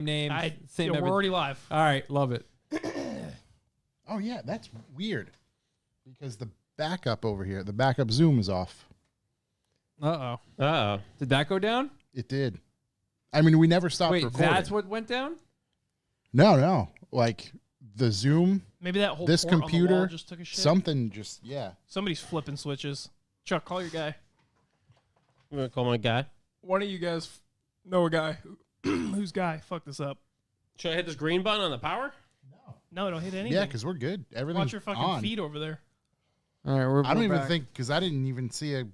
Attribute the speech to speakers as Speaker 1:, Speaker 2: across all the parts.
Speaker 1: names.
Speaker 2: We're already live.
Speaker 1: All right, love it.
Speaker 3: Oh, yeah, that's weird. Because the backup over here, the backup Zoom is off.
Speaker 1: Uh-oh. Did that go down?
Speaker 3: It did. I mean, we never stopped
Speaker 1: Wait,
Speaker 3: recording.
Speaker 1: that's what went down?
Speaker 3: No. Like, the Zoom,
Speaker 2: Maybe that whole
Speaker 3: this
Speaker 2: port on the
Speaker 3: computer,
Speaker 2: wall just took a shit.
Speaker 3: something just, yeah.
Speaker 2: Somebody's flipping switches. Chuck, call your guy.
Speaker 4: I'm going to call my guy.
Speaker 2: One of you guys know a guy. Who's guy? Fuck this up.
Speaker 4: Should I hit this green button on the power?
Speaker 2: No, don't hit anything.
Speaker 3: Yeah, because we're good. Everything's
Speaker 2: Watch your fucking
Speaker 3: on.
Speaker 2: feet over there.
Speaker 1: All right,
Speaker 3: I don't even
Speaker 1: back.
Speaker 3: think, because I didn't even see a,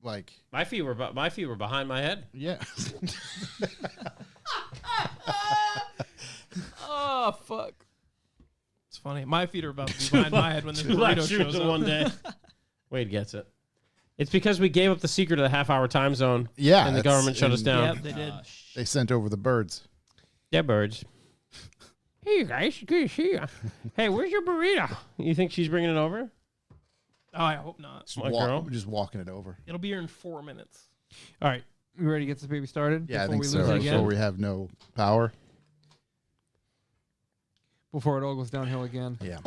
Speaker 3: like.
Speaker 4: My feet were behind my head.
Speaker 3: Yeah.
Speaker 2: Oh, fuck. It's funny. My feet are about to be behind my head when the
Speaker 4: Two left
Speaker 2: burrito
Speaker 4: shoes
Speaker 2: shows
Speaker 4: in
Speaker 2: up.
Speaker 4: one day. Wade gets it. It's because we gave up the secret of the half-hour time zone.
Speaker 3: Yeah.
Speaker 4: And the government shut us down.
Speaker 2: Yep, they did.
Speaker 3: They sent over the birds.
Speaker 4: Yeah, birds. Hey, you guys. Good to see you. Hey, where's your burrito? You think she's bringing it over?
Speaker 2: Oh, I hope not.
Speaker 4: Smart girl.
Speaker 3: Just walking it over.
Speaker 2: It'll be here in 4 minutes.
Speaker 1: All right, you ready to get this baby started?
Speaker 3: Yeah, I
Speaker 1: before
Speaker 3: think
Speaker 1: we
Speaker 3: so.
Speaker 1: lose it again?
Speaker 3: Before we have no power.
Speaker 1: Before it all goes downhill again.
Speaker 3: Yeah.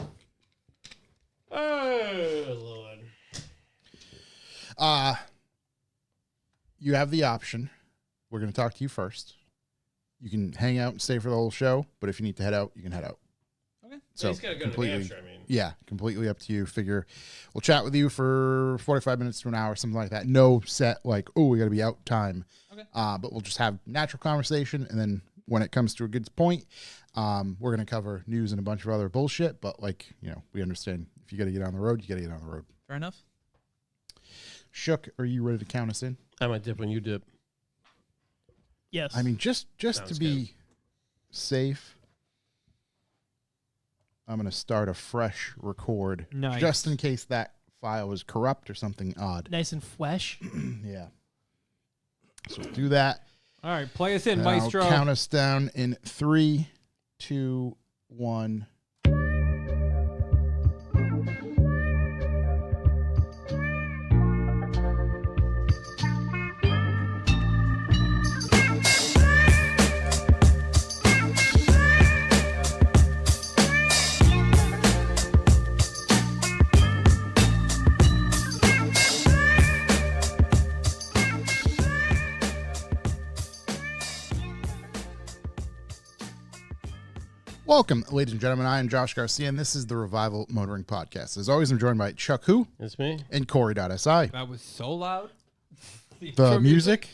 Speaker 4: Oh, Lord.
Speaker 3: You have the option. We're going to talk to you first. You can hang out and stay for the whole show, but if you need to head out, you can head out.
Speaker 2: Okay.
Speaker 3: So
Speaker 4: He's got to go to New Hampshire, I mean.
Speaker 3: Yeah, completely up to you. Figure we'll chat with you for 45 minutes to an hour, something like that. No set like, oh, we got to be out time.
Speaker 2: Okay.
Speaker 3: But we'll just have natural conversation, and then when it comes to a good point, we're going to cover news and a bunch of other bullshit. But like, we understand if you got to get on the road, you got to get on the road.
Speaker 5: Fair enough.
Speaker 3: Shook, are you ready to count us in?
Speaker 4: I might dip when you dip.
Speaker 2: Yes.
Speaker 3: I mean, just
Speaker 4: Sounds
Speaker 3: to be safe, I'm going to start a fresh record.
Speaker 1: Nice.
Speaker 3: Just in case that file is corrupt or something odd.
Speaker 2: nice and fresh.
Speaker 3: Yeah. So we'll do that.
Speaker 1: All right, play us in,
Speaker 3: And
Speaker 1: Maestro.
Speaker 3: I'll count us down in 3, 2, 1. Welcome, ladies and gentlemen. I am Josh Garcia, and this is the Revival Motoring Podcast. As always, I'm joined by Chuck Who
Speaker 4: It's me.
Speaker 3: and Corey.si.
Speaker 1: That was so loud.
Speaker 3: The music,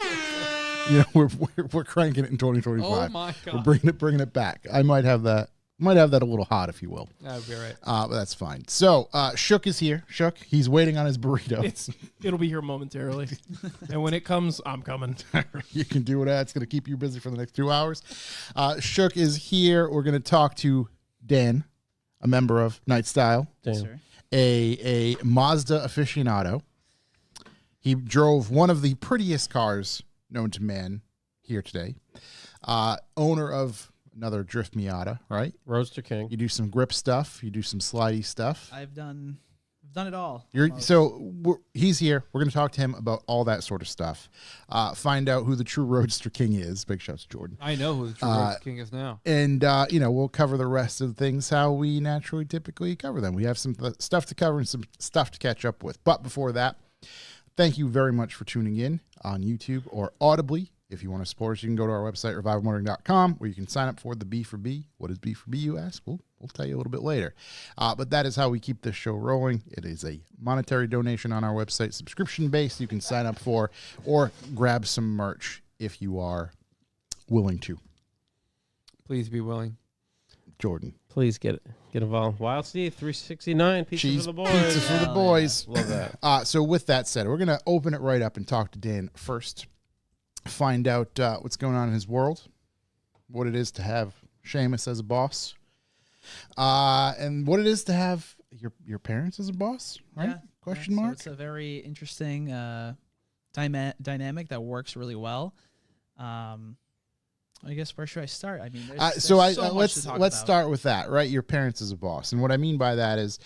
Speaker 3: we're cranking it in 2025.
Speaker 1: Oh my
Speaker 3: We're
Speaker 1: god.
Speaker 3: bringing it back. I might have that a little hot, if you will.
Speaker 1: That would be all right.
Speaker 3: But that's fine. So, Shook is here. Shook, he's waiting on his burrito.
Speaker 2: It'll be here momentarily. And when it comes, I'm coming.
Speaker 3: You can do that. It's going to keep you busy for the next 2 hours. Shook is here. We're going to talk to Dan, a member of Night Style,
Speaker 4: Damn.
Speaker 5: Sir.
Speaker 3: a Mazda aficionado. He drove one of the prettiest cars known to man here today. Owner of another Drift Miata, right?
Speaker 4: Roadster King.
Speaker 3: You do some grip stuff. You do some slidey stuff.
Speaker 5: I've done it all.
Speaker 3: He's here. We're going to talk to him about all that sort of stuff. Find out who the true Roadster King is. Big shouts to Jordan.
Speaker 1: I know who the true Roadster King is now.
Speaker 3: And, we'll cover the rest of the things how we naturally typically cover them. We have some stuff to cover and some stuff to catch up with. But before that, thank you very much for tuning in on YouTube or audibly. If you want to support us, you can go to our website, revivalmotoring.com, where you can sign up for the B for B. What is B for B, you ask? We'll tell you a little bit later. But that is how we keep this show rolling. It is a monetary donation on our website, subscription-based. You can sign up for or grab some merch if you are willing to.
Speaker 1: Please be willing.
Speaker 3: Jordan.
Speaker 4: Please get involved. Wild Steve, 369. Pizza
Speaker 3: Cheese
Speaker 4: for the boys.
Speaker 3: pizza for the
Speaker 5: Hell
Speaker 3: boys.
Speaker 4: Love that.
Speaker 3: So with that said, we're going to open it right up and talk to Dan first. Find out what's going on in his world, what it is to have Seamus as a boss, and what it is to have your parents as a boss, right?
Speaker 5: Yeah,
Speaker 3: Question
Speaker 5: so
Speaker 3: mark?
Speaker 5: it's a very interesting dynamic that works really well. I guess where should I start? I mean, there's so much to
Speaker 3: let's
Speaker 5: talk about.
Speaker 3: start with that, right? Your parents as a boss, and what I mean by that is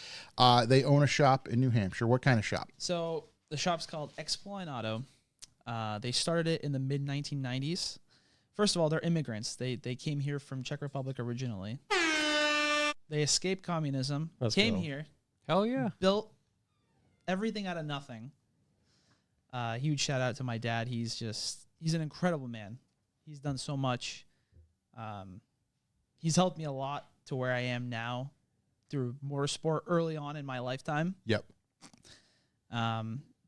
Speaker 3: they own a shop in New Hampshire. What kind of shop?
Speaker 5: So the shop's called Exploin Auto. They started it in the mid-1990s first of all, they're immigrants. They came here from Czech Republic originally. They escaped communism, came here,
Speaker 1: Hell yeah.
Speaker 5: built everything out of nothing. Huge shout out to my dad. He's an incredible man. He's done so much. He's helped me a lot to where I am now through motorsport early on in my lifetime.
Speaker 3: Yep.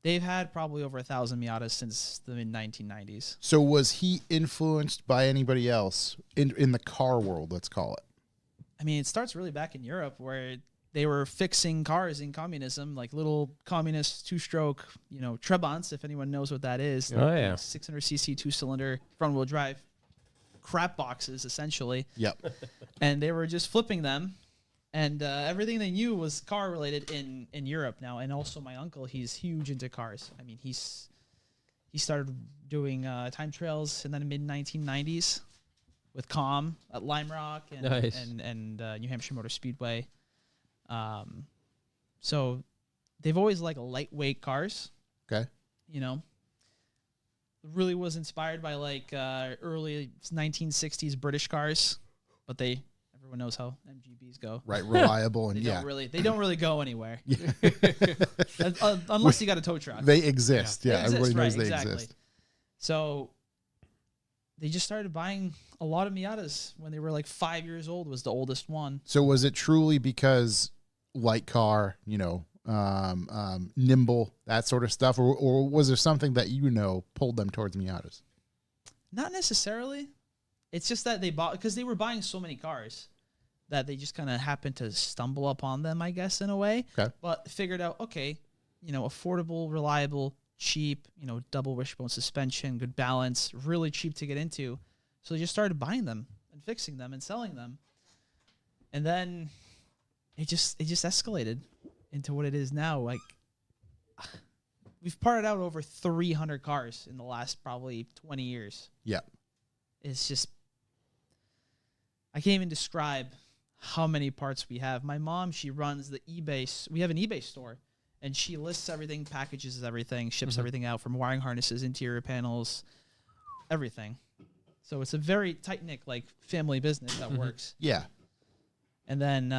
Speaker 5: They've had probably over 1,000 Miatas since the mid 1990s.
Speaker 3: So was he influenced by anybody else in the car world, let's call it?
Speaker 5: I mean, it starts really back in Europe where they were fixing cars in communism, like little communist two-stroke, Trabants, if anyone knows what that is.
Speaker 4: Oh, yeah.
Speaker 5: 600cc two-cylinder front-wheel drive crap boxes, essentially.
Speaker 3: Yep.
Speaker 5: And they were just flipping them. And everything they knew was car-related in Europe now. And also my uncle, he's huge into cars. I mean, he started doing time trials in the mid-1990s with Com at Lime Rock and New Hampshire Motor Speedway. So they've always liked lightweight cars.
Speaker 3: Okay.
Speaker 5: Really was inspired by early 1960s British cars, but everyone knows how MGBs go.
Speaker 3: Right, reliable and
Speaker 5: They don't really go anywhere. Unless you got a tow truck.
Speaker 3: They exist. Yeah,
Speaker 5: They exist,
Speaker 3: everybody knows
Speaker 5: right,
Speaker 3: they
Speaker 5: exactly.
Speaker 3: exist.
Speaker 5: So they just started buying a lot of Miatas when they were like 5 years old was the oldest one.
Speaker 3: So was it truly because light car, nimble, that sort of stuff, or was there something that pulled them towards Miatas?
Speaker 5: Not necessarily. It's just that they bought because they were buying so many cars that they just kind of happened to stumble upon them, I guess, in a way.
Speaker 3: Okay.
Speaker 5: But figured out, okay, affordable, reliable, cheap, double wishbone suspension, good balance, really cheap to get into. So they just started buying them and fixing them and selling them. And then it just escalated into what it is now. Like, we've parted out over 300 cars in the last probably 20 years.
Speaker 3: Yeah.
Speaker 5: It's just, I can't even describe how many parts we have. My mom, she runs the eBay. We have an eBay store, and she lists everything, packages everything, ships everything out from wiring harnesses, interior panels, everything. So it's a very tight-knit, family business that works.
Speaker 3: Yeah.
Speaker 5: And then,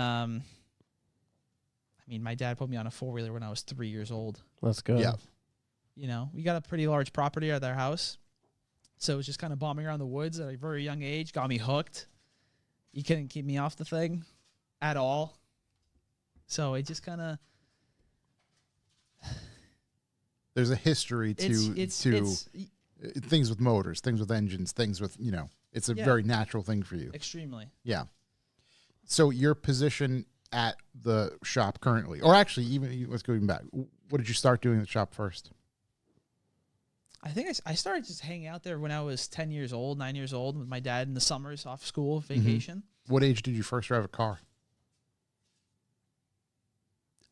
Speaker 5: my dad put me on a four-wheeler when I was 3 years old.
Speaker 4: Let's go.
Speaker 3: Yeah.
Speaker 5: We got a pretty large property at their house. So it was just kind of bombing around the woods at a very young age. Got me hooked. You couldn't keep me off the thing at all. So it just kind of...
Speaker 3: There's a history to things with motors, things with engines, things with, it's a very natural thing for you.
Speaker 5: Extremely.
Speaker 3: Yeah. So your position at the shop currently, or actually let's go even back. What did you start doing at the shop first?
Speaker 5: I think I started just hanging out there when I was 9 years old with my dad in the summers off school, vacation.
Speaker 3: What age did you first drive a car?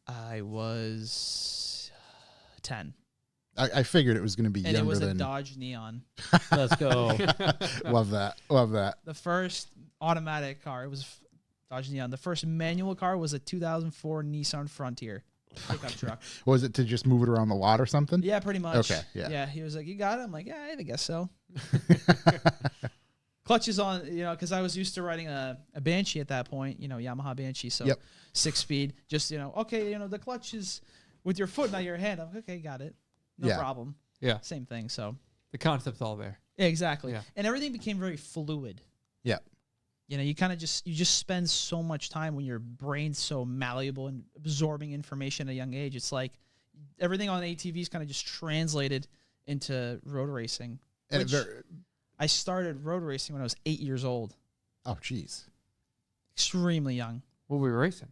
Speaker 5: I was 10.
Speaker 3: I figured it was going to be
Speaker 5: And
Speaker 3: younger
Speaker 5: it was a
Speaker 3: than...
Speaker 5: Dodge Neon.
Speaker 4: Let's go.
Speaker 3: Love that. Love that.
Speaker 5: The first automatic car, it was Dodge Neon. The first manual car was a 2004 Nissan Frontier pickup truck.
Speaker 3: Was it to just move it around the lot or something?
Speaker 5: Yeah, pretty much.
Speaker 3: Okay, yeah.
Speaker 5: Yeah, he was like, you got it? I'm like, yeah, I guess so. Clutches on, because I was used to riding a Banshee at that point, Yamaha Banshee. So 6-speed, just, okay, the clutch is with your foot, not your hand. I'm like, okay, got it. No problem.
Speaker 1: Yeah.
Speaker 5: Same thing. So
Speaker 1: The concept's all there.
Speaker 5: yeah, exactly.
Speaker 1: Yeah.
Speaker 5: And everything became very fluid.
Speaker 3: Yeah.
Speaker 5: You kind of you just spend so much time when your brain's so malleable and absorbing information at a young age. It's like everything on ATV is kind of just translated into road racing.
Speaker 3: And
Speaker 5: I started road racing when I was 8 years old.
Speaker 3: oh, geez.
Speaker 5: Extremely young.
Speaker 1: What were we racing?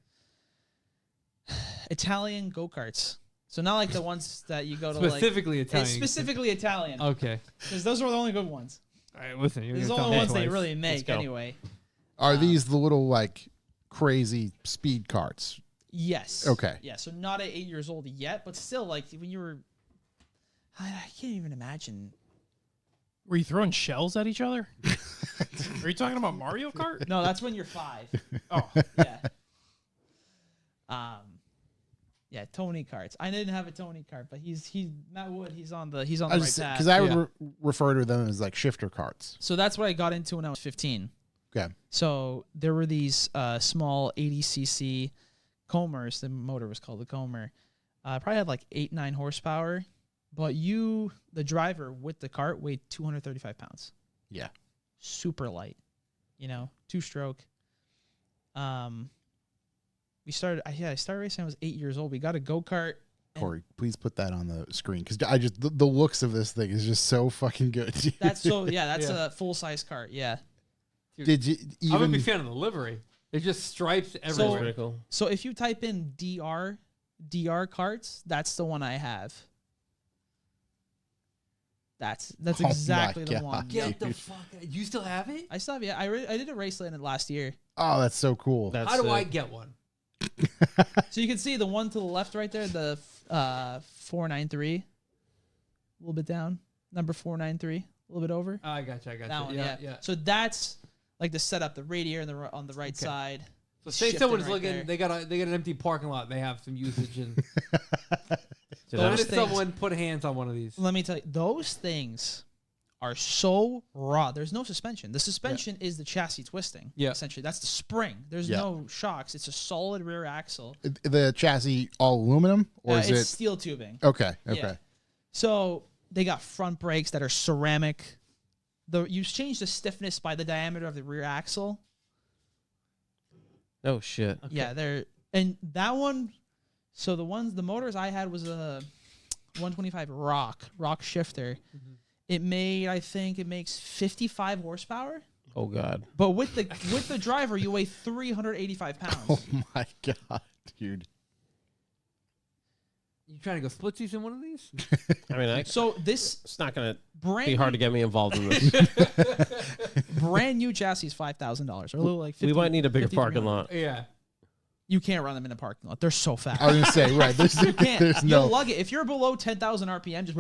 Speaker 5: Italian go-karts. So not like the ones that you go to
Speaker 1: Specifically Italian.
Speaker 5: It's specifically Italian.
Speaker 1: Okay.
Speaker 5: Because those are the only good ones.
Speaker 1: All right, listen. You're
Speaker 5: These are
Speaker 1: gonna
Speaker 5: the
Speaker 1: tell
Speaker 5: only
Speaker 1: me
Speaker 5: ones they
Speaker 1: twice.
Speaker 5: really make
Speaker 4: go.
Speaker 5: anyway.
Speaker 3: Are these the little, crazy speed carts?
Speaker 5: Yes.
Speaker 3: Okay.
Speaker 5: Yeah, so not at 8 years old yet, but still, when you were... I can't even imagine.
Speaker 2: Were you throwing shells at each other? Are you talking about Mario Kart?
Speaker 5: No, that's when you're 5.
Speaker 2: Oh,
Speaker 5: Yeah. Yeah, Tony karts. I didn't have a Tony kart, but he's Matt Wood. He's on the right path.
Speaker 3: Because I would refer to them as like shifter carts.
Speaker 5: So that's what I got into when I was 15.
Speaker 3: Okay.
Speaker 5: So there were these small 80cc Comers. The motor was called the Comer. Probably had like 8-9 horsepower, but the driver with the cart weighed 235 pounds.
Speaker 3: Yeah.
Speaker 5: Super light, 2-stroke. I started racing when I was 8 years old. We got a go-kart.
Speaker 3: Corey, please put that on the screen because the looks of this thing is just so fucking good.
Speaker 5: That's a full-size cart. Yeah.
Speaker 1: Dude,
Speaker 3: Did you even?
Speaker 1: I'm a big fan of the livery. There's just stripes everywhere.
Speaker 4: Pretty cool.
Speaker 5: So if you type in DR carts, that's the one I have. That's
Speaker 3: Oh my
Speaker 5: exactly the
Speaker 3: God.
Speaker 5: one.
Speaker 1: Get the fuck out. You still have it?
Speaker 5: I still have, yeah. I did a race in it last year.
Speaker 3: Oh, that's so cool.
Speaker 4: That's
Speaker 1: How do I
Speaker 4: sick.
Speaker 1: get one?
Speaker 5: So you can see the one to the left right there, the 493. A little bit down. Number 493. A little bit over.
Speaker 1: Oh, I got you.
Speaker 5: That one,
Speaker 1: yeah.
Speaker 5: So that's like the setup, the radiator on the right
Speaker 1: Okay.
Speaker 5: side.
Speaker 1: So say
Speaker 5: shifting
Speaker 1: someone's
Speaker 5: right
Speaker 1: looking,
Speaker 5: there.
Speaker 1: they got an empty parking lot. They have some usage, and
Speaker 4: Dude,
Speaker 1: so
Speaker 4: that
Speaker 1: did
Speaker 5: things-
Speaker 1: someone put hands on one of these?
Speaker 5: Let me tell you, those things are so raw. There's no suspension. The suspension is the chassis twisting.
Speaker 1: Yeah.
Speaker 5: Essentially, that's the spring. There's
Speaker 3: Yeah.
Speaker 5: no shocks. It's a solid rear axle.
Speaker 3: The chassis all aluminum or is
Speaker 5: it's
Speaker 3: it?
Speaker 5: steel tubing.
Speaker 3: Okay. Okay.
Speaker 5: Yeah. So they got front brakes that are ceramic. You change the stiffness by the diameter of the rear axle.
Speaker 4: Oh shit.
Speaker 5: Yeah, and that one. So the motors I had was a 125 rock shifter.
Speaker 1: Mm-hmm.
Speaker 5: It makes 55 horsepower.
Speaker 4: Oh god.
Speaker 5: But with the driver, you weigh 385 pounds.
Speaker 3: Oh my God, dude.
Speaker 1: You trying to go splitsies in one of these?
Speaker 4: I mean,
Speaker 5: So this
Speaker 4: it's not gonna
Speaker 5: brand
Speaker 4: be hard to get me involved in this.
Speaker 5: brand new chassis is $5,000 or a little like 50,
Speaker 4: We might need a bigger
Speaker 5: 5300.
Speaker 4: parking lot.
Speaker 1: Yeah.
Speaker 5: You can't run them in a parking lot. They're so fast.
Speaker 3: I was gonna say right.
Speaker 5: You can't.
Speaker 3: There's
Speaker 5: You'll
Speaker 3: no.
Speaker 5: lug it. If you're below 10,000 RPM, just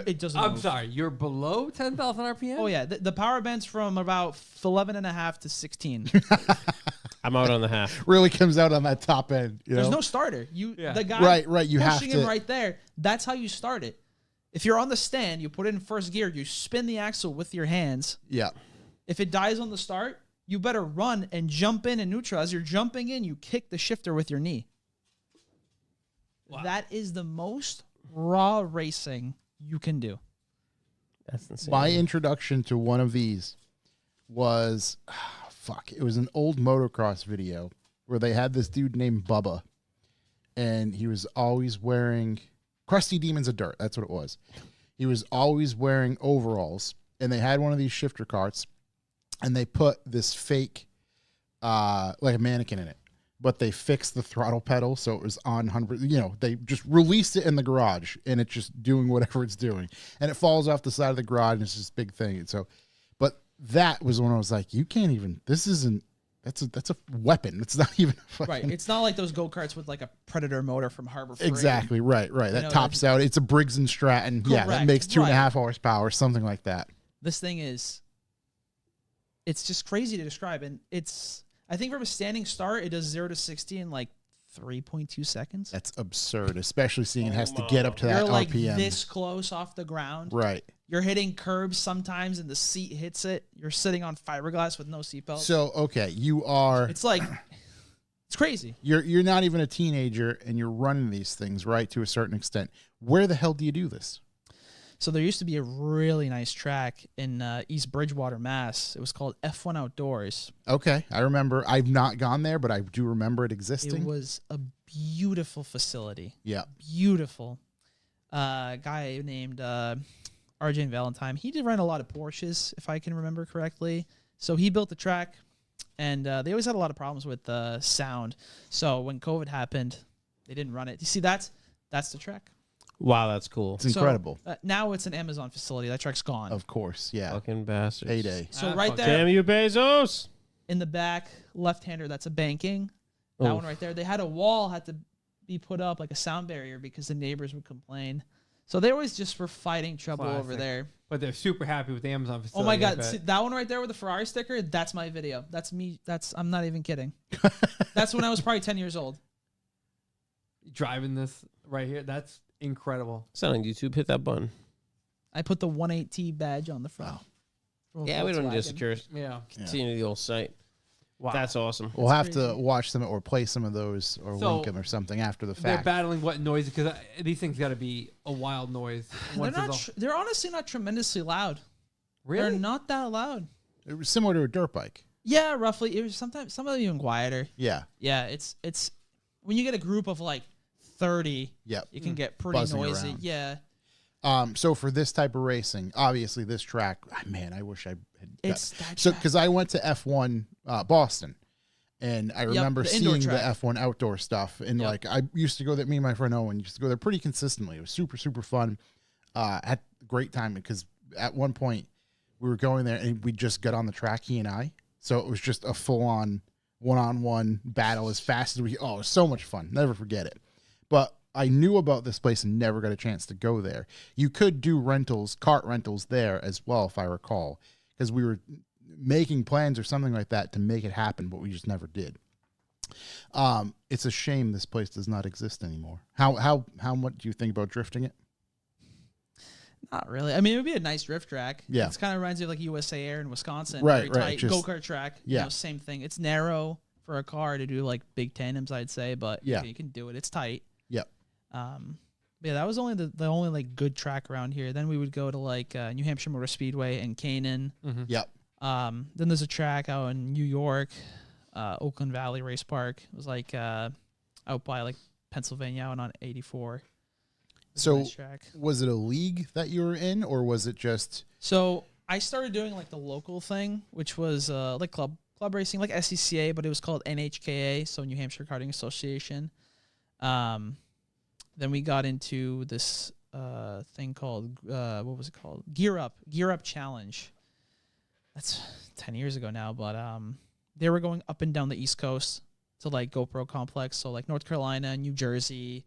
Speaker 5: it doesn't.
Speaker 1: I'm
Speaker 5: move.
Speaker 1: sorry. You're below 10,000 RPM.
Speaker 5: Oh yeah, the power band's from about 11.5 to 16.
Speaker 4: I'm out on the half.
Speaker 3: Really comes out on that top end. You
Speaker 5: There's
Speaker 3: know?
Speaker 5: no starter.
Speaker 1: Yeah.
Speaker 5: The guy
Speaker 3: Right. You have
Speaker 5: pushing him
Speaker 3: to.
Speaker 5: right there. That's how you start it. If you're on the stand, you put it in first gear. You spin the axle with your hands.
Speaker 3: Yeah.
Speaker 5: If it dies on the start, you better run and jump in and neutral. As you're jumping in, you kick the shifter with your knee.
Speaker 1: Wow.
Speaker 5: That is the most raw racing you can do.
Speaker 4: That's insane.
Speaker 3: My introduction to one of these was, it was an old motocross video where they had this dude named Bubba, and he was always wearing Crusty Demons of Dirt. That's what it was. He was always wearing overalls, and they had one of these shifter carts, and they put this fake, like a mannequin in it, but they fixed the throttle pedal so it was on 100. They just released it in the garage, and it's just doing whatever it's doing, and it falls off the side of the garage, and it's this big thing. And so, but that was when I was like, you can't even. This isn't. That's a weapon. It's not even a fucking,
Speaker 5: Right. It's not like those go-karts with like a Predator motor from Harbor Freight.
Speaker 3: exactly right. That
Speaker 5: know,
Speaker 3: tops out. It's a Briggs and Stratton. Yeah, that
Speaker 5: Correct,
Speaker 3: makes 2.5
Speaker 5: right.
Speaker 3: horsepower, something like that.
Speaker 5: This thing it's just crazy to describe. And I think from a standing start, it does 0 to 60 in like 3.2 seconds.
Speaker 3: That's absurd, especially seeing it has to get up to that
Speaker 5: You're like
Speaker 3: RPM.
Speaker 5: this close off the ground.
Speaker 3: Right.
Speaker 5: You're hitting curbs sometimes and the seat hits it. You're sitting on fiberglass with no seatbelt.
Speaker 3: So okay, you are.
Speaker 5: It's like, it's crazy.
Speaker 3: You're not even a teenager, and you're running these things, right, to a certain extent. Where the hell do you do this?
Speaker 5: So there used to be a really nice track in East Bridgewater, Mass. It was called F1 Outdoors.
Speaker 3: Okay, I remember. I've not gone there, but I do remember it existing.
Speaker 5: It was a beautiful facility.
Speaker 3: Yeah.
Speaker 5: Beautiful. Guy named RJ Valentine. He did run a lot of Porsches, if I can remember correctly. So he built the track, and they always had a lot of problems with sound. So when COVID happened, they didn't run it. You see, that's the track.
Speaker 4: Wow, that's cool.
Speaker 3: It's incredible.
Speaker 5: So, now it's an Amazon facility. That track's gone.
Speaker 3: Of course, yeah.
Speaker 4: Fucking bastards.
Speaker 3: Heyday.
Speaker 5: So right
Speaker 1: fuck.
Speaker 5: there
Speaker 4: Damn you, Bezos.
Speaker 5: in the back, left-hander, that's a banking. That
Speaker 4: Oof.
Speaker 5: one right there. They had a wall had to be put up like a sound barrier because the neighbors would complain. So they always just were fighting trouble over
Speaker 1: Classic.
Speaker 5: there.
Speaker 1: But they're super happy with the Amazon
Speaker 5: Oh
Speaker 1: facility.
Speaker 5: my
Speaker 1: I
Speaker 5: God.
Speaker 1: bet.
Speaker 5: See, that one right there with the Ferrari sticker, that's my video. That's me. I'm not even kidding. That's when I was probably 10 years old.
Speaker 1: driving this right here. That's incredible.
Speaker 4: It's not on YouTube. Hit that button.
Speaker 5: I put the 18T badge on the front. From a
Speaker 4: Yeah, we don't need a
Speaker 5: Volkswagen.
Speaker 4: secure.
Speaker 1: Yeah.
Speaker 4: Continue the old site.
Speaker 1: Wow.
Speaker 4: That's awesome.
Speaker 3: We'll have
Speaker 5: crazy.
Speaker 3: to watch them or play some of those or
Speaker 1: So,
Speaker 3: link them or something after the
Speaker 1: They're
Speaker 3: fact.
Speaker 1: battling what noise? Because these things got to be a wild noise.
Speaker 5: They're
Speaker 1: once
Speaker 5: not.
Speaker 1: it's all-
Speaker 5: They're honestly not tremendously loud.
Speaker 1: really?
Speaker 5: They're not that loud.
Speaker 3: It was similar to a dirt bike.
Speaker 5: Yeah, roughly. It was sometimes some of them even quieter.
Speaker 3: Yeah.
Speaker 5: Yeah, it's when you get a group of like 30,
Speaker 3: Yep.
Speaker 5: it can get pretty
Speaker 3: Buzzing
Speaker 5: noisy.
Speaker 3: around.
Speaker 5: Yeah,
Speaker 3: So for this type of racing, obviously this track, man, I wish I had.
Speaker 5: it's that.
Speaker 3: So
Speaker 5: track.
Speaker 3: because I went to F1 Boston, and I remember
Speaker 5: the indoor
Speaker 3: seeing the
Speaker 5: track.
Speaker 3: F1 outdoor stuff, and
Speaker 5: Yep.
Speaker 3: like I used to go there. Me and my friend Owen used to go there pretty consistently. It was super fun. Had a great time because at one point we were going there and we just got on the track, he and I. So it was just a full on one-on-one battle as fast as we. Oh, it was so much fun. Never forget it. But I knew about this place and never got a chance to go there. You could do rentals, kart rentals there as well, if I recall, because we were making plans or something like that to make it happen, but we just never did. It's a shame this place does not exist anymore. How much do you think about drifting it?
Speaker 5: Not really. I mean, it would be a nice drift track.
Speaker 3: Yeah.
Speaker 5: It's kind of reminds you of like USA Air in Wisconsin.
Speaker 3: Right,
Speaker 5: Very
Speaker 3: right,
Speaker 5: tight
Speaker 3: just-
Speaker 5: go-kart track.
Speaker 3: yeah.
Speaker 5: Same thing. It's narrow for a car to do like big tandems, I'd say, but
Speaker 3: Yeah.
Speaker 5: you can do it. It's tight.
Speaker 3: Yep.
Speaker 5: But yeah, that was only the only like good track around here. Then we would go to like New Hampshire Motor Speedway and Canaan.
Speaker 3: Yep.
Speaker 5: Then there's a track out in New York, Oakland Valley Race Park. It was like out by like Pennsylvania out on 84. It was a
Speaker 3: So
Speaker 5: nice track.
Speaker 3: was it a league that you were in, or was it just?
Speaker 5: So I started doing like the local thing, which was like club racing, like SCCA, but it was called NHKA, so New Hampshire Karting Association. Then we got into this thing called what was it called? Gear Up Challenge. That's 10 years ago now, but they were going up and down the East Coast to like GoPro Complex, so like North Carolina, New Jersey,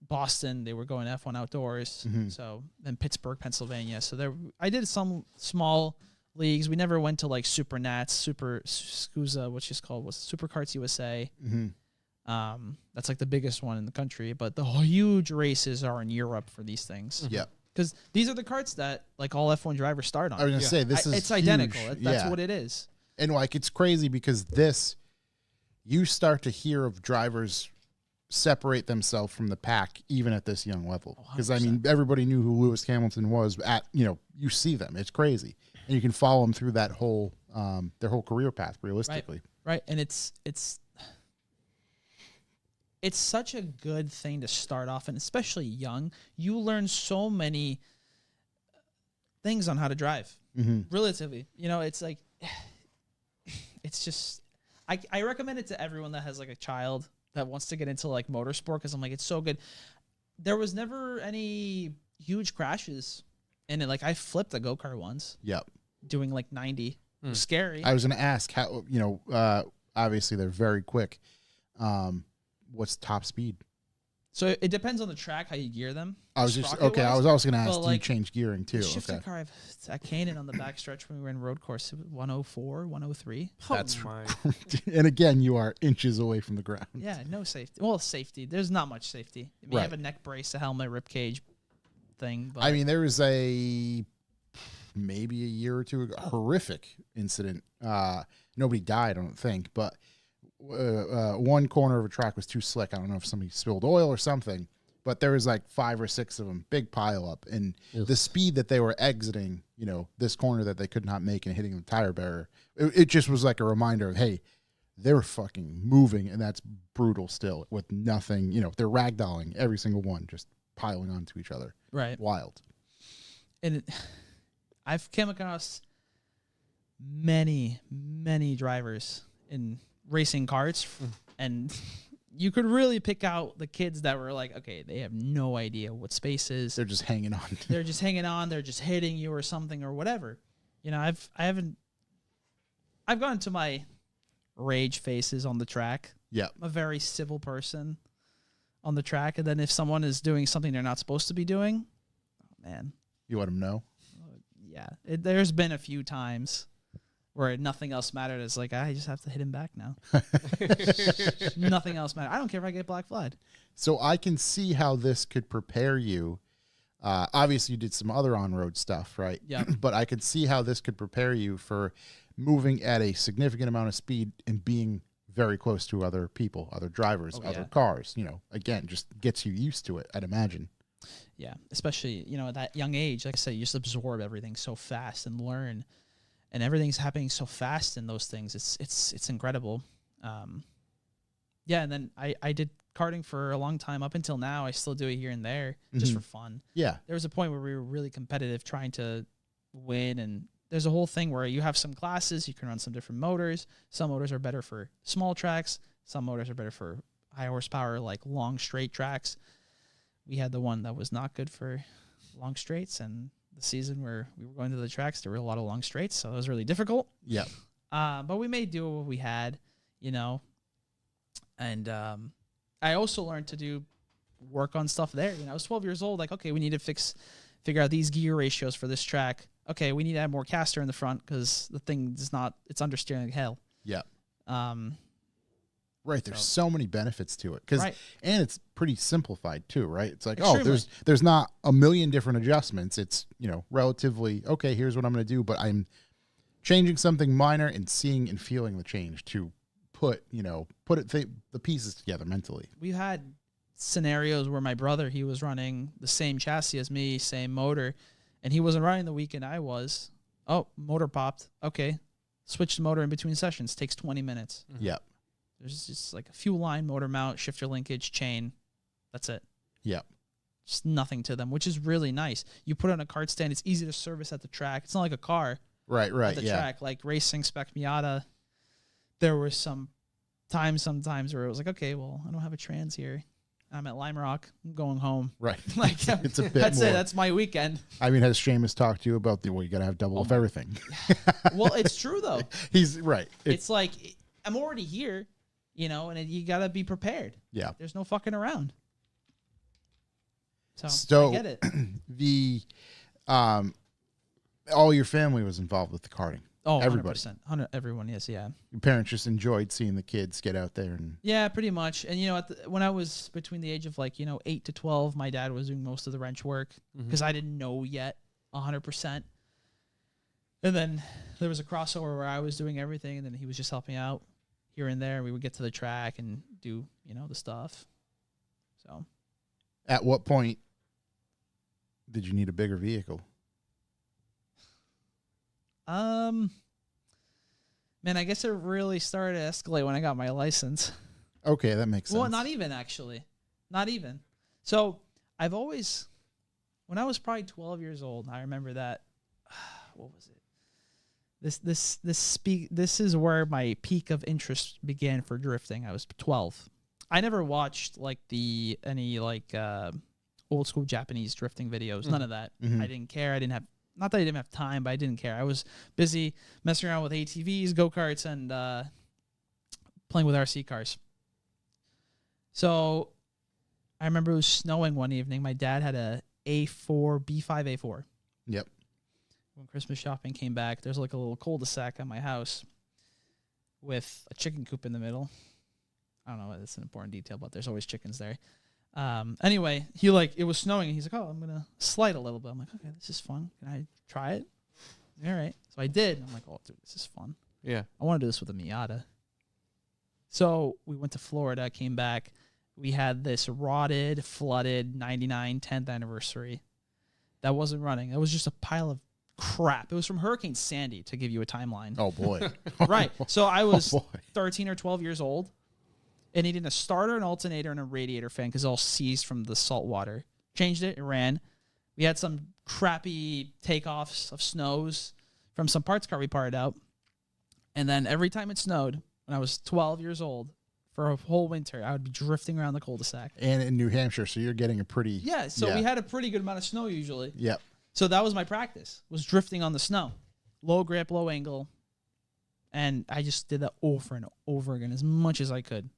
Speaker 5: Boston. They were going F1 outdoors.
Speaker 3: Mhm.
Speaker 5: So then Pittsburgh, Pennsylvania. So there, I did some small leagues. We never went to like Super Nats, Super Scusa, which is called was Super Karts USA.
Speaker 3: Mm-hmm.
Speaker 5: That's like the biggest one in the country. But the huge races are in Europe for these things.
Speaker 3: Yep.
Speaker 5: Because these are the karts that like all F1 drivers start on.
Speaker 3: I was gonna say this is
Speaker 5: it's identical.
Speaker 3: huge.
Speaker 5: That's what it is.
Speaker 3: And like it's crazy because this, you start to hear of drivers separate themselves from the pack even at this young level. Because I mean, everybody knew who Lewis Hamilton was. You see them. It's crazy, and you can follow them through that whole their whole career path realistically.
Speaker 5: Right, and it's such a good thing to start off, and especially young. You learn so many things on how to drive. Relatively, it's like it's just I recommend it to everyone that has like a child that wants to get into like motorsport because I'm like it's so good. There was never any huge crashes in it. Like I flipped a go-kart once
Speaker 3: Yep.
Speaker 5: doing like 90. It was scary.
Speaker 3: I was gonna ask how obviously they're very quick. What's top speed?
Speaker 5: So it depends on the track how you gear them.
Speaker 3: I was just
Speaker 5: Sprocket
Speaker 3: okay. I
Speaker 5: wise.
Speaker 3: was also gonna ask,
Speaker 5: Well,
Speaker 3: do you
Speaker 5: like,
Speaker 3: change gearing too?
Speaker 5: The shifter
Speaker 3: Okay.
Speaker 5: car at Canaan on the backstretch when we were in road course, it was 104, 103.
Speaker 3: That's
Speaker 1: oh my.
Speaker 3: And again, you are inches away from the ground.
Speaker 5: Yeah, no safety. Well, safety. There's not much safety. I mean, you have a neck brace, a helmet, rib cage thing. But
Speaker 3: I mean, there was maybe a year or two ago, a horrific incident. Nobody died, I don't think, but one corner of a track was too slick. I don't know if somebody spilled oil or something, but there was like 5 or 6 of them, big pile up, and the speed that they were exiting, this corner that they could not make and hitting the tire barrier, it just was like a reminder of, hey, they're fucking moving, and that's brutal still with nothing. They're ragdolling every single one, just piling onto each other.
Speaker 5: right.
Speaker 3: Wild.
Speaker 5: And I've come across many drivers in racing karts, and you could really pick out the kids that were like, okay, they have no idea what space is.
Speaker 3: They're just hanging on.
Speaker 5: They're just hanging on. They're just hitting you or something or whatever. I've gone to my rage faces on the track.
Speaker 3: Yep.
Speaker 5: I'm a very civil person on the track, and then if someone is doing something they're not supposed to be doing, oh man,
Speaker 3: You let them know.
Speaker 5: yeah, there's been a few times where nothing else mattered. It's like, I just have to hit him back now. Nothing else matters. I don't care if I get black flagged.
Speaker 3: So I can see how this could prepare you. Obviously, you did some other on-road stuff, right?
Speaker 5: Yeah.
Speaker 3: But I could see how this could prepare you for moving at a significant amount of speed and being very close to other people, other drivers, other cars. You know, again, just gets you used to it, I'd imagine.
Speaker 5: Yeah, especially, you know, at that young age, like I said, you just absorb everything so fast and learn, and everything's happening so fast in those things. It's incredible. Yeah, and then I did karting for a long time up until now. I still do it here and there just for fun. Yeah. There was a point where we were really competitive trying to win, and there's a whole thing where you have some classes, you can run some different motors. Some motors are better for small tracks. Some motors are better for high horsepower, like long straight tracks. We had the one that was not good for long straights, and the season where we were going to the tracks, there were a lot of long straights, so it was really difficult. Yeah. But we made do with what we had, you know. And I also learned to do work on stuff there. You know, I was 12 years old, like, okay, we need to figure out these gear ratios for this track. Okay, we need to add more caster in the front because the thing is not, it's understeering like hell. Yeah.
Speaker 3: Right, there's so many benefits to it, and it's pretty simplified too, right? It's like,
Speaker 5: Extremely.
Speaker 3: there's not a million different adjustments. It's, you know, relatively okay. Here's what I'm going to do, but I'm changing something minor and seeing and feeling the change to put the pieces together mentally.
Speaker 5: We've had scenarios where my brother, he was running the same chassis as me, same motor, and he wasn't running the weekend I was. Oh, motor popped. Okay, switch the motor in between sessions. Takes 20 minutes.
Speaker 3: Mm-hmm. Yep.
Speaker 5: There's just like a fuel line, motor mount, shifter linkage, chain. That's it.
Speaker 3: Yep.
Speaker 5: Just nothing to them, which is really nice. You put it on a kart stand. It's easy to service at the track. It's not like a car.
Speaker 3: Right,
Speaker 5: At the track, like racing spec Miata. There were sometimes where it was like, okay, well, I don't have a trans here. I'm at Lime Rock. I'm going home.
Speaker 3: Right.
Speaker 5: Like
Speaker 3: it's a bit
Speaker 5: that's
Speaker 3: more.
Speaker 5: it. That's my weekend.
Speaker 3: I mean, has Seamus talked to you about you got to have double of everything?
Speaker 5: Well, it's true though.
Speaker 3: He's right.
Speaker 5: It's like I'm already here. You know, and you got to be prepared.
Speaker 3: Yeah.
Speaker 5: There's no fucking around. So I get it.
Speaker 3: All your family was involved with the karting.
Speaker 5: Oh,
Speaker 3: everybody.
Speaker 5: 100%. Everyone is, yeah.
Speaker 3: Your parents just enjoyed seeing the kids get out there.
Speaker 5: Yeah, pretty much. And, you know, when I was between the age of 8 to 12, my dad was doing most of the wrench work because I didn't know yet 100%. And then there was a crossover where I was doing everything, and then he was just helping out here and there. We would get to the track and do, the stuff. So,
Speaker 3: at what point did you need a bigger vehicle?
Speaker 5: Man, I guess it really started to escalate when I got my license.
Speaker 3: Okay, that makes sense.
Speaker 5: Well, not even actually. Not even. So, I've always, when I was probably 12 years old, I remember that, what was it? This is where my peak of interest began for drifting. I was 12. I never watched any old school Japanese drifting videos. None of that. I didn't care. Not that I didn't have time, but I didn't care. I was busy messing around with ATVs, go-karts, and playing with RC cars. So I remember it was snowing one evening. My dad had a B5 A4.
Speaker 3: Yep.
Speaker 5: When Christmas shopping came back, there's like a little cul-de-sac at my house with a chicken coop in the middle. I don't know if it's an important detail, but there's always chickens there. Anyway, it was snowing, and he's like, oh, I'm going to slide a little bit. I'm like, okay, this is fun. Can I try it? All right. So I did. I'm like, oh, dude, this is fun.
Speaker 1: Yeah.
Speaker 5: I want to do this with a Miata. So we went to Florida, came back. We had this rotted, flooded 99 10th anniversary that wasn't running. It was just a pile of crap. It was from Hurricane Sandy, to give you a timeline.
Speaker 3: Oh, boy.
Speaker 5: Right. So I was 13 or 12 years old. It needed a starter, an alternator, and a radiator fan because it all seized from the salt water. Changed it, it ran. We had some crappy takeoffs of snows from some parts car we parted out. And then every time it snowed, when I was 12 years old, for a whole winter, I would be drifting around the cul-de-sac.
Speaker 3: And in New Hampshire, so you're getting a pretty...
Speaker 5: Yeah, so we had a pretty good amount of snow usually.
Speaker 3: Yep.
Speaker 5: So that was my practice, was drifting on the snow. Low grip, low angle. And I just did that over and over again as much as I could.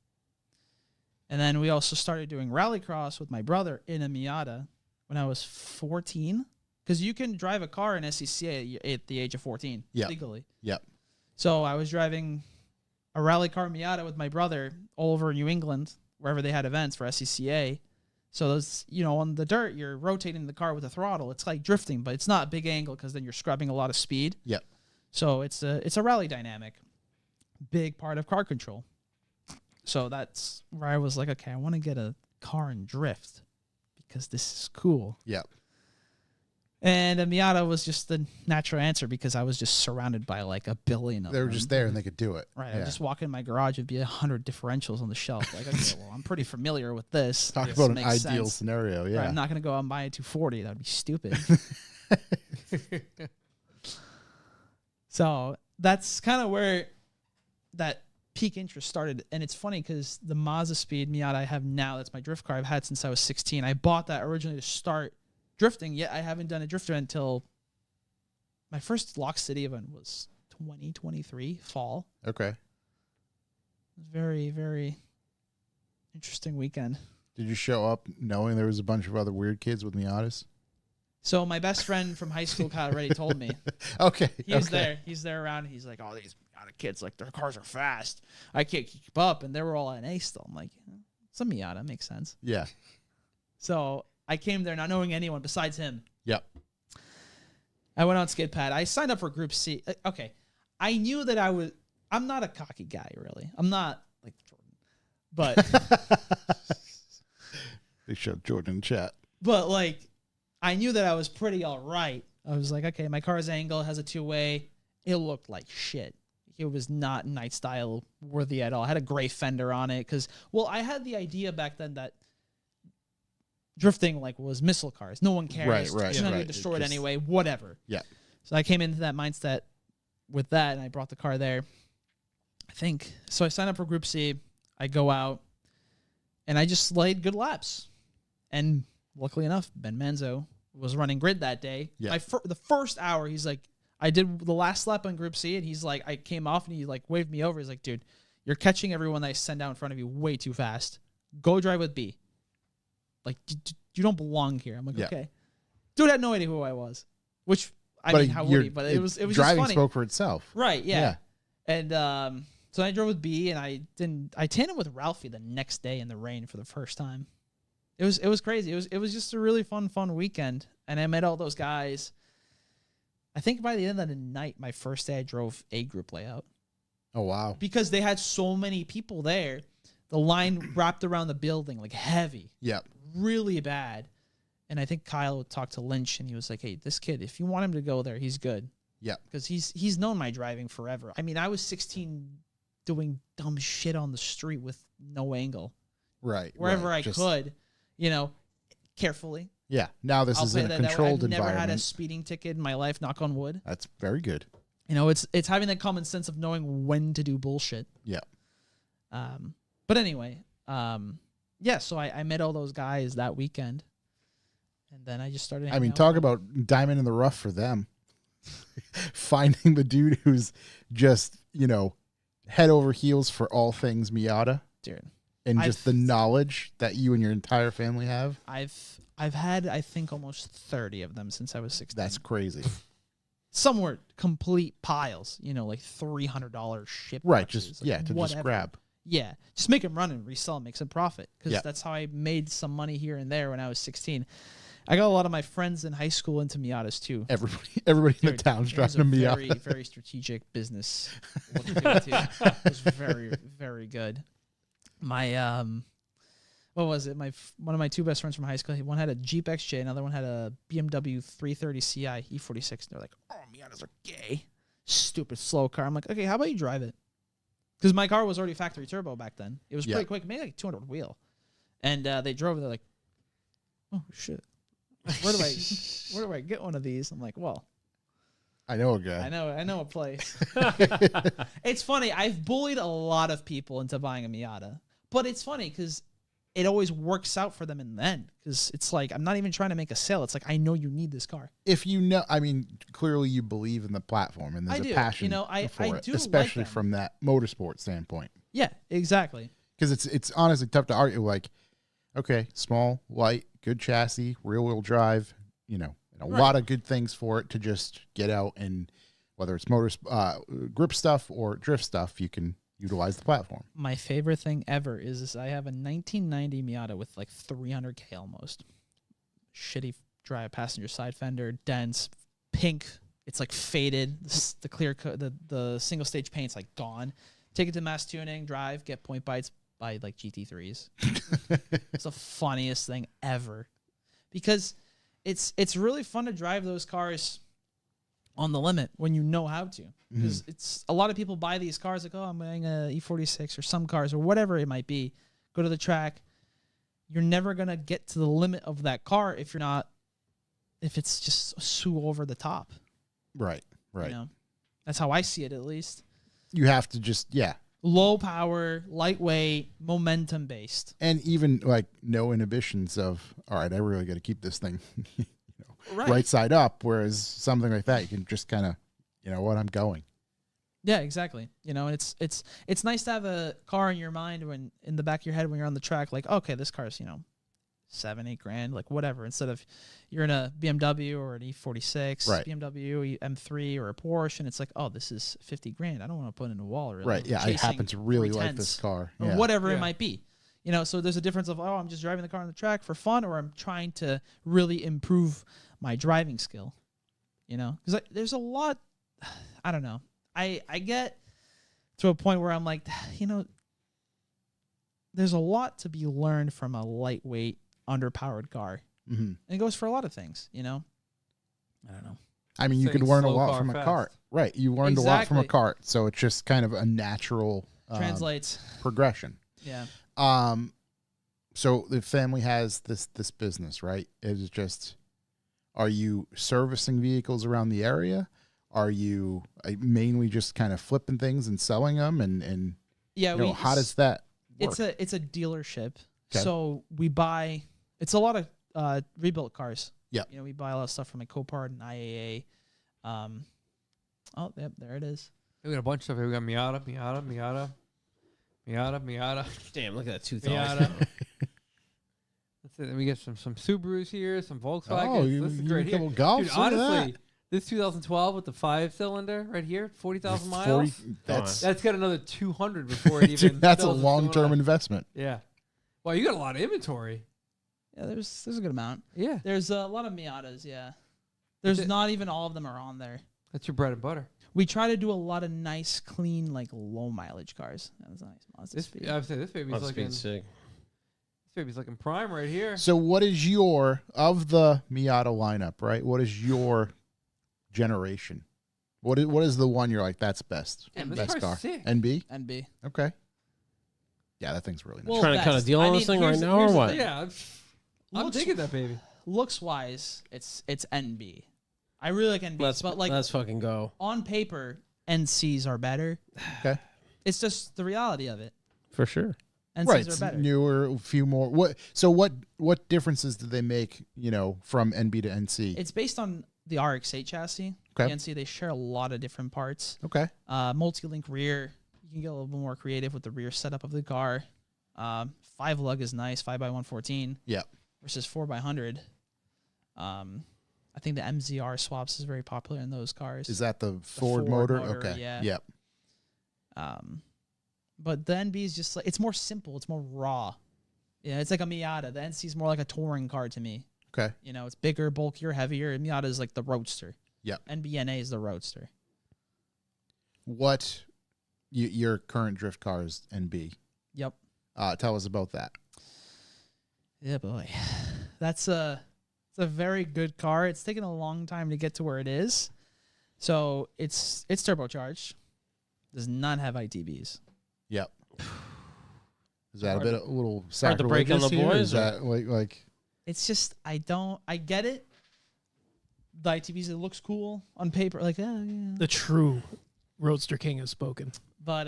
Speaker 5: And then we also started doing rallycross with my brother in a Miata when I was 14. Because you can drive a car in SCCA at the age of 14 legally.
Speaker 3: Yep.
Speaker 5: So I was driving a rally car Miata with my brother all over New England, wherever they had events for SCCA. So those, on the dirt, you're rotating the car with the throttle. It's like drifting, but it's not a big angle because then you're scrubbing a lot of speed.
Speaker 3: Yep.
Speaker 5: So it's a rally dynamic, big part of car control. So that's where I was like, okay, I want to get a car and drift because this is cool.
Speaker 3: Yep.
Speaker 5: And a Miata was just the natural answer because I was just surrounded by like a billion of them.
Speaker 3: They were just there and they could do it.
Speaker 5: Right.
Speaker 3: Yeah.
Speaker 5: I'd just walk in my garage, it'd be 100 differentials on the shelf. Like, okay, well, I'm pretty familiar with this.
Speaker 3: Talk
Speaker 5: This
Speaker 3: about an
Speaker 5: makes
Speaker 3: ideal
Speaker 5: sense.
Speaker 3: scenario. Yeah.
Speaker 5: Right, I'm not going to go out and buy a 240. That would be stupid. So that's kind of where that peak interest started. And it's funny because the Mazda Speed Miata I have now, that's my drift car I've had since I was 16. I bought that originally to start drifting, yet I haven't done a drifter until my first Lock City event was 2023 fall.
Speaker 3: Okay.
Speaker 5: It was very, very interesting weekend.
Speaker 3: Did you show up knowing there was a bunch of other weird kids with Miatas?
Speaker 5: So my best friend from high school kind of already told me.
Speaker 3: Okay.
Speaker 5: He was there. He's there around. He's like, oh, these Miata kids, like, their cars are fast. I can't keep up. And they were all NA still. I'm like, it's a Miata. Makes sense.
Speaker 3: Yeah.
Speaker 5: So I came there not knowing anyone besides him.
Speaker 3: Yep.
Speaker 5: I went on skid pad. I signed up for Group C. Okay. I knew that I'm not a cocky guy, really. I'm not like Jordan. But
Speaker 3: They showed Jordan in chat.
Speaker 5: But, like, I knew that I was pretty all right. I was like, okay, my car's angle has a two-way. It looked like shit. It was not night style worthy at all. I had a gray fender on it because, I had the idea back then that drifting, like, was missile cars. No one cares.
Speaker 3: Right,
Speaker 5: It's not
Speaker 3: right.
Speaker 5: get destroyed
Speaker 3: It just-
Speaker 5: anyway. Whatever.
Speaker 3: Yeah.
Speaker 5: So I came into that mindset with that, and I brought the car there. I think. So I signed up for Group C. I go out, and I just laid good laps. And luckily enough, Ben Manzo was running grid that day.
Speaker 3: Yeah.
Speaker 5: The first hour, he's like, I did the last lap on Group C, and he's like, I came off, and he like waved me over. He's like, dude, you're catching everyone that I send out in front of you way too fast. Go drive with B. Like, you don't belong here. I'm like,
Speaker 3: Yeah.
Speaker 5: okay. Dude had no idea who I was, which I
Speaker 3: But
Speaker 5: mean, how would he? But it was just
Speaker 3: driving
Speaker 5: funny.
Speaker 3: spoke for itself.
Speaker 5: Right? Yeah.
Speaker 3: Yeah.
Speaker 5: And so I drove with B, and I tandem with Ralphie the next day in the rain for the first time. It was crazy. It was just a really fun weekend, and I met all those guys. I think by the end of the night, my first day, I drove A group layout
Speaker 3: Oh, wow.
Speaker 5: because they had so many people there. The line wrapped around the building like heavy,
Speaker 3: Yep.
Speaker 5: really bad. And I think Kyle talked to Lynch, and he was like, "Hey, this kid, if you want him to go there, he's good."
Speaker 3: Yep.
Speaker 5: Because he's known my driving forever. I mean, I was 16 doing dumb shit on the street with no angle.
Speaker 3: Right.
Speaker 5: Wherever
Speaker 3: right.
Speaker 5: I
Speaker 3: Just-
Speaker 5: could, carefully.
Speaker 3: Yeah. Now this is
Speaker 5: play
Speaker 3: in a
Speaker 5: that.
Speaker 3: controlled
Speaker 5: I've never had a
Speaker 3: environment.
Speaker 5: speeding ticket in my life, knock on wood.
Speaker 3: That's very good.
Speaker 5: It's having that common sense of knowing when to do bullshit.
Speaker 3: Yeah.
Speaker 5: But anyway, yeah, so I met all those guys that weekend. And then I just started
Speaker 3: I
Speaker 5: hanging
Speaker 3: mean,
Speaker 5: out
Speaker 3: talk
Speaker 5: with them.
Speaker 3: about diamond in the rough for them. Finding the dude who's just, head over heels for all things Miata
Speaker 5: Dude.
Speaker 3: and
Speaker 5: I've-
Speaker 3: just the knowledge that you and your entire family have.
Speaker 5: I've had, I think, almost 30 of them since I was 16.
Speaker 3: That's crazy.
Speaker 5: Some were complete piles, like $300 ship.
Speaker 3: Right.
Speaker 5: boxes,
Speaker 3: Just,
Speaker 5: like
Speaker 3: yeah, to just
Speaker 5: whatever.
Speaker 3: grab.
Speaker 5: Yeah, just make them run and resell, make some profit, because
Speaker 3: Yeah.
Speaker 5: that's how I made some money here and there when I was 16. I got a lot of my friends in high school into Miatas too.
Speaker 3: Everybody in the
Speaker 5: Dude,
Speaker 3: town's
Speaker 5: it was
Speaker 3: driving a
Speaker 5: a
Speaker 3: Miata.
Speaker 5: very, very strategic business. Look into it, too. It was very, very good. My what was it? One of my two best friends from high school. One had a Jeep XJ, another one had a BMW 330 Ci E46. And they're like, "Oh, Miatas are gay, stupid slow car." I'm like, "Okay, how about you drive it?" Because my car was already factory turbo back then. It was pretty quick, maybe like 200 wheel. And they drove. They're like, "Oh shit, where do I get one of these?" I'm like, "Well,
Speaker 3: I know a guy.
Speaker 5: I know a place." It's funny. I've bullied a lot of people into buying a Miata, but it's funny because it always works out for them in the end. Because it's like I'm not even trying to make a sale. It's like I know you need this car.
Speaker 3: If clearly you believe in the platform and there's
Speaker 5: I
Speaker 3: a
Speaker 5: do.
Speaker 3: passion
Speaker 5: I
Speaker 3: for it,
Speaker 5: do like
Speaker 3: especially
Speaker 5: them.
Speaker 3: from that motorsport standpoint.
Speaker 5: Yeah, exactly.
Speaker 3: Because it's honestly tough to argue. Like, okay, small, light, good chassis, rear wheel drive, and a lot of good things for it to just get out and whether it's grip stuff or drift stuff, you can utilize the platform.
Speaker 5: My favorite thing ever is I have a 1990 Miata with like 300K almost. Shitty dry passenger side fender, dense, pink. It's like faded. The clear the single stage paint's like gone. Take it to mass tuning, drive, get point bites by like GT3s. It's the funniest thing ever, because it's really fun to drive those cars on the limit when you know how to. Because it's a lot of people buy these cars like, oh, I'm buying a E46 or some cars or whatever it might be. Go to the track. You're never gonna get to the limit of that car if it's just so over the top.
Speaker 3: Right.
Speaker 5: You know? That's how I see it, at least.
Speaker 3: You have to just
Speaker 5: Low power, lightweight, momentum based,
Speaker 3: and even like no inhibitions of, all right, I really got to keep this thing right side up. Whereas something like that, you can just kind of, I'm going.
Speaker 5: Yeah, exactly. And it's nice to have a car in your mind when in the back of your head when you're on the track, like, okay, this car's $7-8 grand, like whatever. Instead of you're in a BMW or an E46,
Speaker 3: right.
Speaker 5: BMW M3 or a Porsche, and it's like, oh, this is 50 grand. I don't want to put it in a wall, really.
Speaker 3: Right. Yeah, I happen to really like this car,
Speaker 5: or whatever it might be. So there's a difference of, I'm just driving the car on the track for fun, or I'm trying to really improve my driving skill. Because there's a lot. I don't know. I get to a point where I'm like, there's a lot to be learned from a lightweight, underpowered car. Mm-hmm. And it goes for a lot of things, I don't know.
Speaker 3: I mean, you could learn a lot from a cart. Right. You learned a lot from a cart. So it's just kind of a natural
Speaker 5: translates
Speaker 3: progression.
Speaker 5: Yeah.
Speaker 3: So the family has this business, right? It is just, are you servicing vehicles around the area? Are you mainly just kind of flipping things and selling them? And how does that work?
Speaker 5: It's a dealership. Okay. So we buy, it's a lot of rebuilt cars.
Speaker 3: Yeah.
Speaker 5: We buy a lot of stuff from Copart and IAA. Oh, yep, there it is.
Speaker 1: We got a bunch of stuff here. We got Miata.
Speaker 4: Damn, look at that 2000.
Speaker 1: Miata. That's it. Then we get some Subarus here, some Volkswagens. This is great here. Dude, honestly, this 2012 with the 5-cylinder right here, 40,000 miles. That's got another 200 before it even.
Speaker 3: That's a long-term investment.
Speaker 1: Yeah. Well, you got a lot of inventory.
Speaker 5: Yeah, there's a good amount.
Speaker 1: Yeah.
Speaker 5: There's a lot of Miatas, yeah. There's not even all of them are on there.
Speaker 1: That's your bread and butter.
Speaker 5: We try to do a lot of nice, clean, like low mileage cars. That was nice. Mazda Speed.
Speaker 1: I would say this baby's looking sick. This baby's looking prime right here.
Speaker 3: So what is of the Miata lineup, right? What is your generation? What is the one you're like, that's best? Best car.
Speaker 1: Sick.
Speaker 5: NB.
Speaker 3: Okay. Yeah, that thing's really nice.
Speaker 4: Well, trying to cut a deal on this thing right now, or what?
Speaker 1: Yeah, I'm digging that baby.
Speaker 5: Looks wise, it's NB. I really like NBs, but
Speaker 4: let's fucking go.
Speaker 5: On paper, NCs are better.
Speaker 3: Okay.
Speaker 5: It's just the reality of it.
Speaker 4: For sure.
Speaker 5: NCs are better.
Speaker 3: Newer, a few more. What differences did they make, from NB to NC?
Speaker 5: It's based on the RX-8 chassis.
Speaker 3: Okay.
Speaker 5: The NC, they share a lot of different parts.
Speaker 3: Okay.
Speaker 5: Multi-link rear. You can get a little bit more creative with the rear setup of the car. 5-lug is nice, 5x114.
Speaker 3: Yeah.
Speaker 5: Versus 4x100. I think the MZR swaps is very popular in those cars.
Speaker 3: Is that the Ford motor? Okay.
Speaker 5: Yeah.
Speaker 3: Yep.
Speaker 5: But the NB is just like, it's more simple. It's more raw. Yeah, it's like a Miata. The NC is more like a touring car to me.
Speaker 3: Okay.
Speaker 5: It's bigger, bulkier, heavier. And Miata is like the Roadster.
Speaker 3: Yep.
Speaker 5: NBNA is the Roadster.
Speaker 3: What your current drift car is NB?
Speaker 5: Yep.
Speaker 3: Tell us about that.
Speaker 5: Yeah, boy. It's a very good car. It's taken a long time to get to where it is. So it's turbocharged. Does not have ITBs.
Speaker 3: Yep. Is that a little sacrilegious
Speaker 4: hard to break on the
Speaker 3: here?
Speaker 4: boys?
Speaker 3: Is that like?
Speaker 5: It's just I get it. The ITBs, it looks cool on paper, like yeah.
Speaker 2: The true Roadster King has spoken.
Speaker 5: But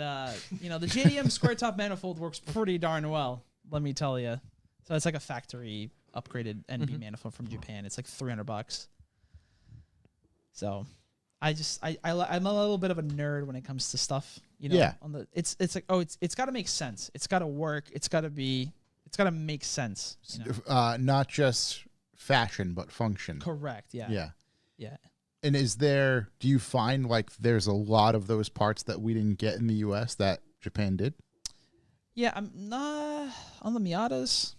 Speaker 5: the JDM square top manifold works pretty darn well. Let me tell you. So it's like a factory upgraded NB manifold from Japan. It's like $300. So I'm a little bit of a nerd when it comes to stuff.
Speaker 3: Yeah.
Speaker 5: It's like it's got to make sense. It's got to work. It's got to make sense.
Speaker 3: Not just fashion, but function.
Speaker 5: Correct. Yeah.
Speaker 3: Yeah.
Speaker 5: Yeah.
Speaker 3: And do you find like there's a lot of those parts that we didn't get in the US that Japan did?
Speaker 5: Yeah, I'm not on the Miatas.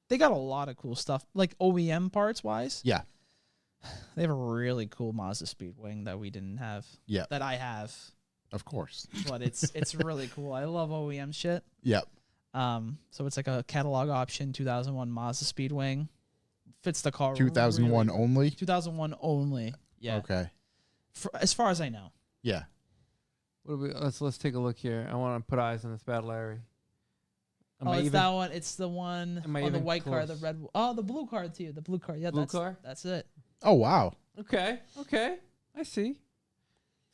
Speaker 5: They got a lot of cool stuff, like OEM parts wise.
Speaker 3: Yeah.
Speaker 5: They have a really cool Mazda speed wing that we didn't have.
Speaker 3: Yeah.
Speaker 5: That I have.
Speaker 3: Of course.
Speaker 5: But it's really cool. I love OEM shit.
Speaker 3: Yep.
Speaker 5: So it's like a catalog option 2001 Mazda speed wing. Fits the car.
Speaker 3: 2001
Speaker 5: really.
Speaker 3: only?
Speaker 5: 2001 only. Yeah.
Speaker 3: Okay.
Speaker 5: As far as I know.
Speaker 3: Yeah.
Speaker 1: Let's take a look here. I want to put eyes on this Battle Larry.
Speaker 5: That one. It's the one. The white car, the red. Oh, the blue car too. The blue car. Yeah, that's it.
Speaker 3: Oh wow.
Speaker 1: Okay. I see.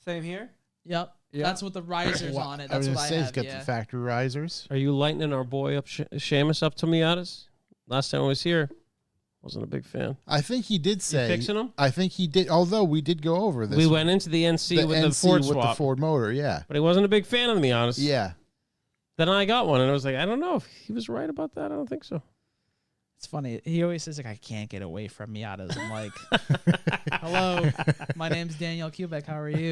Speaker 1: Same here.
Speaker 5: Yep. That's with the risers on it. That's what I have.
Speaker 3: It's got the factory risers.
Speaker 4: Are you lightening our boy up, Seamus, up to Miatas? Last time I was here, wasn't a big fan.
Speaker 3: I think he did say
Speaker 4: fixing them.
Speaker 3: I think he did. Although we did go over this.
Speaker 4: We went into the NC with the Ford swap.
Speaker 3: With the Ford motor. Yeah.
Speaker 4: But he wasn't a big fan of the Miatas.
Speaker 3: Yeah.
Speaker 4: Then I got one, and I was like, I don't know if he was right about that. I don't think so.
Speaker 5: It's funny. He always says, like, I can't get away from Miatas. I'm like, hello, my name's Daniel Kubek. How are you?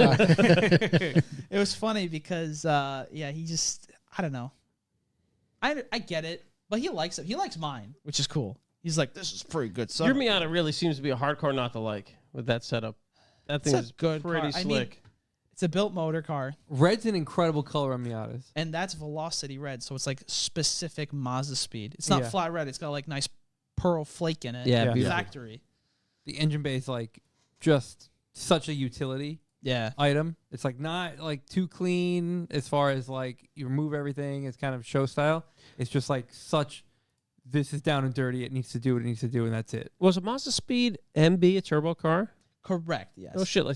Speaker 5: It was funny because, he just, I don't know. I get it, but he likes it. He likes mine, which is cool. He's like, this is pretty good stuff.
Speaker 4: Your Miata really seems to be a hard car not to like with that setup. That thing is good pretty slick.
Speaker 5: It's a built motor car.
Speaker 1: Red's an incredible color on Miatas.
Speaker 5: And that's Velocity red, so it's like specific Mazda speed. It's not flat red. It's got like nice pearl flake in it.
Speaker 1: Yeah.
Speaker 5: Factory.
Speaker 1: The engine bay is like just such a utility item. It's like not like too clean as far as like you remove everything. It's kind of show style. It's just like this is down and dirty. It needs to do what it needs to do, and that's it.
Speaker 4: Was a Mazda Speed MB a turbo car?
Speaker 5: Correct, yes.
Speaker 4: Oh, shit.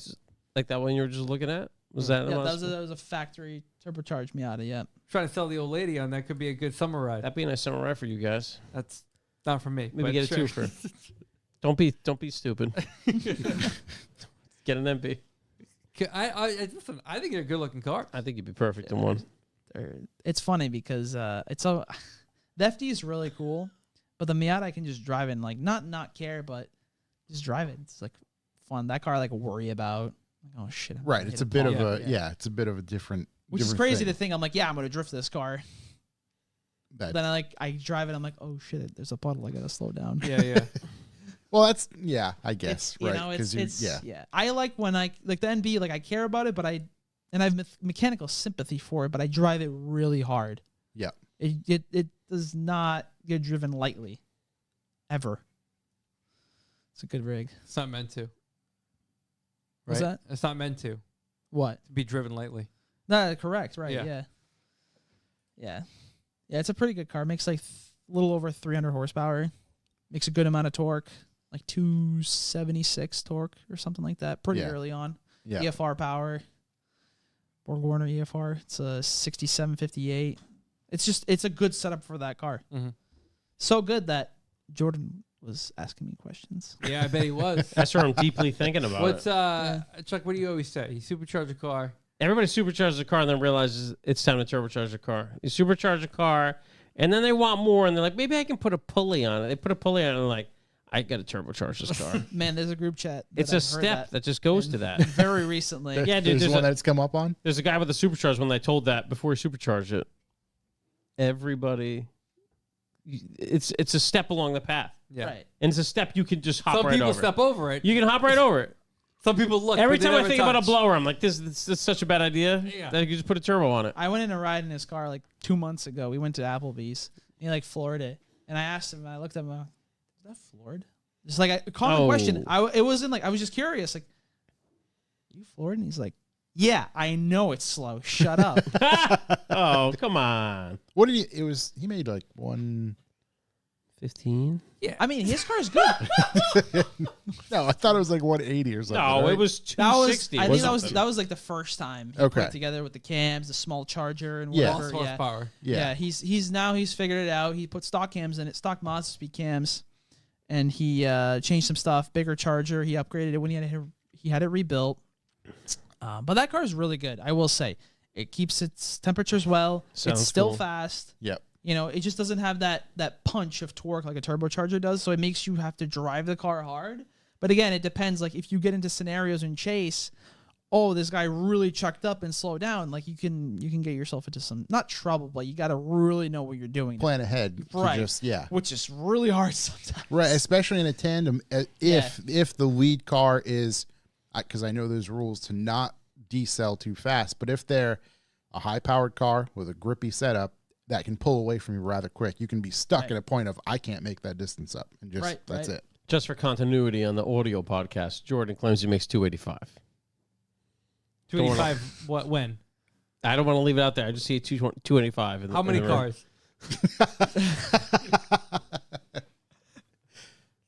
Speaker 4: Like that one you were just looking at? Was that
Speaker 5: that was a factory turbocharged Miata, yeah.
Speaker 1: Trying to sell the old lady on that could be a good summer ride.
Speaker 4: That'd be a nice summer ride for you guys.
Speaker 1: That's not for me.
Speaker 4: Maybe get a twofer. Don't be stupid. Get an MB.
Speaker 1: Listen, I think you're a good looking car.
Speaker 4: I think you'd be perfect in one.
Speaker 5: It's funny because the FD is really cool, but the Miata I can just drive in, like not care, but just drive it. It's like fun. That car I like worry about. Like, oh shit!
Speaker 3: Right. It's a bit of it's a bit of a different.
Speaker 5: Which is crazy to think. I'm like, I'm gonna drift this car.
Speaker 3: Then
Speaker 5: I drive it. I'm like, oh shit! There's a puddle. I gotta slow down.
Speaker 1: Yeah.
Speaker 3: Well, that's I guess right.
Speaker 5: It's I like when I like the NB. Like I care about it, but I have mechanical sympathy for it. But I drive it really hard.
Speaker 3: Yeah.
Speaker 5: It does not get driven lightly, ever. It's a good rig.
Speaker 1: It's not meant to.
Speaker 5: What's that?
Speaker 1: It's not meant to.
Speaker 5: What?
Speaker 1: To be driven lightly.
Speaker 5: No, correct. Right. Yeah. It's a pretty good car. Makes like a little over 300 horsepower. Makes a good amount of torque, like 276 torque or something like that. Pretty early on. Yeah. EFR power. Borg Warner EFR. It's a 6758. It's a good setup for that car.
Speaker 1: Mm-hmm.
Speaker 5: So good that Jordan was asking me questions.
Speaker 1: Yeah, I bet he was.
Speaker 4: That's where I'm deeply thinking about it.
Speaker 1: Chuck, what do you always say? You supercharge a car.
Speaker 4: Everybody supercharges a car and then realizes it's time to turbocharge a car. You supercharge a car, and then they want more, and they're like, maybe I can put a pulley on it. They put a pulley on it, and they're like, I got to turbocharge this car.
Speaker 5: Man, there's a group chat.
Speaker 4: It's a step that just goes to that.
Speaker 5: Very recently.
Speaker 4: Yeah, dude.
Speaker 3: There's one that's come up on?
Speaker 4: There's a guy with a supercharged when they told that before he supercharged it. Everybody... It's a step along the path.
Speaker 1: Yeah.
Speaker 5: Right.
Speaker 4: And it's a step you can just hop right over.
Speaker 1: Some people step over it.
Speaker 4: You can hop right over it.
Speaker 1: Some people look.
Speaker 4: Every time I think about a blower, I'm like, this is such a bad idea.
Speaker 1: Yeah.
Speaker 4: That you just put a turbo on it.
Speaker 5: I went in a ride in his car like 2 months ago. We went to Applebee's. And he like floored it. And I asked him, and I looked at him, is that floored? Just like a common question. It wasn't like, I was just curious. Like, you floored? And he's like, yeah, I know it's slow. Shut up.
Speaker 4: Oh, come on.
Speaker 3: What did he made like
Speaker 4: 115?
Speaker 5: Yeah. I mean, his car's good.
Speaker 3: No, I thought it was like 180 or something.
Speaker 4: No,
Speaker 3: right?
Speaker 4: It was 260.
Speaker 5: I think that was like the first time he put it together with the cams, the small charger, and whatever.
Speaker 1: Horsepower.
Speaker 5: Yeah. He's figured it out. He put stock cams in it, stock Mazda speed cams, and he changed some stuff. Bigger charger. He upgraded it when he had it rebuilt. But that car is really good. I will say, it keeps its temperatures well.
Speaker 4: Sounds
Speaker 5: it's still
Speaker 4: cool.
Speaker 5: fast.
Speaker 3: Yep.
Speaker 5: You know, it just doesn't have that punch of torque like a turbocharger does. So it makes you have to drive the car hard, But again, it depends. Like if you get into scenarios and chase, oh, this guy really chucked up and slow down. Like you can get yourself into some not trouble, but you got to really know what you're doing.
Speaker 3: Plan ahead,
Speaker 5: right? Which is really hard sometimes.
Speaker 3: Right, especially in a tandem. If the lead car is, because I know there's rules to not decel too fast, but if they're a high-powered car with a grippy setup that can pull away from you rather quick, you can be stuck at a point of I can't make that distance up, and just that's it.
Speaker 4: Just for continuity on the audio podcast, Jordan claims he makes 285.
Speaker 1: 285. What? When?
Speaker 4: I don't want to leave it out there. I just see 285.
Speaker 1: How many cars?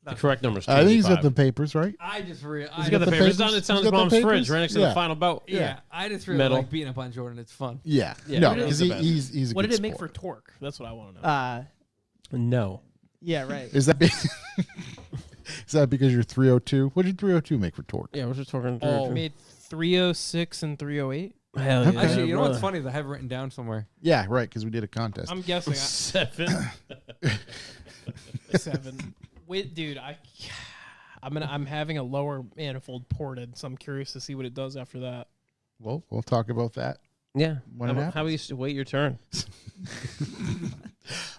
Speaker 4: The correct number is 285.
Speaker 3: I think he's got the papers, right?
Speaker 1: I just realized.
Speaker 4: He's got the papers. It's done. It's on his mom's fridge right next to the final boat.
Speaker 1: Yeah. I just really like beating up on Jordan. It's fun.
Speaker 3: Yeah. No, because he's a
Speaker 2: what
Speaker 3: good
Speaker 2: did it make
Speaker 3: sport.
Speaker 2: for torque? That's what I want to know.
Speaker 4: No.
Speaker 5: Yeah, right.
Speaker 3: Is that because you're 302? What did 302 make for torque?
Speaker 4: Yeah, we're just talking.
Speaker 2: Oh, made 306 and 308.
Speaker 4: Hell yeah.
Speaker 1: Actually, you know what's funny is I have it written down somewhere.
Speaker 3: Yeah, right, because we did a contest.
Speaker 2: I'm guessing
Speaker 4: 7.
Speaker 2: 7. Wait, dude, I'm having a lower manifold ported, so I'm curious to see what it does after that.
Speaker 3: Well, we'll talk about that.
Speaker 4: Yeah.
Speaker 3: When it happens.
Speaker 4: How you wait your turn?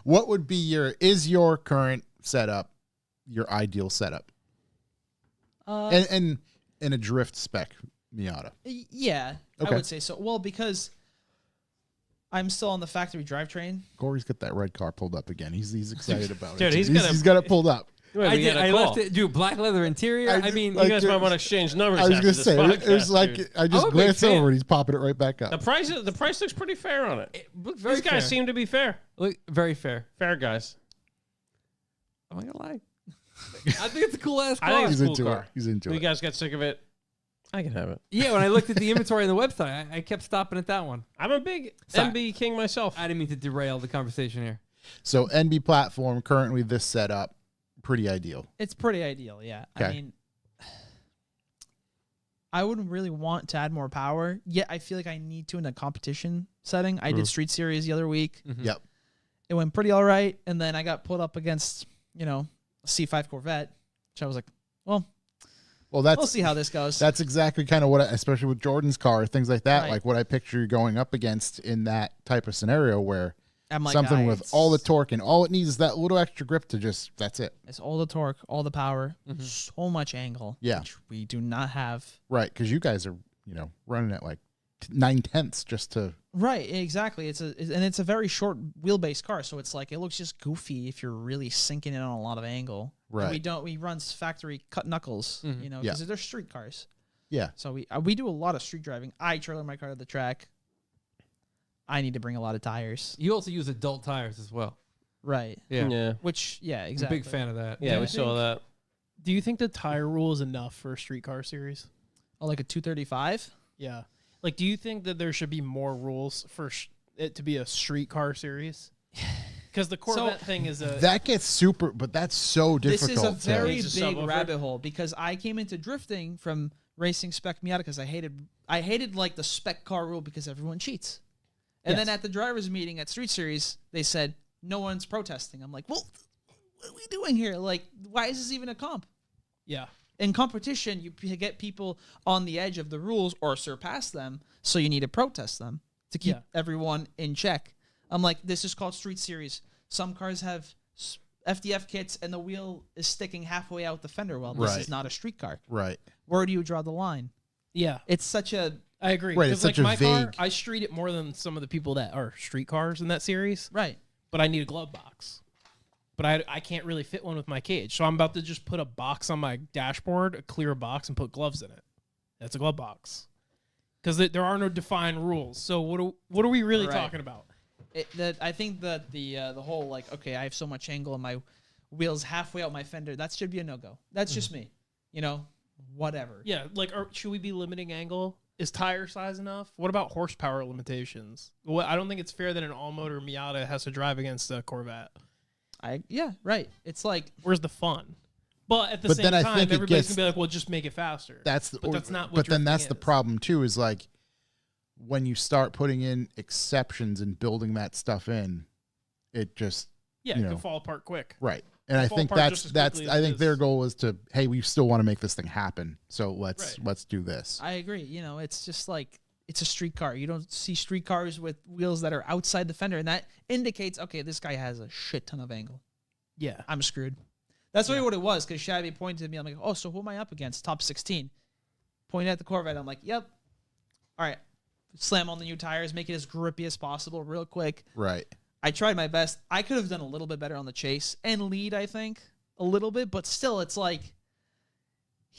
Speaker 3: What would be your current setup your ideal setup? And a drift spec Miata.
Speaker 5: Yeah,
Speaker 3: okay.
Speaker 5: I would say so. Well, because I'm still on the factory drivetrain.
Speaker 3: Corey's got that red car pulled up again. He's excited about
Speaker 4: Dude,
Speaker 3: it.
Speaker 4: He's
Speaker 3: got it pulled up.
Speaker 1: I left it. Dude, black leather interior. I mean,
Speaker 4: you guys might want to exchange numbers.
Speaker 3: I was
Speaker 4: going to
Speaker 3: say it was like I just glanced over and he's popping it right back up.
Speaker 4: The price looks pretty fair on it.
Speaker 1: These
Speaker 4: guys seem to be fair.
Speaker 1: Look, very fair.
Speaker 4: Fair guys.
Speaker 1: Am I gonna lie? I think it's a cool ass car.
Speaker 4: I think it's a cool car.
Speaker 3: He's into it.
Speaker 4: You guys got sick of it. I can have it.
Speaker 1: Yeah, when I looked at the inventory on the website, I kept stopping at that one.
Speaker 4: I'm a big NB king myself.
Speaker 1: I didn't mean to derail the conversation here.
Speaker 3: So NB platform, currently this setup, pretty ideal.
Speaker 5: It's pretty ideal, yeah. Okay. I mean, I wouldn't really want to add more power, yet I feel like I need to in a competition setting. I did Street Series the other week.
Speaker 3: Mm-hmm. Yep.
Speaker 5: It went pretty all right, and then I got put up against, a C5 Corvette, which I was like, well, we'll see how this goes.
Speaker 3: That's exactly kind of what, especially with Jordan's car, things like that, like what I picture you going up against in that type of scenario where
Speaker 5: I'm like,
Speaker 3: something with all the torque and all it needs is that little extra grip to just, that's it.
Speaker 5: It's all the torque, all the power, so much angle, which we do not have.
Speaker 3: Right, because you guys are, running at like 9/10 just to.
Speaker 5: Right, exactly. It's a very short wheelbase car, so it's like it looks just goofy if you're really sinking in on a lot of angle.
Speaker 3: Right.
Speaker 5: And we run factory cut knuckles, because they're street cars.
Speaker 3: Yeah.
Speaker 5: So we do a lot of street driving. I trailer my car to the track. I need to bring a lot of tires.
Speaker 1: You also use adult tires as well.
Speaker 5: Right.
Speaker 1: Yeah.
Speaker 5: Which, exactly.
Speaker 1: I'm a big fan of that.
Speaker 4: Yeah, we saw that.
Speaker 2: Do you think the tire rule is enough for a street car series?
Speaker 5: Oh, like a 235?
Speaker 2: Yeah. Like, do you think that there should be more rules for it to be a street car series? Because the Corvette thing is
Speaker 3: that gets super, but that's so difficult.
Speaker 5: This is a very big rabbit hole because I came into drifting from racing spec Miata because I hated like the spec car rule because everyone cheats. And then at the drivers' meeting at Street Series, they said no one's protesting. I'm like, well, what are we doing here? Like, why is this even a comp?
Speaker 2: Yeah.
Speaker 5: In competition, you get people on the edge of the rules or surpass them, so you need to protest them to keep everyone in check. I'm like, this is called Street Series. Some cars have FDF kits, and the wheel is sticking halfway out the fender well. This is not a street car.
Speaker 3: Right.
Speaker 5: Where do you draw the line?
Speaker 2: Yeah.
Speaker 5: It's such a...
Speaker 2: I agree.
Speaker 3: Right, it's
Speaker 2: like
Speaker 3: such a
Speaker 2: my
Speaker 3: vague...
Speaker 2: car, I street it more than some of the people that are street cars in that series.
Speaker 5: Right.
Speaker 2: But I need a glove box. But I can't really fit one with my cage. So I'm about to just put a box on my dashboard, a clear box, and put gloves in it. That's a glove box. Because there are no defined rules. So what are we really talking about?
Speaker 5: I think that the whole, like, okay, I have so much angle and my wheel's halfway out my fender, that should be a no-go. That's just me. Whatever.
Speaker 2: Yeah, like, should we be limiting angle? Is tire size enough? What about horsepower limitations? Well, I don't think it's fair that an all-motor Miata has to drive against a Corvette.
Speaker 5: Right. It's like,
Speaker 2: where's the fun? But at the same time, everybody's gonna be like, "Well, just make it faster."
Speaker 3: That's
Speaker 2: not.
Speaker 3: But then that's the problem too. Is like when you start putting in exceptions and building that stuff in, it just
Speaker 2: it can fall apart quick.
Speaker 3: Right, And I think that's I think their goal is to, hey, we still want to make this thing happen, so let's do this.
Speaker 5: I agree. It's just like it's a street car. You don't see street cars with wheels that are outside the fender, and that indicates, okay, this guy has a shit ton of angle.
Speaker 2: Yeah,
Speaker 5: I'm screwed. That's really what it was, because Shabby pointed at me. I'm like, oh, so who am I up against? Top 16. Pointed at the Corvette. I'm like, yep. All right. Slam on the new tires, make it as grippy as possible real quick.
Speaker 3: Right.
Speaker 5: I tried my best. I could have done a little bit better on the chase and lead, I think, a little bit. But still, it's like,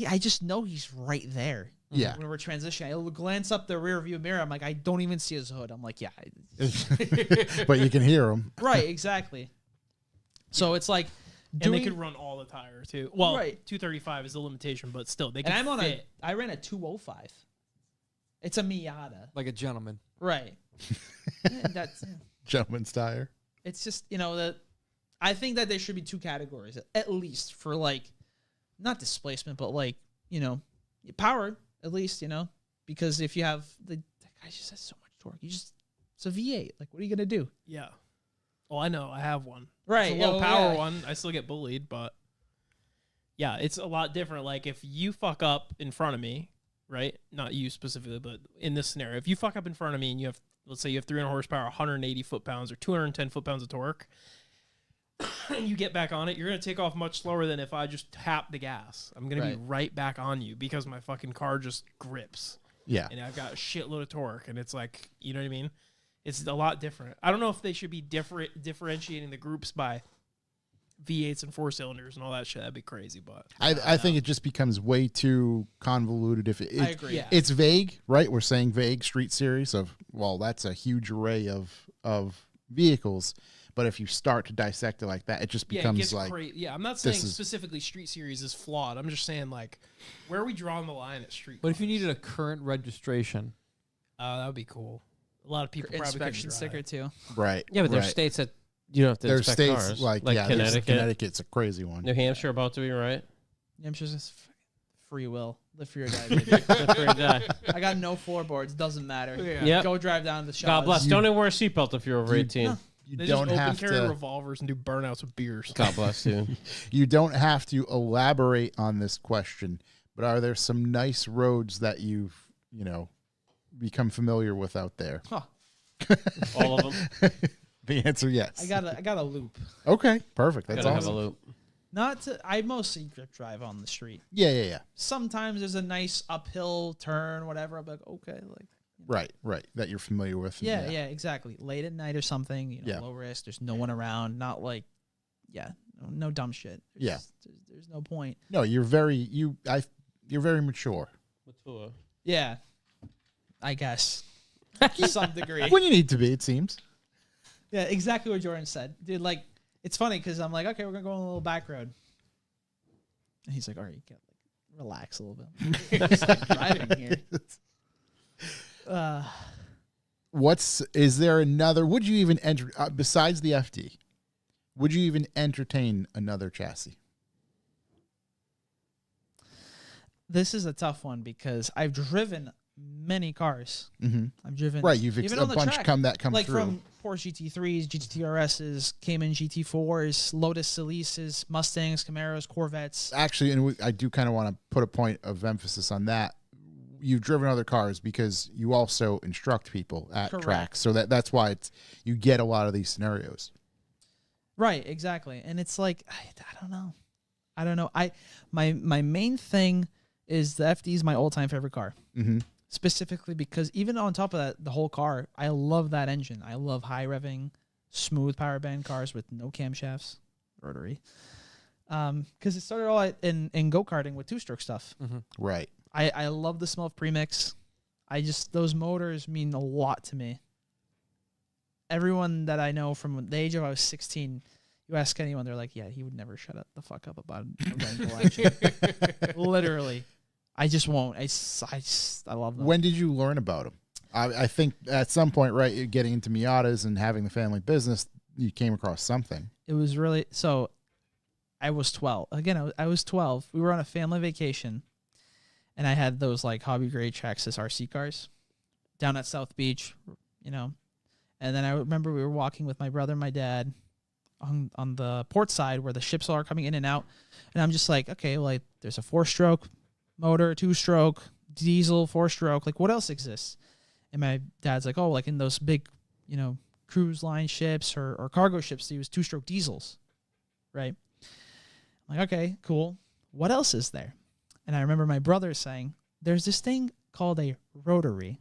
Speaker 5: I just know he's right there.
Speaker 3: Yeah.
Speaker 5: When we're transitioning, I'll glance up the rear view mirror. I'm like, I don't even see his hood. I'm like, yeah.
Speaker 3: But you can hear him.
Speaker 5: Right, exactly. So it's like,
Speaker 2: and they could run all the tire too. Well, 235 is the limitation, but still, they can. And
Speaker 5: I ran a 205. It's a Miata.
Speaker 1: Like a gentleman.
Speaker 5: Right. That's
Speaker 3: gentleman's tire.
Speaker 5: It's just, I think that there should be two categories at least for like, not displacement, but like, power at least, because if you have that guy just has so much torque. It's a V8. Like, what are you gonna do?
Speaker 2: Yeah. Well, I know. I have one.
Speaker 5: Right.
Speaker 2: It's a low power one. I still get bullied, but yeah, it's a lot different. Like if you fuck up in front of me, right? Not you specifically, but in this scenario, if you fuck up in front of me and you have, let's say you have 300 horsepower, 180 foot-pounds, or 210 foot-pounds of torque, and you get back on it, you're going to take off much slower than if I just tap the gas. I'm going to be right back on you because my fucking car just grips.
Speaker 3: Yeah.
Speaker 2: And I've got a shitload of torque, and it's like, you know what I mean? It's a lot different. I don't know if they should be differentiating the groups by V8s and 4-cylinders and all that shit. That'd be crazy, but
Speaker 3: I think it just becomes way too convoluted.
Speaker 5: I agree. Yeah.
Speaker 3: It's vague, right? We're saying vague street series of, well, that's a huge array of vehicles. But if you start to dissect it like that, it just becomes like...
Speaker 2: Yeah, I'm not saying specifically street series is flawed. I'm just saying, like, where are we drawing the line at street
Speaker 1: But
Speaker 2: cars?
Speaker 1: if you needed a current registration...
Speaker 2: that would be cool. A lot of people probably
Speaker 5: inspection sticker too.
Speaker 3: Right.
Speaker 4: Yeah, but there's states that you don't have to
Speaker 3: there's
Speaker 4: inspect
Speaker 3: states
Speaker 4: cars.
Speaker 3: like Connecticut's a crazy one.
Speaker 4: New Hampshire about to be right.
Speaker 5: New Hampshire's just free will. Live for your die, baby. Live for your die. I got no floorboards. Doesn't matter.
Speaker 2: Yeah.
Speaker 5: Go drive down to the shop.
Speaker 4: God bless. Don't even wear a seatbelt if you're over 18.
Speaker 5: No.
Speaker 2: They don't just open carry revolvers and do burnouts with beers.
Speaker 4: God bless you.
Speaker 3: You don't have to elaborate on this question, but are there some nice roads that you've, become familiar with out there?
Speaker 5: Huh.
Speaker 4: All of them.
Speaker 3: The answer, yes.
Speaker 5: I got a loop.
Speaker 3: Okay, perfect. That's awesome.
Speaker 4: Have a loop.
Speaker 5: I mostly grip drive on the street.
Speaker 3: Yeah.
Speaker 5: Sometimes there's a nice uphill turn, whatever. I'm like, okay, like.
Speaker 3: Right. That you're familiar with.
Speaker 5: Yeah, exactly. Late at night or something, low risk. There's no one around. Not like, no dumb shit. There's no point.
Speaker 3: No, you're very mature.
Speaker 4: Mature.
Speaker 5: Yeah, I guess. To some degree.
Speaker 3: When you need to be, it seems.
Speaker 5: Yeah, exactly what Jordan said. Dude, like, it's funny because I'm like, okay, we're going to go on a little back road. And he's like, all right, you gotta relax a little bit. Just like driving here.
Speaker 3: Is there another, would you even enter, besides the FD, would you even entertain another chassis?
Speaker 5: This is a tough one because I've driven many cars.
Speaker 3: Mm-hmm.
Speaker 5: I've driven
Speaker 3: you've a bunch
Speaker 5: track,
Speaker 3: come
Speaker 5: like
Speaker 3: through.
Speaker 5: From Porsche GT3s, GT3RSs, Cayman GT4s, Lotus Elises, Mustangs, Camaros, Corvettes.
Speaker 3: Actually, and I do kind of want to put a point of emphasis on that. You've driven other cars because you also instruct people at tracks, so that's why you get a lot of these scenarios.
Speaker 5: Right, exactly, and it's like I don't know. My main thing is the FD is my all-time favorite car.
Speaker 3: Mm-hmm.
Speaker 5: Specifically because even on top of that, the whole car, I love that engine. I love high revving, smooth power band cars with no camshafts, rotary. Because it started all in go-karting with two-stroke stuff.
Speaker 3: Mm-hmm. Right.
Speaker 5: I love the smell of premix. Those motors mean a lot to me. Everyone that I know from the age of I was 16, you ask anyone, they're like, yeah, he would never shut the fuck up about a rental engine. Literally. I just won't. I love them.
Speaker 3: When did you learn about them? I think at some point, right, you're getting into Miatas and having the family business, you came across something.
Speaker 5: It was really... So, I was 12. Again, I was 12. We were on a family vacation, and I had those, like, hobby-grade Traxxas RC cars down at South Beach, And then I remember we were walking with my brother and my dad on the port side where the ships are coming in and out, and I'm just like, okay, like there's a 4-stroke motor, 2-stroke, diesel, 4-stroke. Like, what else exists? And my dad's like, oh, like in those big, cruise line ships or cargo ships, they use 2-stroke diesels, right? I'm like, okay, cool. What else is there? And I remember my brother saying, there's this thing called a rotary.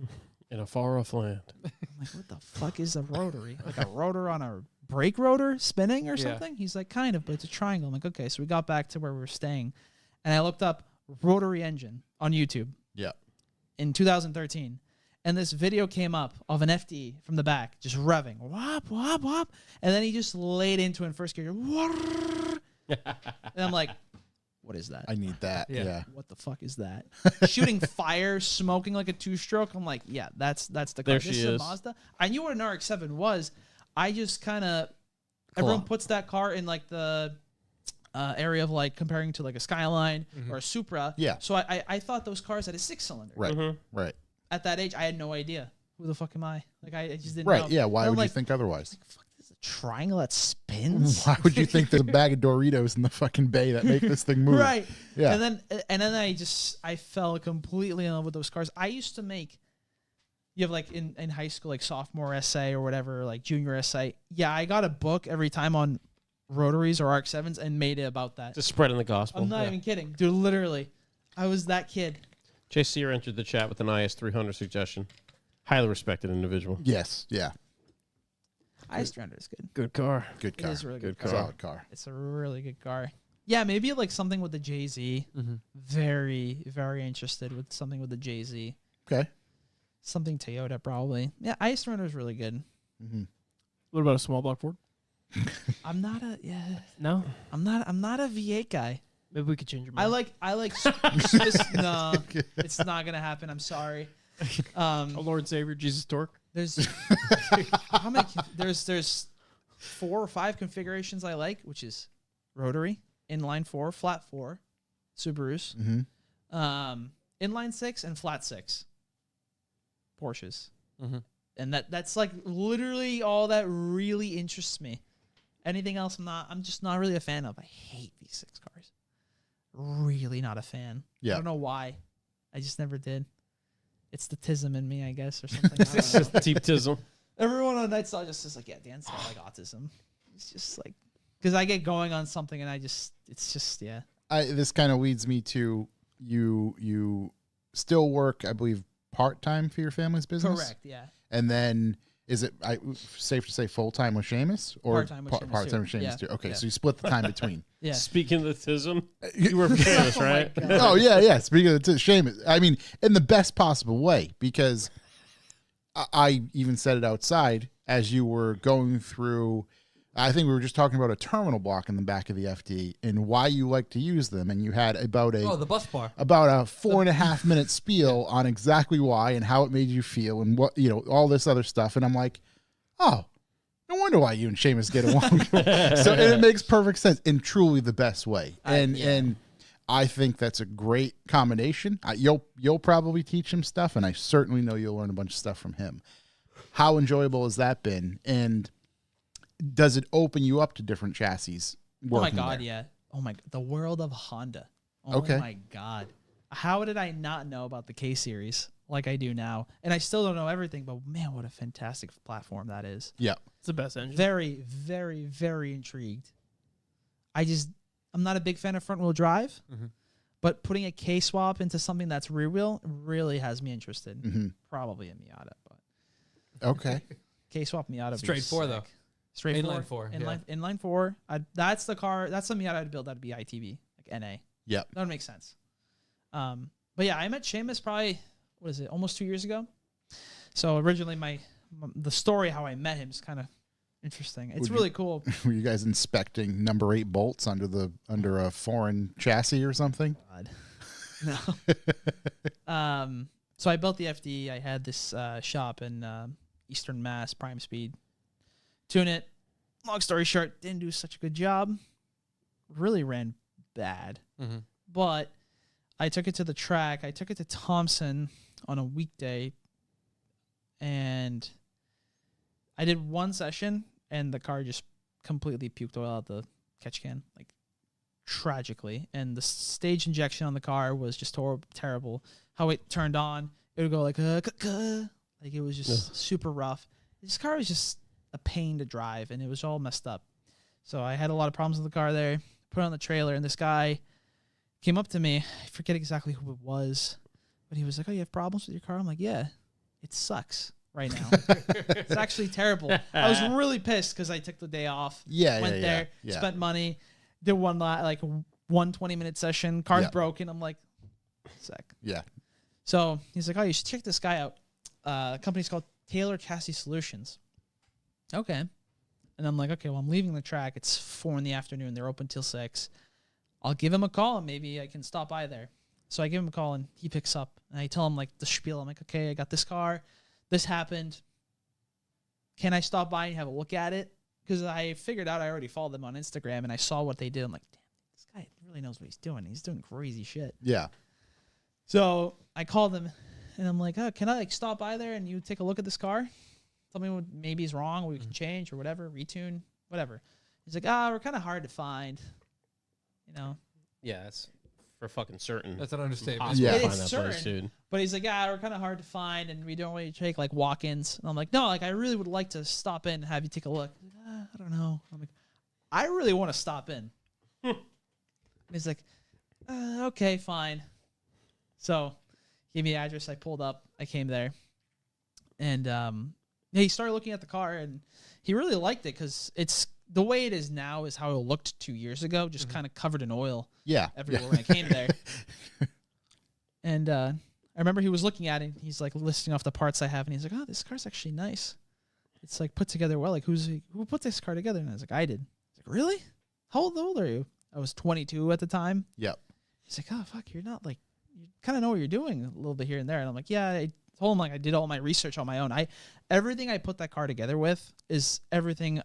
Speaker 4: In a far-off land.
Speaker 5: I'm like, what the fuck is a rotary? Like a rotor on a brake rotor spinning or something? He's like, kind of, but it's a triangle. I'm like, okay. So we got back to where we were staying, and I looked up rotary engine on YouTube.
Speaker 3: Yeah.
Speaker 5: In 2013. And this video came up of an FD from the back, just revving. Whop, whop, whop. And then he just laid into it in first gear. And I'm like, what is that?
Speaker 3: I need that. Yeah.
Speaker 5: What the fuck is that? Shooting fire, smoking like a 2-stroke. I'm like, yeah, that's the car.
Speaker 4: There
Speaker 5: this
Speaker 4: she is.
Speaker 5: a Mazda. I knew what an RX-7 was. I just kind of, everyone puts that car in like the area of like comparing to like a Skyline or a Supra.
Speaker 3: Yeah.
Speaker 5: So I thought those cars had a 6-cylinder.
Speaker 3: Right. Right.
Speaker 5: At that age, I had no idea. Who the fuck am I? Like, I just didn't know.
Speaker 3: Right. Yeah. Why would you think otherwise?
Speaker 5: Like, fuck, this is a triangle that spins?
Speaker 3: Why would you think there's a bag of Doritos in the fucking bay that make this thing move?
Speaker 5: Right.
Speaker 3: Yeah.
Speaker 5: And then I fell completely in love with those cars. I used to make, you have like in high school, like sophomore essay or whatever, like junior essay. Yeah, I got a book every time on rotaries or RX-7s and made it about that.
Speaker 4: Just spreading the gospel.
Speaker 5: I'm not even kidding. Dude, literally. I was that kid.
Speaker 4: Jay Sear entered the chat with an IS-300 suggestion. Highly respected individual.
Speaker 3: Yes. Yeah.
Speaker 5: IS-300 is good.
Speaker 4: Good car.
Speaker 3: Good car.
Speaker 5: It is a really
Speaker 4: Good
Speaker 5: good car.
Speaker 3: Solid car.
Speaker 5: It's a really good car. Yeah, maybe like something with the Jay-Z. Very, very interested with something with the Jay-Z.
Speaker 3: Okay.
Speaker 5: Something Toyota probably. Yeah, IS-300 is really good.
Speaker 2: What about a small block Ford?
Speaker 5: I'm not a
Speaker 2: No.
Speaker 5: I'm not a V8 guy.
Speaker 2: Maybe we could change your mind.
Speaker 5: I like no, it's not gonna happen. I'm sorry.
Speaker 2: Our Lord and Savior Jesus Torque.
Speaker 5: There's how many? There's 4 or 5 configurations I like, which is rotary, inline 4, flat 4, Subarus, inline 6, and flat 6, Porsches, and that's like literally all that really interests me. Anything else, I'm just not really a fan of. I hate V6 cars. Really not a fan.
Speaker 3: Yeah.
Speaker 5: I don't know why. I just never did. It's the tism in me, I guess, or something.
Speaker 4: It's just deep tism.
Speaker 5: Everyone on Night Saw just is like, yeah, Dan's got like autism. It's just like, because I get going on something and it's just, yeah.
Speaker 3: This kind of leads me to you still work, I believe, part-time for your family's business?
Speaker 5: Correct, yeah.
Speaker 3: And then is it safe to say full-time with Seamus? Or
Speaker 5: Part-time with Seamus,
Speaker 3: part-time with
Speaker 5: too.
Speaker 3: Seamus,
Speaker 5: Yeah.
Speaker 3: too. Okay,
Speaker 5: Yeah.
Speaker 3: so you split the time between.
Speaker 5: Yeah.
Speaker 4: Speaking of the tism, you were famous, right?
Speaker 5: Oh my God.
Speaker 3: Oh, yeah. Speaking of Seamus, I mean, in the best possible way, because I even said it outside as you were going through. I think we were just talking about a terminal block in the back of the FD and why you like to use them. And you had about
Speaker 1: the bus bar.
Speaker 3: About a 4.5 minute spiel on exactly why and how it made you feel and what, all this other stuff. And I'm like, oh, no wonder why you and Seamus get along. So and it makes perfect sense in truly the best way. And I think that's a great combination. You'll probably teach him stuff, and I certainly know you'll learn a bunch of stuff from him. How enjoyable has that been? And does it open you up to different chassis?
Speaker 5: Oh my God, yeah. Oh my, the world of Honda. Oh my God. How did I not know about the K series like I do now? And I still don't know everything, but man, what a fantastic platform that is.
Speaker 3: Yeah.
Speaker 2: It's the best engine.
Speaker 5: Very, very, very intrigued. I'm not a big fan of front wheel drive, but putting a K swap into something that's rear wheel really has me interested. Probably a Miata, but
Speaker 3: okay.
Speaker 5: K swap Miata.
Speaker 1: Straight 4 though.
Speaker 5: Straight
Speaker 1: Inline 4.
Speaker 5: Inline 4. That's the car. That's the Miata I'd build. That'd be ITV, like NA.
Speaker 3: Yep.
Speaker 5: That would make sense. But yeah, I met Seamus probably, what is it, almost 2 years ago. So originally the story how I met him is kind of interesting. It's really cool.
Speaker 3: Were you guys inspecting number 8 bolts under a foreign chassis or something?
Speaker 5: God. No. So I built the FD. I had this shop in Eastern Mass, Prime Speed. Tune it. Long story short, didn't do such a good job. Really ran bad. But I took it to the track. I took it to Thompson on a weekday, and I did one session, and the car just completely puked oil out the catch can, like tragically. And the stage injection on the car was just terrible. How it turned on, it would go like it was just super rough. This car was just a pain to drive, and it was all messed up. So I had a lot of problems with the car there. Put it on the trailer, and this guy came up to me. I forget exactly who it was, but he was like, "Oh, you have problems with your car?" I'm like, "Yeah, it sucks right now. It's actually terrible." I was really pissed because I took the day off. Went there, spent money, did one 20-minute session. Car's broken. I'm like, "Sec."
Speaker 3: Yeah.
Speaker 5: So he's like, "Oh, you should check this guy out. The company's called Taylor Chassis Solutions." Okay. And I'm like, okay, well, I'm leaving the track. It's 4 PM. They're open till 6. I'll give him a call and maybe I can stop by there. So I give him a call and he picks up and I tell him like the spiel. I'm like, okay, I got this car. This happened. Can I stop by and have a look at it? Because I figured out I already followed them on Instagram and I saw what they did. I'm like, damn, this guy really knows what he's doing. He's doing crazy shit.
Speaker 3: Yeah.
Speaker 5: So I called them and I'm like, oh, can I stop by there and you take a look at this car? Tell me what maybe is wrong, what we can change or whatever, retune, whatever. He's like, we're kind of hard to find,
Speaker 4: Yeah, that's for fucking certain.
Speaker 1: That's an understatement.
Speaker 3: Yeah.
Speaker 4: Find
Speaker 5: It's
Speaker 4: that
Speaker 5: certain.
Speaker 4: place, dude.
Speaker 5: But he's like, we're kind of hard to find, and we don't really take like walk-ins. And I'm like, no, like I really would like to stop in and have you take a look. He's like, I don't know. I'm like, I really want to stop in. And he's like, okay, fine. So he gave me the address. I pulled up. I came there, and he started looking at the car, and he really liked it because it's the way it is now is how it looked 2 years ago, just kind of covered in oil.
Speaker 3: Yeah.
Speaker 5: Everywhere when I came there. And I remember he was looking at it. He's like listing off the parts I have, and he's like, "Oh, this car's actually nice. It's like put together well. Like who put this car together?" And I was like, "I did." He's like, "Really? How old are you?" I was 22 at the time.
Speaker 3: Yep.
Speaker 5: He's like, "Oh fuck, you're not like you kind of know what you're doing a little bit here and there." And I'm like, "Yeah." I told him like I did all my research on my own. Everything I put that car together with is everything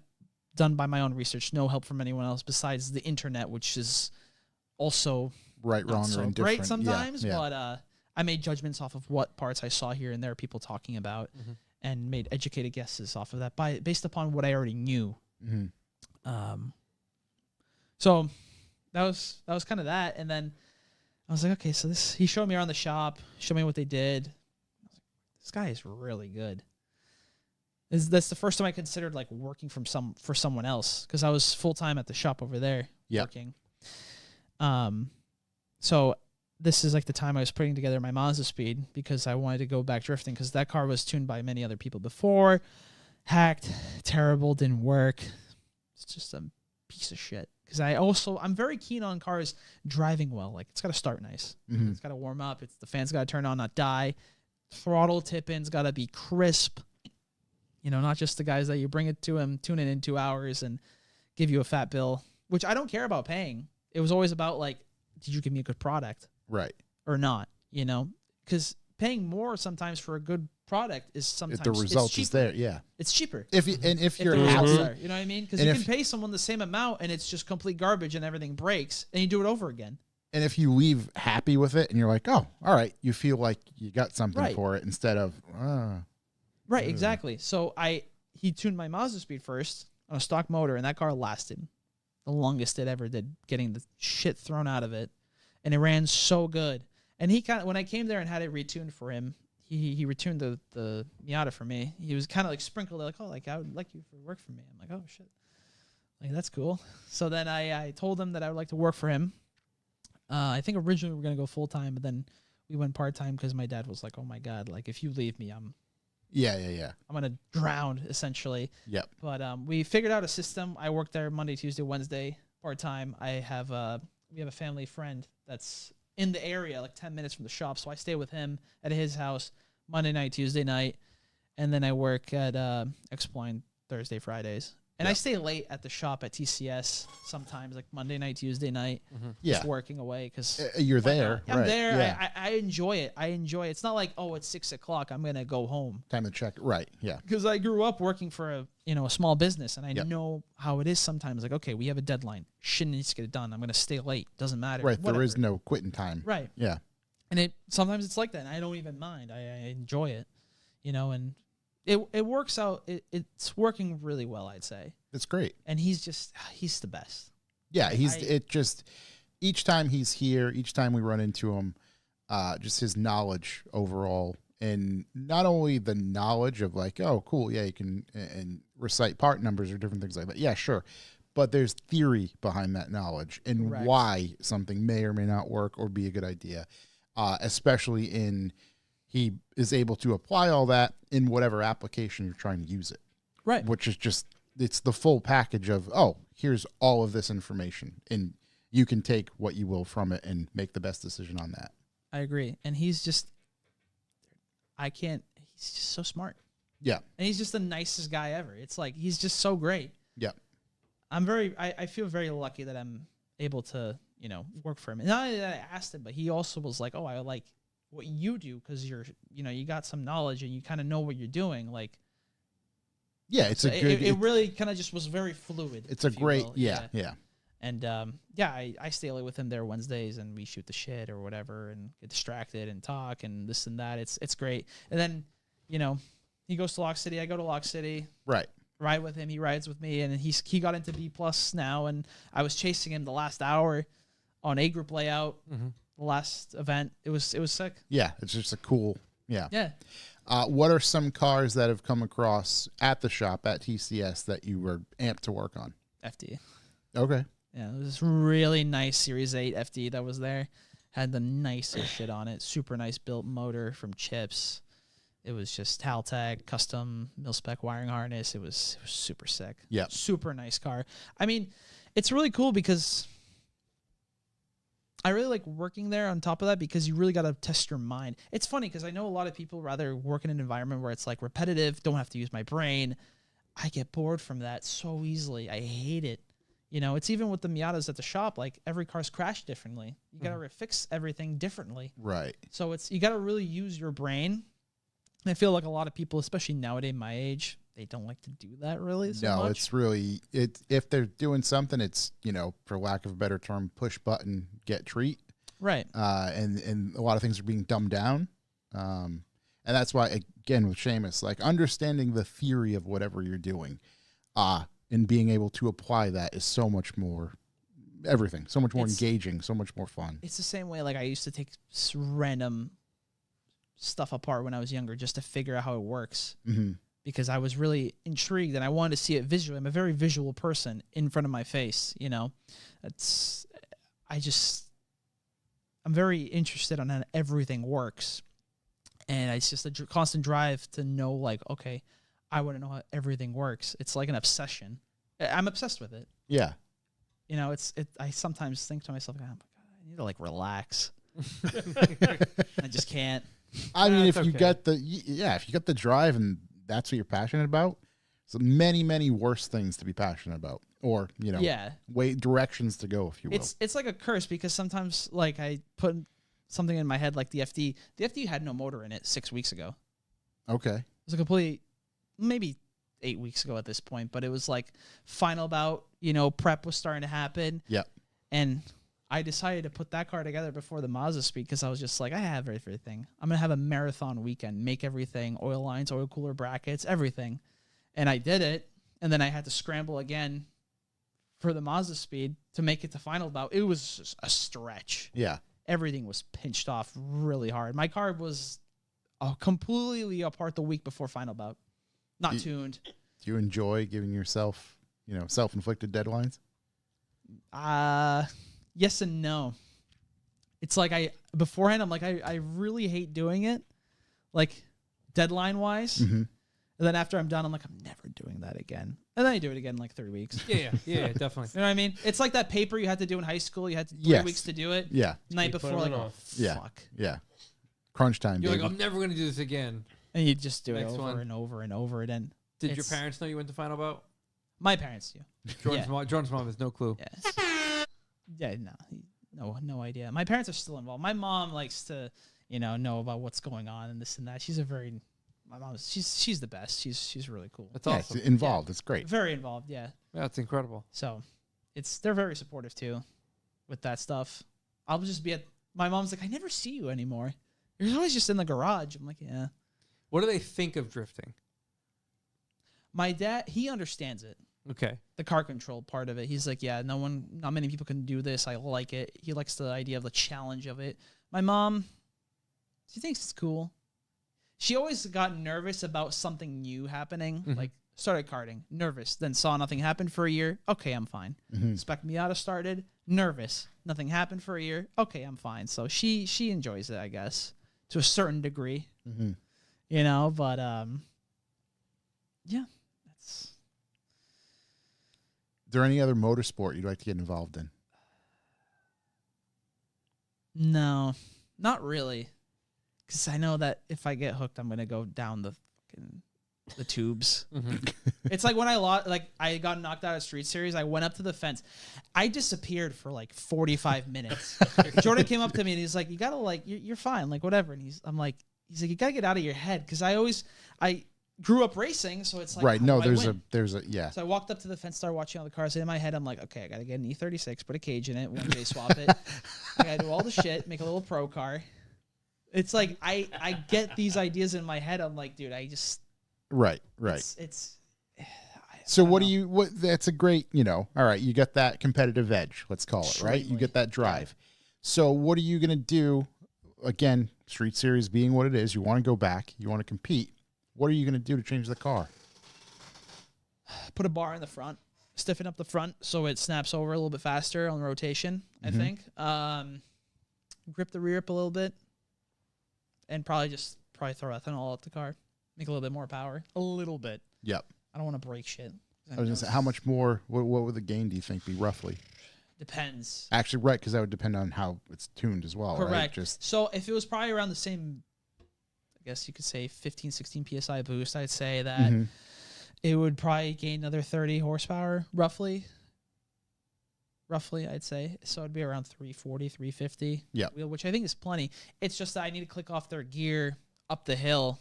Speaker 5: done by my own research. No help from anyone else besides the internet, which is also
Speaker 3: right, wrong,
Speaker 5: so
Speaker 3: or indifferent.
Speaker 5: great sometimes.
Speaker 3: Yeah.
Speaker 5: But I made judgments off of what parts I saw here and there, people talking about, and made educated guesses off of that based upon what I already knew. So that was kind of that, and then I was like, okay, so he showed me around the shop, showed me what they did. I was like, this guy is really good. That's the first time I considered like working for someone else because I was full time at the shop over there working. So this is like the time I was putting together my Mazda Speed because I wanted to go back drifting because that car was tuned by many other people before, hacked, terrible, didn't work. It's just a piece of shit. Because I'm very keen on cars driving well. Like it's got to start nice. It's got to warm up. The fan's got to turn on, not die. Throttle tip-in's got to be crisp. Not just the guys that you bring it to him, tune it in 2 hours and give you a fat bill, which I don't care about paying. It was always about like, did you give me a good product?
Speaker 3: Right.
Speaker 5: Or not, because paying more sometimes for a good product is sometimes
Speaker 3: if the result is there. Yeah.
Speaker 5: It's cheaper.
Speaker 3: If you're
Speaker 5: happy,
Speaker 3: happy,
Speaker 5: you know what I mean? Because you can pay someone the same amount and it's just complete garbage and everything breaks and you do it over again.
Speaker 3: And if you leave happy with it and you're like, oh, all right, you feel like you got something for it instead of,
Speaker 5: Right, exactly. So he tuned my Mazda Speed first on a stock motor, and that car lasted the longest it ever did, getting the shit thrown out of it, and it ran so good. And he when I came there and had it retuned for him, he retuned the Miata for me. He was kind of like sprinkled like, oh, like I would like you for work for me. I'm like, oh shit, like that's cool. So then I told him that I would like to work for him. I think originally we were gonna go full time, but then we went part time because my dad was like, oh my god, like if you leave me, I'm gonna drown essentially.
Speaker 3: Yep.
Speaker 5: But we figured out a system. I worked there Monday, Tuesday, Wednesday, part time. We have a family friend that's in the area, like 10 minutes from the shop. So I stay with him at his house Monday night, Tuesday night, and then I work at Exploin Thursday, Fridays. And I stay late at the shop at TCS sometimes, like Monday night, Tuesday night, just working away because
Speaker 3: you're there.
Speaker 5: I'm there. Yeah. I enjoy it. It's not like, oh, it's 6 o'clock, I'm gonna go home.
Speaker 3: Time to check. Right. Yeah.
Speaker 5: Because I grew up working for a small business, and I know how it is sometimes. Like, okay, we have a deadline. Shit needs to get it done. I'm gonna stay late. Doesn't matter.
Speaker 3: Right.
Speaker 5: Whatever.
Speaker 3: There is no quitting time.
Speaker 5: Right.
Speaker 3: Yeah.
Speaker 5: And sometimes it's like that, and I don't even mind. I enjoy it, and it works out. It's working really well, I'd say.
Speaker 3: It's great.
Speaker 5: And he's the best.
Speaker 3: Yeah, each time he's here, each time we run into him, just his knowledge overall, and not only the knowledge of like, oh, cool, yeah, you can and recite part numbers or different things like that. Yeah, sure. But there's theory behind that knowledge and
Speaker 5: Correct.
Speaker 3: why something may or may not work or be a good idea, especially he is able to apply all that in whatever application you're trying to use it.
Speaker 5: Right.
Speaker 3: Which is just, it's the full package of, oh, here's all of this information, and you can take what you will from it and make the best decision on that.
Speaker 5: I agree. And he's just so smart.
Speaker 3: Yeah.
Speaker 5: And he's just the nicest guy ever. It's like, he's just so great.
Speaker 3: Yeah.
Speaker 5: I feel very lucky that I'm able to, work for him. And not only that I asked him, but he also was like, oh, I like what you do because you got some knowledge and you kind of know what you're doing. Like,
Speaker 3: yeah, it's
Speaker 5: so
Speaker 3: a good.
Speaker 5: It really kind of just was very fluid.
Speaker 3: It's a great, yeah.
Speaker 5: And I stay late with him there Wednesdays, and we shoot the shit or whatever, and get distracted and talk and this and that. It's great. And then, he goes to Lock City, I go to Lock City.
Speaker 3: Right.
Speaker 5: Ride with him, he rides with me, and he got into B+ now, and I was chasing him the last hour on A group layout. Mm-hmm. The last event, it was sick.
Speaker 3: Yeah, it's just a cool. Yeah.
Speaker 5: Yeah.
Speaker 3: What are some cars that have come across at the shop at TCS that you were amped to work on?
Speaker 5: FD.
Speaker 3: Okay.
Speaker 5: Yeah, it was this really nice Series 8 FD that was there. Had the nicest shit on it. Super nice built motor from Chips. It was just Haltech, custom mil-spec wiring harness. It was super sick.
Speaker 3: Yeah.
Speaker 5: Super nice car. I mean, it's really cool because I really like working there on top of that because you really got to test your mind. It's funny because I know a lot of people rather work in an environment where it's like repetitive, don't have to use my brain. I get bored from that so easily. I hate it. It's even with the Miatas at the shop, like every car's crashed differently. You got to fix everything differently.
Speaker 3: Right.
Speaker 5: So you got to really use your brain. And I feel like a lot of people, especially nowadays my age, they don't like to do that really so much.
Speaker 3: It's really, if they're doing something, it's, for lack of a better term, push button, get treat.
Speaker 5: Right.
Speaker 3: And a lot of things are being dumbed down. And that's why, again, with Seamus, like understanding the theory of whatever you're doing, and being able to apply that is so much more everything, so much more engaging, so much more fun.
Speaker 5: It's the same way like I used to take random stuff apart when I was younger just to figure out how it works. Mm-hmm. Because I was really intrigued and I wanted to see it visually. I'm a very visual person in front of my face, I'm very interested on how everything works. And it's just a constant drive to know, like, okay, I want to know how everything works. It's like an obsession. I'm obsessed with it.
Speaker 3: Yeah.
Speaker 5: I sometimes think to myself, oh my God, I need to like relax. I just can't.
Speaker 3: I mean, if you got the drive and that's what you're passionate about, so many, many worse things to be passionate about, or directions to go, if you will.
Speaker 5: It's like a curse because sometimes like I put something in my head like the FD. The FD had no motor in it 6 weeks ago.
Speaker 3: Okay.
Speaker 5: It was a complete, maybe 8 weeks ago at this point, but it was like final bout. Prep was starting to happen.
Speaker 3: Yep.
Speaker 5: And I decided to put that car together before the Mazda Speed because I was just like, I have everything. I'm going to have a marathon weekend, make everything, oil lines, oil cooler brackets, everything. And I did it. And then I had to scramble again for the Mazda Speed to make it to final bout. It was just a stretch.
Speaker 3: Yeah.
Speaker 5: Everything was pinched off really hard. My car was completely apart the week before final bout. Not tuned.
Speaker 3: Do you enjoy giving yourself, self-inflicted deadlines?
Speaker 5: Yes and no. It's like beforehand, I'm like, I really hate doing it, like deadline wise. Mm-hmm. And then after I'm done, I'm like, I'm never doing that again. And then I do it again in like 3 weeks.
Speaker 1: Yeah, definitely.
Speaker 5: You know what I mean? It's like that paper you had to do in high school. You had 3 weeks to do it.
Speaker 3: Yeah.
Speaker 5: Night before, like, oh, fuck.
Speaker 3: Yeah. Crunch time,
Speaker 1: You're
Speaker 3: baby.
Speaker 1: like, I'm never going to do this again.
Speaker 5: And you just do
Speaker 1: Next
Speaker 5: it over
Speaker 1: one.
Speaker 5: and over and over again.
Speaker 1: Did your parents know you went to final bout?
Speaker 5: My parents do.
Speaker 1: Jordan's mom has no clue.
Speaker 5: Yeah, no idea. My parents are still involved. My mom likes to, know about what's going on and this and that. My mom, she's the best. She's really cool.
Speaker 1: That's awesome.
Speaker 3: It's involved. It's great.
Speaker 5: Very involved. Yeah.
Speaker 1: Yeah, it's incredible.
Speaker 5: So, they're very supportive too, with that stuff. I'll just be my mom's like, I never see you anymore. You're always just in the garage. I'm like, yeah.
Speaker 1: What do they think of drifting?
Speaker 5: My dad, he understands it.
Speaker 1: Okay.
Speaker 5: The car control part of it. He's like, yeah, not many people can do this. I like it. He likes the idea of the challenge of it. My mom, she thinks it's cool. She always got nervous about something new happening. Like, started karting, nervous. Then saw nothing happen for a year. Okay, I'm fine. Spec Miata started, nervous. Nothing happened for a year. Okay, I'm fine. So she enjoys it, I guess, to a certain degree. You know, but yeah, that's.
Speaker 3: Is there any other motorsport you'd like to get involved in?
Speaker 5: No, not really. Because I know that if I get hooked, I'm gonna go down the tubes. It's like when I got knocked out of Street Series. I went up to the fence. I disappeared for like 45 minutes. Jordan came up to me and he's like, "You gotta you're fine, like whatever." And he's like, "You gotta get out of your head." Because I grew up racing, so it's like
Speaker 3: right. No, there's a
Speaker 5: yeah. So I walked up to the fence, started watching all the cars. And in my head, I'm like, okay, I gotta get an E36, put a cage in it, 1J swap it. I gotta do all the shit, make a little pro car. It's like I get these ideas in my head. I'm like, dude, I just
Speaker 3: right.
Speaker 5: It's
Speaker 3: so what do you? What that's a great. All right, you got that competitive edge. Let's call it right. You get that drive. Yeah. So what are you gonna do? Again, Street Series being what it is, you want to go back. You want to compete. What are you gonna do to change the car?
Speaker 5: Put a bar in the front, stiffen up the front so it snaps over a little bit faster on rotation. I think. Grip the rear up a little bit. And probably throw ethanol at the car. Make a little bit more power. A little bit.
Speaker 3: Yep.
Speaker 5: I don't want to break shit.
Speaker 3: I was going to say, how much more, what would the gain, do you think, be roughly?
Speaker 5: Depends.
Speaker 3: Actually, right, because that would depend on how it's tuned as well,
Speaker 5: correct.
Speaker 3: Right?
Speaker 5: So if it was probably around the same, I guess you could say 15, 16 PSI boost, I'd say that it would probably gain another 30 horsepower, roughly, I'd say. So it'd be around 340, 350.
Speaker 3: Yeah.
Speaker 5: Which I think is plenty. It's just that I need to click off their gear up the hill,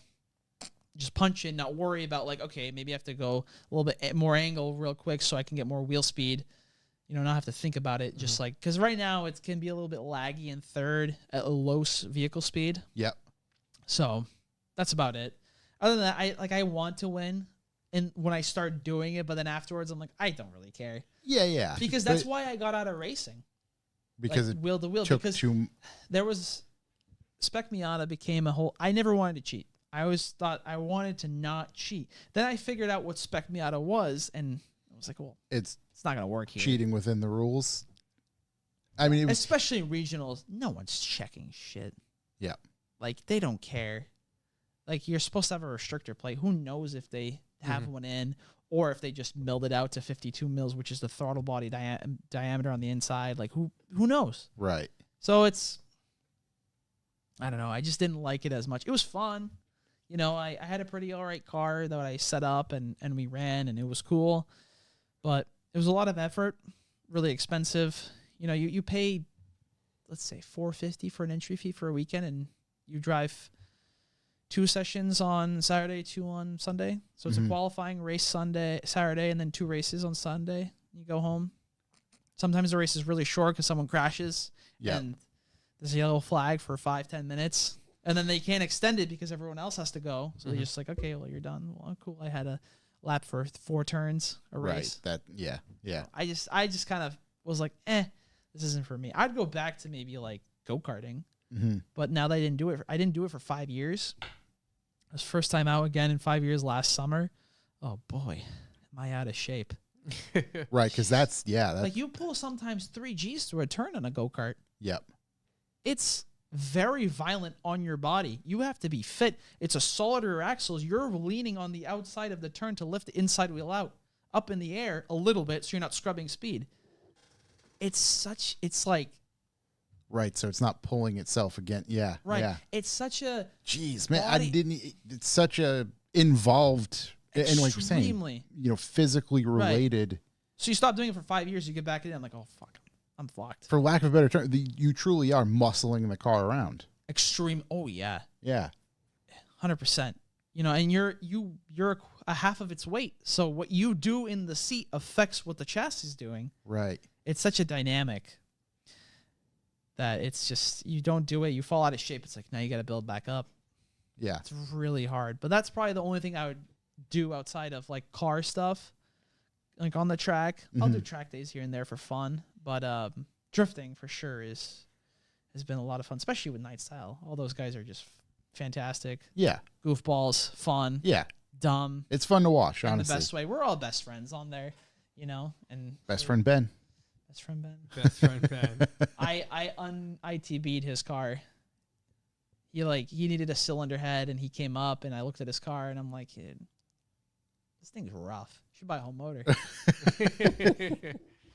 Speaker 5: just punch in, not worry about like, okay, maybe I have to go a little bit more angle real quick so I can get more wheel speed. Not have to think about it. Just like, because right now it can be a little bit laggy in third at a low vehicle speed.
Speaker 3: Yep.
Speaker 5: So that's about it. Other than that, I want to win. And when I start doing it, but then afterwards, I'm like, I don't really care.
Speaker 3: Yeah.
Speaker 5: Because that's why I got out of racing.
Speaker 3: Because
Speaker 5: like, wheel to wheel. Because there was Spec Miata became a whole. I never wanted to cheat. I always thought I wanted to not cheat. Then I figured out what Spec Miata was, and I was like, well, it's not gonna work here.
Speaker 3: Cheating within the rules. I mean,
Speaker 5: especially in regionals, no one's checking shit.
Speaker 3: Yeah.
Speaker 5: Like they don't care. Like you're supposed to have a restrictor plate. Who knows if they have one in, or if they just milled it out to 52 mils, which is the throttle body diameter on the inside. Like who knows?
Speaker 3: Right.
Speaker 5: So it's, I don't know. I just didn't like it as much. It was fun. I had a pretty all right car that I set up and we ran and it was cool, but it was a lot of effort, really expensive. You pay, let's say $450 for an entry fee for a weekend, and you drive 2 sessions on Saturday, 2 on Sunday. So it's a qualifying race Saturday, and then 2 races on Sunday. You go home. Sometimes the race is really short because someone crashes.
Speaker 3: Yeah.
Speaker 5: And there's a yellow flag for 5-10 minutes. And then they can't extend it because everyone else has to go. So they're just like, okay, well, you're done. Well, cool. I had a lap for 4 turns, a race.
Speaker 3: Right. Yeah.
Speaker 5: I just kind of was like, this isn't for me. I'd go back to maybe like go-karting. But now that I didn't do it for 5 years. It was first time out again in 5 years last summer. Oh boy, am I out of shape?
Speaker 3: Right, because that's
Speaker 5: like you pull sometimes 3 Gs through a turn on a go-kart.
Speaker 3: Yep.
Speaker 5: It's very violent on your body. You have to be fit. It's a solid rear axles. You're leaning on the outside of the turn to lift the inside wheel up in the air a little bit, so you're not scrubbing speed. It's like.
Speaker 3: Right, so it's not pulling itself again. Yeah,
Speaker 5: right.
Speaker 3: Yeah.
Speaker 5: It's such a.
Speaker 3: Jeez, man, it's such a involved, and like you're saying, physically related.
Speaker 5: Right. So you stop doing it for 5 years, you get back in, I'm like, oh fuck, I'm fucked.
Speaker 3: For lack of a better term, you truly are muscling the car around.
Speaker 5: Extreme. Oh yeah.
Speaker 3: Yeah.
Speaker 5: 100%. And you're a half of its weight. So what you do in the seat affects what the chassis is doing.
Speaker 3: Right.
Speaker 5: It's such a dynamic that it's just, you don't do it, you fall out of shape. It's like, now you got to build back up.
Speaker 3: Yeah.
Speaker 5: It's really hard. But that's probably the only thing I would do outside of like car stuff, like on the track. I'll do track days here and there for fun, but drifting for sure has been a lot of fun, especially with Night Style. All those guys are just fantastic.
Speaker 3: Yeah.
Speaker 5: Goofballs, fun.
Speaker 3: Yeah.
Speaker 5: Dumb.
Speaker 3: It's fun to watch, honestly.
Speaker 5: In the best way. We're all best friends on there, you know. And
Speaker 3: best friend Ben.
Speaker 5: Best friend Ben.
Speaker 1: Best friend Ben.
Speaker 5: I ITB'd his car. He needed a cylinder head, and he came up, and I looked at his car, and I'm like, this thing's rough. You should buy a whole motor. You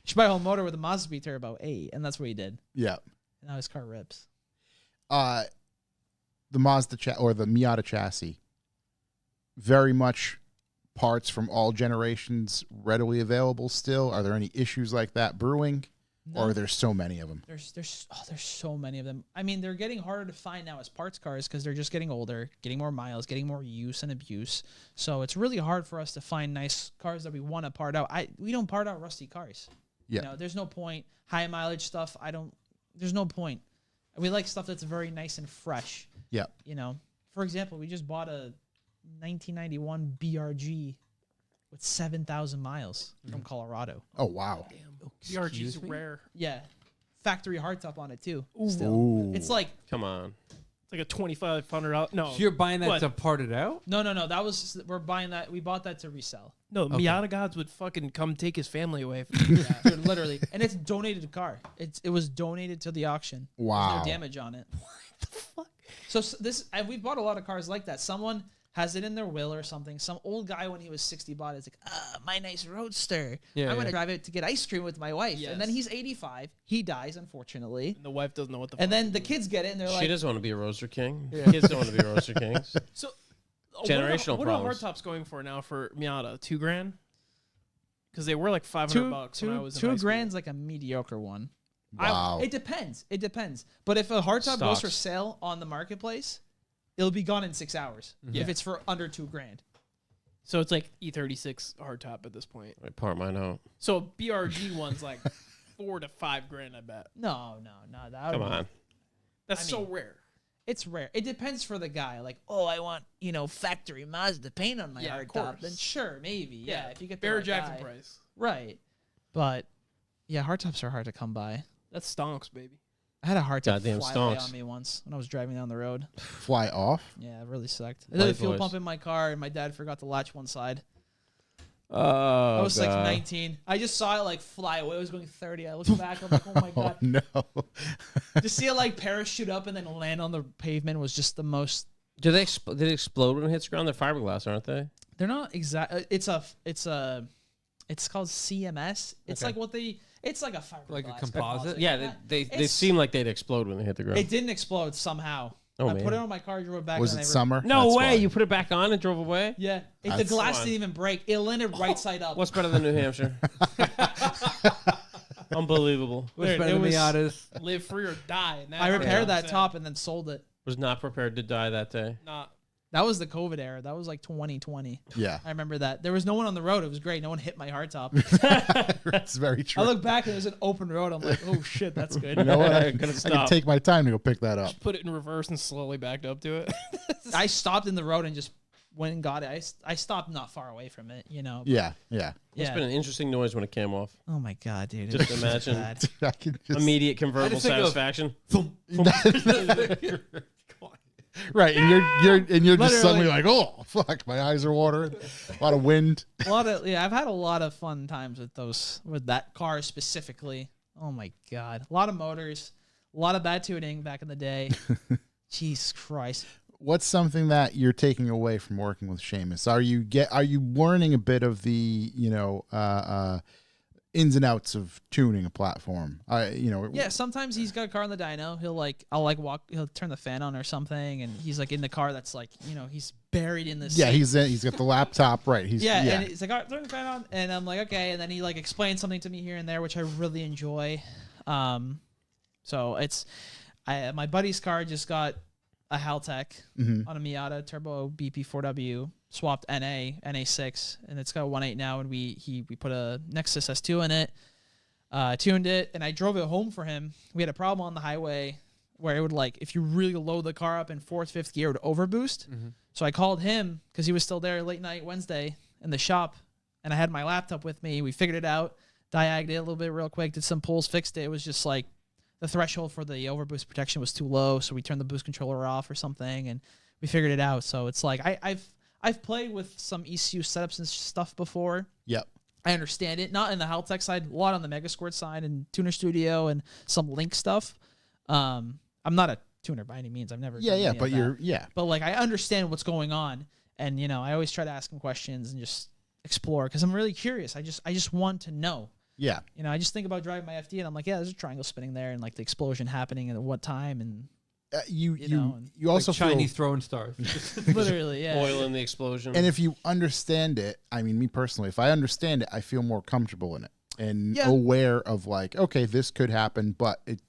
Speaker 5: should buy a whole motor with a Mazda Turbo 8, and that's what he did.
Speaker 3: Yeah.
Speaker 5: And now his car rips.
Speaker 3: The Mazda or the Miata chassis, very much parts from all generations readily available still. Are there any issues like that brewing? No. Or are there so many of them?
Speaker 5: There's so many of them. I mean, they're getting harder to find now as parts cars because they're just getting older, getting more miles, getting more use and abuse. So it's really hard for us to find nice cars that we want to part out. We don't part out rusty cars.
Speaker 3: Yeah.
Speaker 5: You know, there's no point. High mileage stuff, there's no point. We like stuff that's very nice and fresh.
Speaker 3: Yeah.
Speaker 5: You know, for example, we just bought a 1991 BRG with 7,000 miles from Colorado.
Speaker 3: Oh, wow.
Speaker 2: Damn. BRG's rare.
Speaker 5: Yeah. Factory hardtop on it, too.
Speaker 2: Ooh.
Speaker 5: Still.
Speaker 3: Ooh.
Speaker 5: It's like...
Speaker 4: Come on.
Speaker 2: It's like a $2,500. No.
Speaker 1: So you're buying that to part it out?
Speaker 5: No. We're buying that. We bought that to resell.
Speaker 2: No,
Speaker 1: Okay.
Speaker 2: Miata gods would fucking come take his family away.
Speaker 5: Yeah, dude, literally. And it's donated to car. It was donated to the auction.
Speaker 3: Wow.
Speaker 5: There's no damage on it. What the fuck? So we've bought a lot of cars like that. Someone has it in their will or something. Some old guy when he was 60 bought it. It's like, my nice Roadster.
Speaker 1: Yeah,
Speaker 5: I'm going to drive it to get ice cream with my wife.
Speaker 2: Yes.
Speaker 5: And then he's 85. He dies, unfortunately.
Speaker 2: And the wife doesn't know what the
Speaker 5: And
Speaker 2: fuck.
Speaker 5: then the kids get it and they're like...
Speaker 4: She doesn't want to be a Roadster King.
Speaker 1: Yeah.
Speaker 4: Kids don't want to be Roadster Kings.
Speaker 2: So,
Speaker 4: Generational
Speaker 2: what
Speaker 4: problems.
Speaker 2: are hardtops going for now for Miata? $2,000? Because they were like $500 when I was in high school.
Speaker 5: $2,000's like a mediocre one.
Speaker 3: Wow.
Speaker 5: It depends. But if a hardtop goes for
Speaker 4: Stocks.
Speaker 5: sale on the marketplace, it'll be gone in 6 hours.
Speaker 2: Yeah.
Speaker 5: If it's for under $2,000.
Speaker 2: So it's like E36 hardtop at this point.
Speaker 4: I part mine out.
Speaker 2: So a BRG one's like $4,000 to $5,000, I bet.
Speaker 5: No. That
Speaker 4: Come
Speaker 5: would be-
Speaker 4: on.
Speaker 2: That's
Speaker 5: I
Speaker 2: so
Speaker 5: mean-
Speaker 2: rare.
Speaker 5: It's rare. It depends for the guy. Like, I want, factory Mazda paint on my
Speaker 2: Yeah, of
Speaker 5: hardtop.
Speaker 2: course.
Speaker 5: Then sure, maybe. Yeah, if you get the
Speaker 2: Bear
Speaker 5: right
Speaker 2: Jackson
Speaker 5: guy.
Speaker 2: price.
Speaker 5: Right. But, yeah, hardtops are hard to come by.
Speaker 2: That's stonks, baby.
Speaker 5: I had a hardtop
Speaker 4: Goddamn
Speaker 5: fly away
Speaker 4: stonks.
Speaker 5: on me once when I was driving down the road.
Speaker 3: Fly off?
Speaker 5: Yeah, it really sucked. I did a
Speaker 4: White
Speaker 5: fuel
Speaker 4: boys.
Speaker 5: pump in my car, and my dad forgot to latch one side.
Speaker 4: Oh,
Speaker 5: I was like
Speaker 4: God.
Speaker 5: 19. I just saw it like fly away. It was going 30. I looked back. I'm like, oh my God.
Speaker 3: No.
Speaker 5: To see it like parachute up and then land on the pavement was just the most.
Speaker 4: Do they did it explode when it hits ground? They're fiberglass, aren't they?
Speaker 5: They're not exact. It's called CMS. It's
Speaker 4: Okay.
Speaker 5: like it's like a fiberglass.
Speaker 1: Like a composite?
Speaker 4: Yeah, they
Speaker 5: It's-
Speaker 4: seem like they'd explode when they hit the ground.
Speaker 5: It didn't explode somehow.
Speaker 4: Oh,
Speaker 5: I
Speaker 4: man.
Speaker 5: put it on my car, drove it back.
Speaker 3: Was
Speaker 5: and
Speaker 3: it
Speaker 5: then
Speaker 3: summer?
Speaker 4: No
Speaker 3: That's
Speaker 4: way!
Speaker 3: why.
Speaker 4: You put it back on and drove away?
Speaker 5: Yeah, the
Speaker 3: That's
Speaker 5: glass
Speaker 4: fun.
Speaker 5: didn't even break. It landed right side up.
Speaker 4: What's better than New Hampshire? Unbelievable.
Speaker 1: What's
Speaker 5: Dude,
Speaker 1: better
Speaker 5: it
Speaker 1: than
Speaker 5: was-
Speaker 1: Miatas?
Speaker 2: Live free or die. And
Speaker 5: I repaired
Speaker 2: hardtop's
Speaker 5: that
Speaker 2: it.
Speaker 5: top and then sold it.
Speaker 4: Was not prepared to die that day.
Speaker 2: Not.
Speaker 5: That was the COVID era. That was like 2020.
Speaker 3: Yeah.
Speaker 5: I remember that. There was no one on the road. It was great. No one hit my hardtop.
Speaker 3: That's very true.
Speaker 5: I look back and it was an open road. I'm like, oh shit, that's good.
Speaker 3: You know what? I
Speaker 4: Couldn't
Speaker 3: can
Speaker 4: stop.
Speaker 3: take my time to go pick that up.
Speaker 2: Put it in reverse and slowly backed up to it.
Speaker 5: I stopped in the road and just went and got it. I stopped not far away from it, but
Speaker 3: Yeah.
Speaker 4: It's
Speaker 5: yeah.
Speaker 4: been an interesting noise when it came off.
Speaker 5: Oh my God, dude.
Speaker 4: Just
Speaker 5: it was
Speaker 4: imagine.
Speaker 5: bad.
Speaker 3: I can just,
Speaker 4: Immediate convertible
Speaker 1: just think of-
Speaker 4: satisfaction.
Speaker 3: right, and you're just suddenly
Speaker 5: Literally.
Speaker 3: like, oh fuck, my eyes are watering. A lot of wind.
Speaker 5: I've had a lot of fun times with that car specifically. Oh my God. A lot of motors, a lot of bad tuning back in the day. Jesus Christ.
Speaker 3: What's something that you're taking away from working with Seamus? Are you learning a bit of the ins and outs of tuning a platform?
Speaker 5: Yeah, sometimes he's got a car on the dyno. He'll turn the fan on or something, and he's like in the car that's like, he's buried in this.
Speaker 3: Yeah, he's got the laptop right.
Speaker 5: and it's like, all right, turn the fan on, and I'm like, okay, and then he like explains something to me here and there, which I really enjoy. So my buddy's car just got a Haltech on a Miata Turbo BP4W, swapped NA6, and it's got a 1.8 now, and we put a Nexus S2 in it, tuned it, and I drove it home for him. We had a problem on the highway where it would if you really load the car up in fourth, fifth gear, it would overboost. So I called him because he was still there late night Wednesday in the shop, and I had my laptop with me. We figured it out, diagged it a little bit real quick, did some pulls, fixed it. It was just like the threshold for the overboost protection was too low, so we turned the boost controller off or something, and we figured it out. So it's like I've played with some ECU setups and stuff before.
Speaker 3: Yep.
Speaker 5: I understand it. Not in the Haltech side, a lot on the Megasquirt side and Tuner Studio and some Link stuff. I'm not a tuner by any means. I've never.
Speaker 3: Yeah, but
Speaker 5: But like I understand what's going on, and I always try to ask him questions and just explore because I'm really curious. I just want to know.
Speaker 3: Yeah.
Speaker 5: I just think about driving my FD and I'm like, yeah, there's a triangle spinning there and like the explosion happening and at what time and
Speaker 3: you also
Speaker 1: like Chinese throwing stars.
Speaker 5: Literally, yeah.
Speaker 4: Oil in the explosion.
Speaker 3: And if you understand it, I mean, me personally, if I understand it, I feel more comfortable in it and aware of like, okay, this could happen, but it,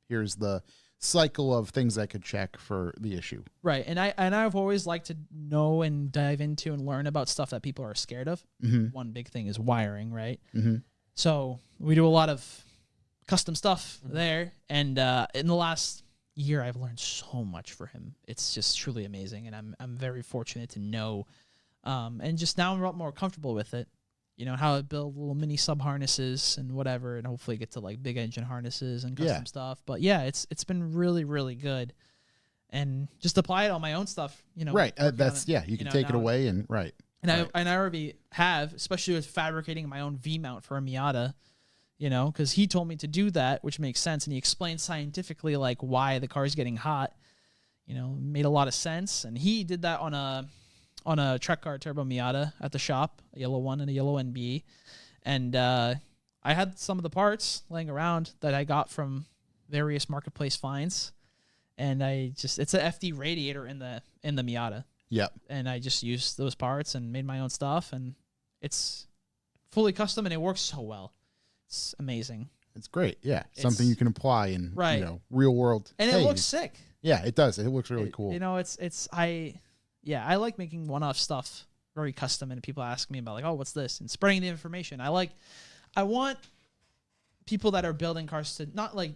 Speaker 3: here's the cycle of things I could check for the issue.
Speaker 5: Right. And I've always liked to know and dive into and learn about stuff that people are scared of.
Speaker 3: Mm-hmm.
Speaker 5: One big thing is wiring, right?
Speaker 3: Mm-hmm.
Speaker 5: So we do a lot of custom stuff there. And in the last year, I've learned so much for him. It's just truly amazing. And I'm very fortunate to know. And just now I'm a lot more comfortable with it. How to build little mini sub harnesses and whatever, and hopefully get to like big engine harnesses and custom stuff. But yeah, it's been really, really good. And just apply it on my own stuff,
Speaker 3: Right. You can take it away and right.
Speaker 5: And I already have, especially with fabricating my own V-mount for a Miata, because he told me to do that, which makes sense. And he explained scientifically like why the car's getting hot, made a lot of sense. And he did that on a Trek Car Turbo Miata at the shop, a yellow one and a yellow NB. And I had some of the parts laying around that I got from various marketplace finds. And it's an FD radiator in the Miata.
Speaker 3: Yep.
Speaker 5: And I just used those parts and made my own stuff, and it's fully custom and it works so well. It's amazing.
Speaker 3: It's great. Yeah. Something you can apply in real world.
Speaker 5: And it looks sick.
Speaker 3: Yeah, it does. It looks really cool.
Speaker 5: I like making one-off stuff very custom, and people ask me about like, oh, what's this? And spreading the information. I want people that are building cars to not like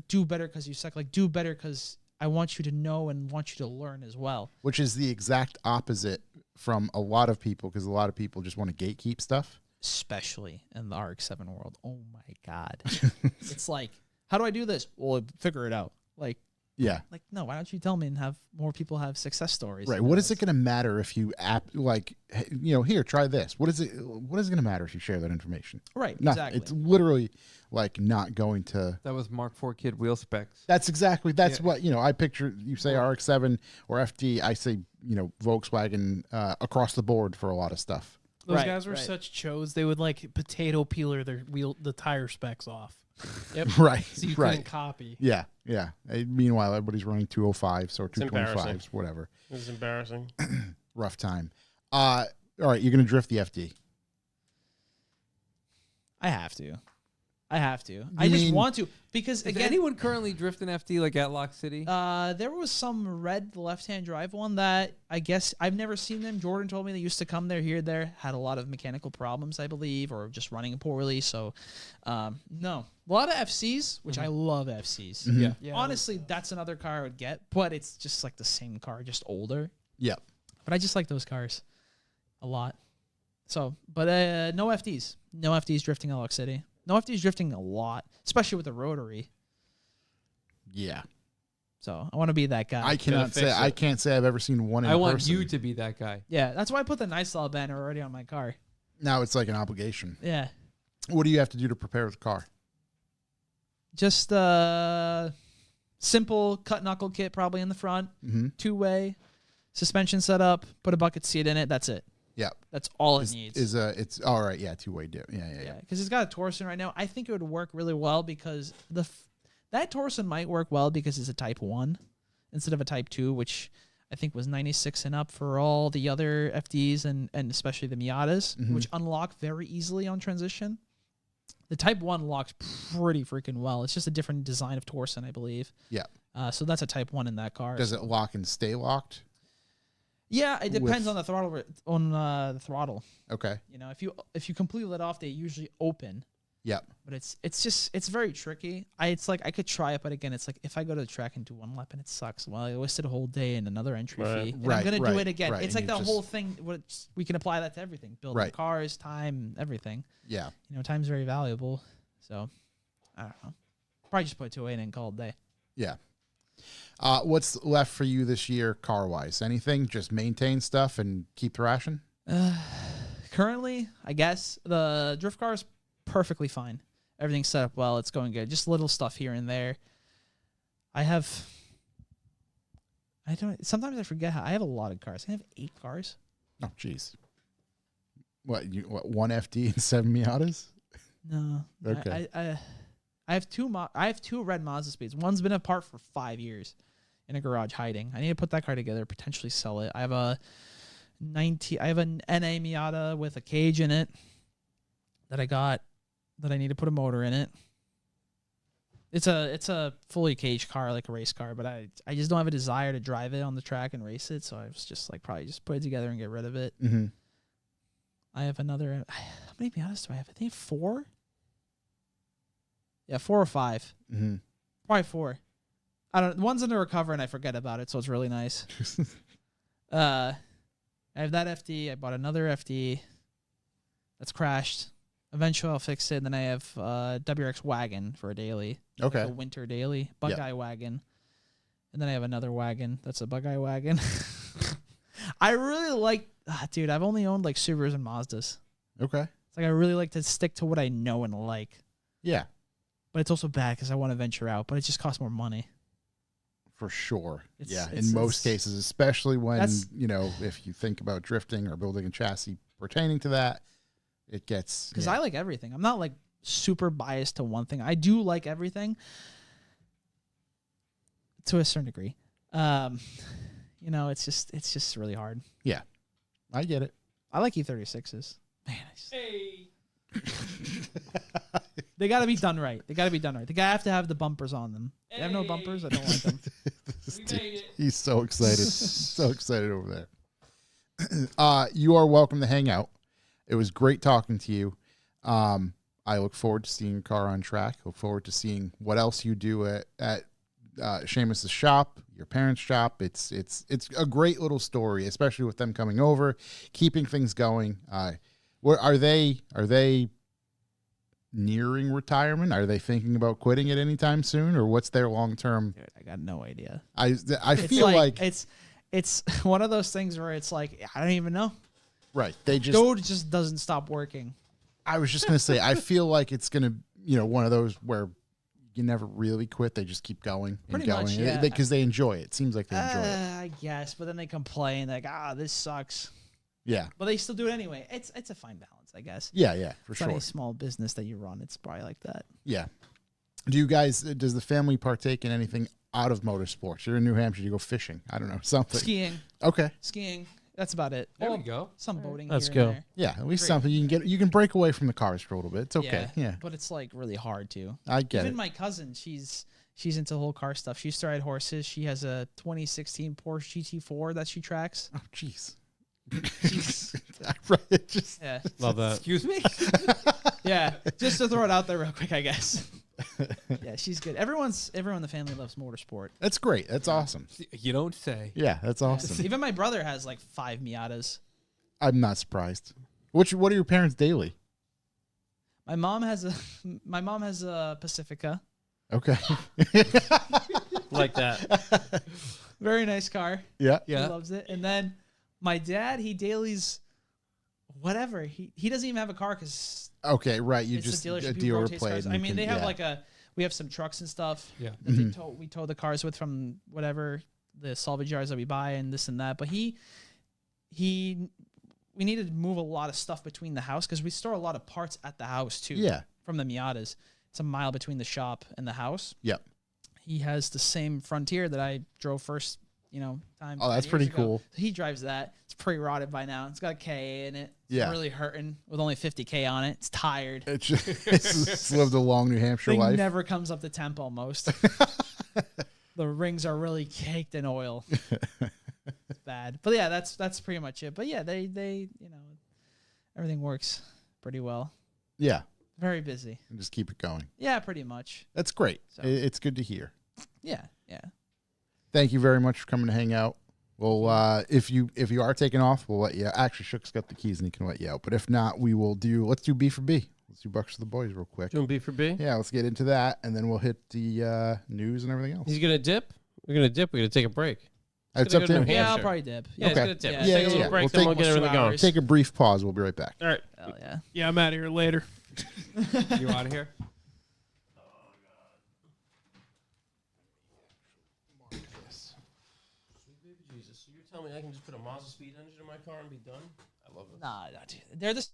Speaker 5: do better because you suck, like do better because I want you to know and want you to learn as well. Which
Speaker 3: is the exact opposite from a lot of people, because a lot of people just want to gatekeep stuff.
Speaker 5: Especially in the RX-7 world. Oh my God. It's like, how do I do this? Well, figure it out. Like,
Speaker 3: yeah.
Speaker 5: Like, no, why don't you tell me and have more people have success stories?
Speaker 3: Right. What is it going to matter if you here, try this. What is it going to matter if you share that information?
Speaker 5: Right. Exactly.
Speaker 3: It's literally like not going to.
Speaker 1: That was Mark IV kid wheel specs.
Speaker 3: That's what, I picture. You say RX-7 or FD, I say, Volkswagen across the board for a lot of stuff.
Speaker 2: Those guys were such chos. They would like potato peeler the tire specs off.
Speaker 3: Yep. Right.
Speaker 2: So you couldn't copy.
Speaker 3: Yeah. Yeah. Meanwhile, everybody's running 205s or 225s, whatever.
Speaker 4: It's embarrassing.
Speaker 3: Rough time. All right. You're going to drift the FD.
Speaker 5: I have to. I just want to, because
Speaker 1: again, anyone currently drifting FD like at Lock City?
Speaker 5: There was some red left-hand drive one that I guess I've never seen them. Jordan told me they used to come there, here, there, had a lot of mechanical problems, I believe, or just running poorly. So, no, a lot of FCs, which I love FCs.
Speaker 3: Mm-hmm.
Speaker 5: Yeah. Honestly, that's another car I would get, but it's just like the same car, just older.
Speaker 3: Yeah.
Speaker 5: But I just like those cars a lot. So, but no FDs, drifting at Lock City. No FD's drifting a lot, especially with the rotary.
Speaker 3: Yeah.
Speaker 5: So I want to be that guy.
Speaker 3: I can't say I've ever seen one in person.
Speaker 1: I want you to be that guy.
Speaker 5: Yeah, that's why I put the Nice Style banner already on my car.
Speaker 3: Now it's like an obligation.
Speaker 5: Yeah.
Speaker 3: What do you have to do to prepare the car?
Speaker 5: Just simple cut knuckle kit probably in the front, two-way, suspension setup, put a bucket seat in it, that's it.
Speaker 3: Yeah,
Speaker 5: that's all it needs.
Speaker 3: It's all right. Yeah, two-way do. Yeah.
Speaker 5: Because it's got a Torsen right now. I think it would work really well because that Torsen might work well because it's a Type 1 instead of a Type 2, which I think was 96 and up for all the other FDs and especially the Miatas, which unlock very easily on transition. The Type 1 locks pretty freaking well. It's just a different design of Torsen, I believe.
Speaker 3: Yeah.
Speaker 5: So that's a Type 1 in that car.
Speaker 3: Does it lock and stay locked?
Speaker 5: Yeah, it depends on the throttle. Okay. If you completely let off, they usually open.
Speaker 3: Yep.
Speaker 5: But it's very tricky. It's like I could try it, but again, it's like if I go to the track and do one lap and it sucks, well, I wasted a whole day and another entry fee. And I'm gonna do it again. It's like the whole thing. We can apply that to everything: building cars, time, everything.
Speaker 3: Yeah.
Speaker 5: Time's very valuable. So I don't know. Probably just put 2.8 and call it a day.
Speaker 3: Yeah. What's left for you this year, car wise? Anything? Just maintain stuff and keep thrashing.
Speaker 5: Currently, I guess the drift car is perfectly fine. Everything's set up well. It's going good. Just little stuff here and there. Sometimes I forget how I have a lot of cars. I have 8 cars.
Speaker 3: Oh, jeez. What, 1 FD and 7 Miatas?
Speaker 5: No.
Speaker 3: Okay.
Speaker 5: I have two red Mazda Speeds. One's been apart for 5 years in a garage hiding. I need to put that car together, potentially sell it. I have an NA Miata with a cage in it that I got that I need to put a motor in it. It's a fully caged car, like a race car, but I just don't have a desire to drive it on the track and race it, so I was just like probably just put it together and get rid of it.
Speaker 3: Mm-hmm.
Speaker 5: I have another. How many Miatas do I have? I think 4. Yeah, 4 or 5.
Speaker 3: Mm-hmm.
Speaker 5: Probably 4. I don't. One's under recover and I forget about it, so it's really nice. I have that FD. I bought another FD that's crashed. Eventually, I'll fix it. And then I have WRX wagon for a daily.
Speaker 3: Okay.
Speaker 5: Like a winter daily. Bug-eye wagon. And then I have another wagon. That's a Bug-eye wagon. I really like... dude, I've only owned like Subarus and Mazdas.
Speaker 3: Okay.
Speaker 5: It's like I really like to stick to what I know and like.
Speaker 3: Yeah.
Speaker 5: But it's also bad because I want to venture out. But it just costs more money.
Speaker 3: For sure. In most cases, especially when, if you think about drifting or building a chassis pertaining to that, it gets...
Speaker 5: Because I like everything. I'm not like super biased to one thing. I do like everything to a certain degree. It's just really hard.
Speaker 3: Yeah. I get it.
Speaker 5: I like E36s. Man, they got to be done right. They have to have the bumpers on them. They have no bumpers. I don't like them.
Speaker 3: He's so excited. So excited over there. You are welcome to hang out. It was great talking to you. I look forward to seeing your car on track. Look forward to seeing what else you do at Seamus's shop, your parents' shop. It's a great little story, especially with them coming over, keeping things going. What are they nearing retirement? Are they thinking about quitting at any time soon, or what's their long term?
Speaker 5: I got no idea.
Speaker 3: I feel like
Speaker 5: it's one of those things where it's like I don't even know.
Speaker 3: Right, they
Speaker 5: just doesn't stop working.
Speaker 3: I was just gonna say I feel like it's gonna one of those where you never really quit. They just keep going and going because they enjoy it. Seems like they enjoy it.
Speaker 5: I guess, but then they complain like, this sucks.
Speaker 3: Yeah,
Speaker 5: but they still do it anyway. It's a fine balance, I guess.
Speaker 3: Yeah, for sure.
Speaker 5: Any small business that you run, it's probably like that.
Speaker 3: Yeah. Does the family partake in anything out of motorsports? You're in New Hampshire. You go fishing. I don't know, something.
Speaker 5: Skiing.
Speaker 3: Okay.
Speaker 5: Skiing. That's about it.
Speaker 1: There we go.
Speaker 5: Some boating.
Speaker 4: Let's
Speaker 5: here
Speaker 4: go.
Speaker 5: And there.
Speaker 3: Yeah, at least something you can get. You can break away from the cars for a little bit. It's okay. Yeah.
Speaker 5: But it's like really hard to.
Speaker 3: I get it.
Speaker 5: Even my cousin, she's into the whole car stuff. She used to ride horses. She has a 2016 Porsche GT4 that she tracks.
Speaker 3: Oh, jeez.
Speaker 5: Yeah.
Speaker 4: Love that.
Speaker 1: Excuse me?
Speaker 5: Yeah. Just to throw it out there real quick, I guess. Yeah, she's good. Everyone in the family loves motorsport.
Speaker 3: That's great. That's awesome.
Speaker 1: You don't say.
Speaker 3: Yeah, that's awesome.
Speaker 5: Even my brother has like 5 Miatas.
Speaker 3: I'm not surprised. What are your parents' daily?
Speaker 5: My mom has a Pacifica.
Speaker 3: Okay.
Speaker 4: Like that.
Speaker 5: Very nice car.
Speaker 3: Yeah.
Speaker 5: He loves it. And then my dad, he dailies whatever. He doesn't even have a car because
Speaker 3: okay, right. You
Speaker 5: it's
Speaker 3: just
Speaker 5: a
Speaker 3: a dealer plate.
Speaker 5: I mean, they have we have some trucks and stuff.
Speaker 1: Yeah.
Speaker 5: That we tow the cars with from whatever the salvage yards that we buy and this and that. But we needed to move a lot of stuff between the house because we store a lot of parts at the house too.
Speaker 3: Yeah.
Speaker 5: From the Miatas. It's a mile between the shop and the house.
Speaker 3: Yep.
Speaker 5: He has the same Frontier that I drove first, time.
Speaker 3: Oh, that's pretty cool.
Speaker 5: So he drives that. It's pretty rotted by now. It's got a K in it. It's really hurting with only 50K on it. It's tired.
Speaker 3: It's lived a long New Hampshire life.
Speaker 5: Never comes up to temp almost. The rings are really caked in oil. It's bad. But yeah, that's pretty much it. But yeah, they everything works pretty well.
Speaker 3: Yeah.
Speaker 5: Very busy.
Speaker 3: And just keep it going.
Speaker 5: Yeah, pretty much.
Speaker 3: That's great.
Speaker 5: So.
Speaker 3: It's good to hear.
Speaker 5: Yeah.
Speaker 3: Thank you very much for coming to hang out. Well, if you are taking off, we'll let you. Actually, Shook's got the keys and he can let you out. But if not, let's do B for B. Let's do Bucks for the Boys real quick.
Speaker 4: Doing B for B?
Speaker 3: Yeah, let's get into that, and then we'll hit the news and everything else.
Speaker 4: He's going to dip? We're going to dip. We're going to take a break.
Speaker 3: It's up to him.
Speaker 5: Yeah, I'll probably dip.
Speaker 4: Yeah,
Speaker 3: okay.
Speaker 4: He's going to dip.
Speaker 5: Yeah,
Speaker 4: Let's take a little break, then we'll get everything going.
Speaker 3: Take a brief pause. We'll be right back.
Speaker 4: All right.
Speaker 5: Hell yeah.
Speaker 2: Yeah, I'm out of here later.
Speaker 1: You out of here?
Speaker 4: Jesus, so you're telling me I can just put a Mazda speed engine in my car and be done? I love this.
Speaker 5: Nah, dude. They're the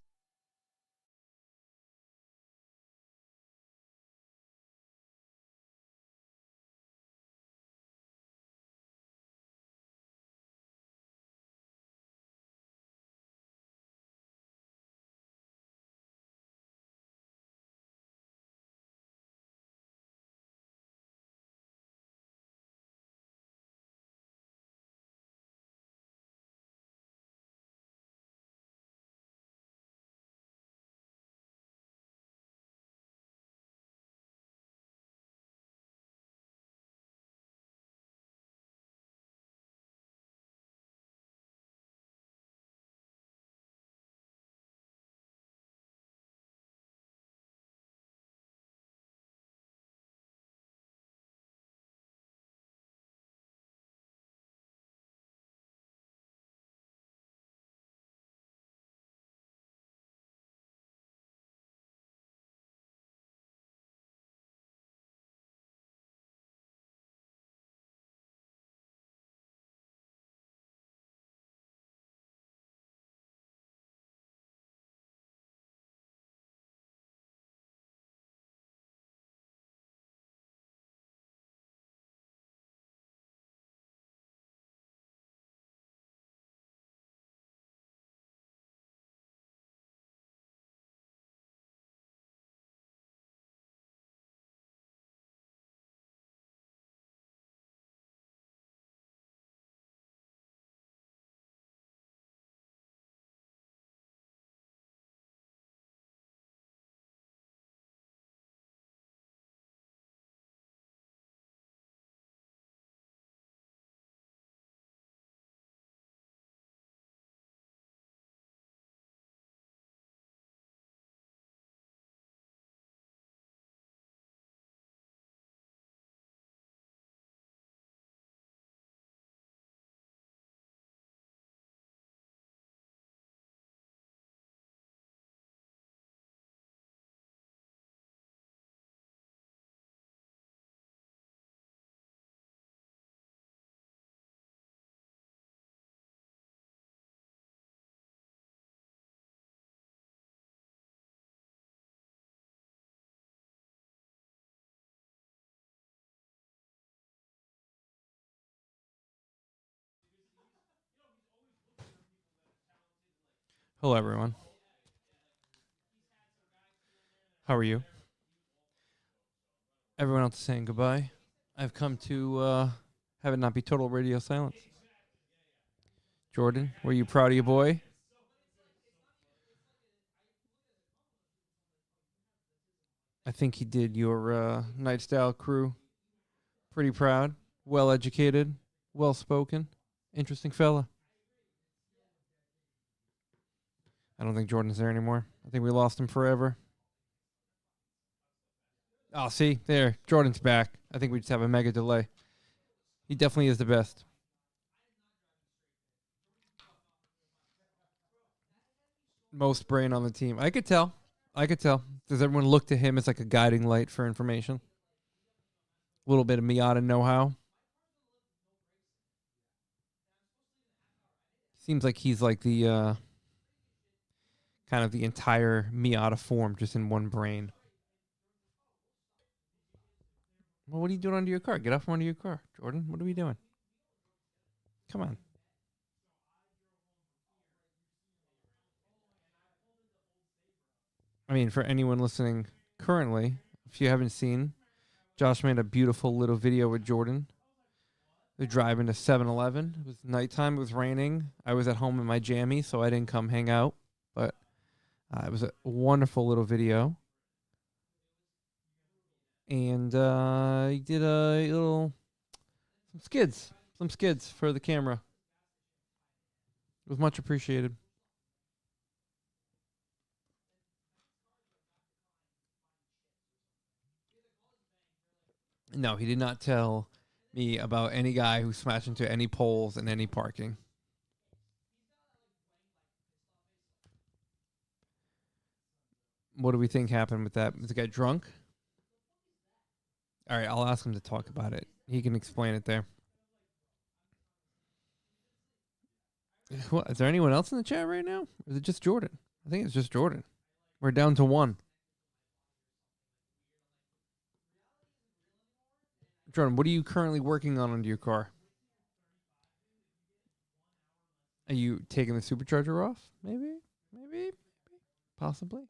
Speaker 1: Hello, everyone. How are you? Everyone else is saying goodbye. I've come to have it not be total radio silence. Jordan, were you proud of your boy? I think he did your Night Style crew pretty proud. Well educated, well spoken, interesting fella. I don't think Jordan's there anymore. I think we lost him forever. Oh, see, there. Jordan's back. I think we just have a mega delay. He definitely is the best. Most brain on the team. I could tell. Does everyone look to him as like a guiding light for information? A little bit of Miata know-how. Seems like he's like the kind of the entire Miata form just in one brain. Well, what are you doing under your car? Get off from under your car, Jordan. What are we doing? Come on. I mean, for anyone listening currently, if you haven't seen, Josh made a beautiful little video with Jordan. They're driving to 7-Eleven. It was nighttime. It was raining. I was at home in my jammies, so I didn't come hang out. But it was a wonderful little video. And he did some skids for the camera. It was much appreciated. No, he did not tell me about any guy who smashed into any poles in any parking. What do we think happened with that? Was the guy drunk? All right, I'll ask him to talk about it. He can explain it there. Is there anyone else in the chat right now? Or is it just Jordan? I think it's just Jordan. We're down to one. Jordan, what are you currently working on your car? Are you taking the supercharger off? Maybe. Possibly.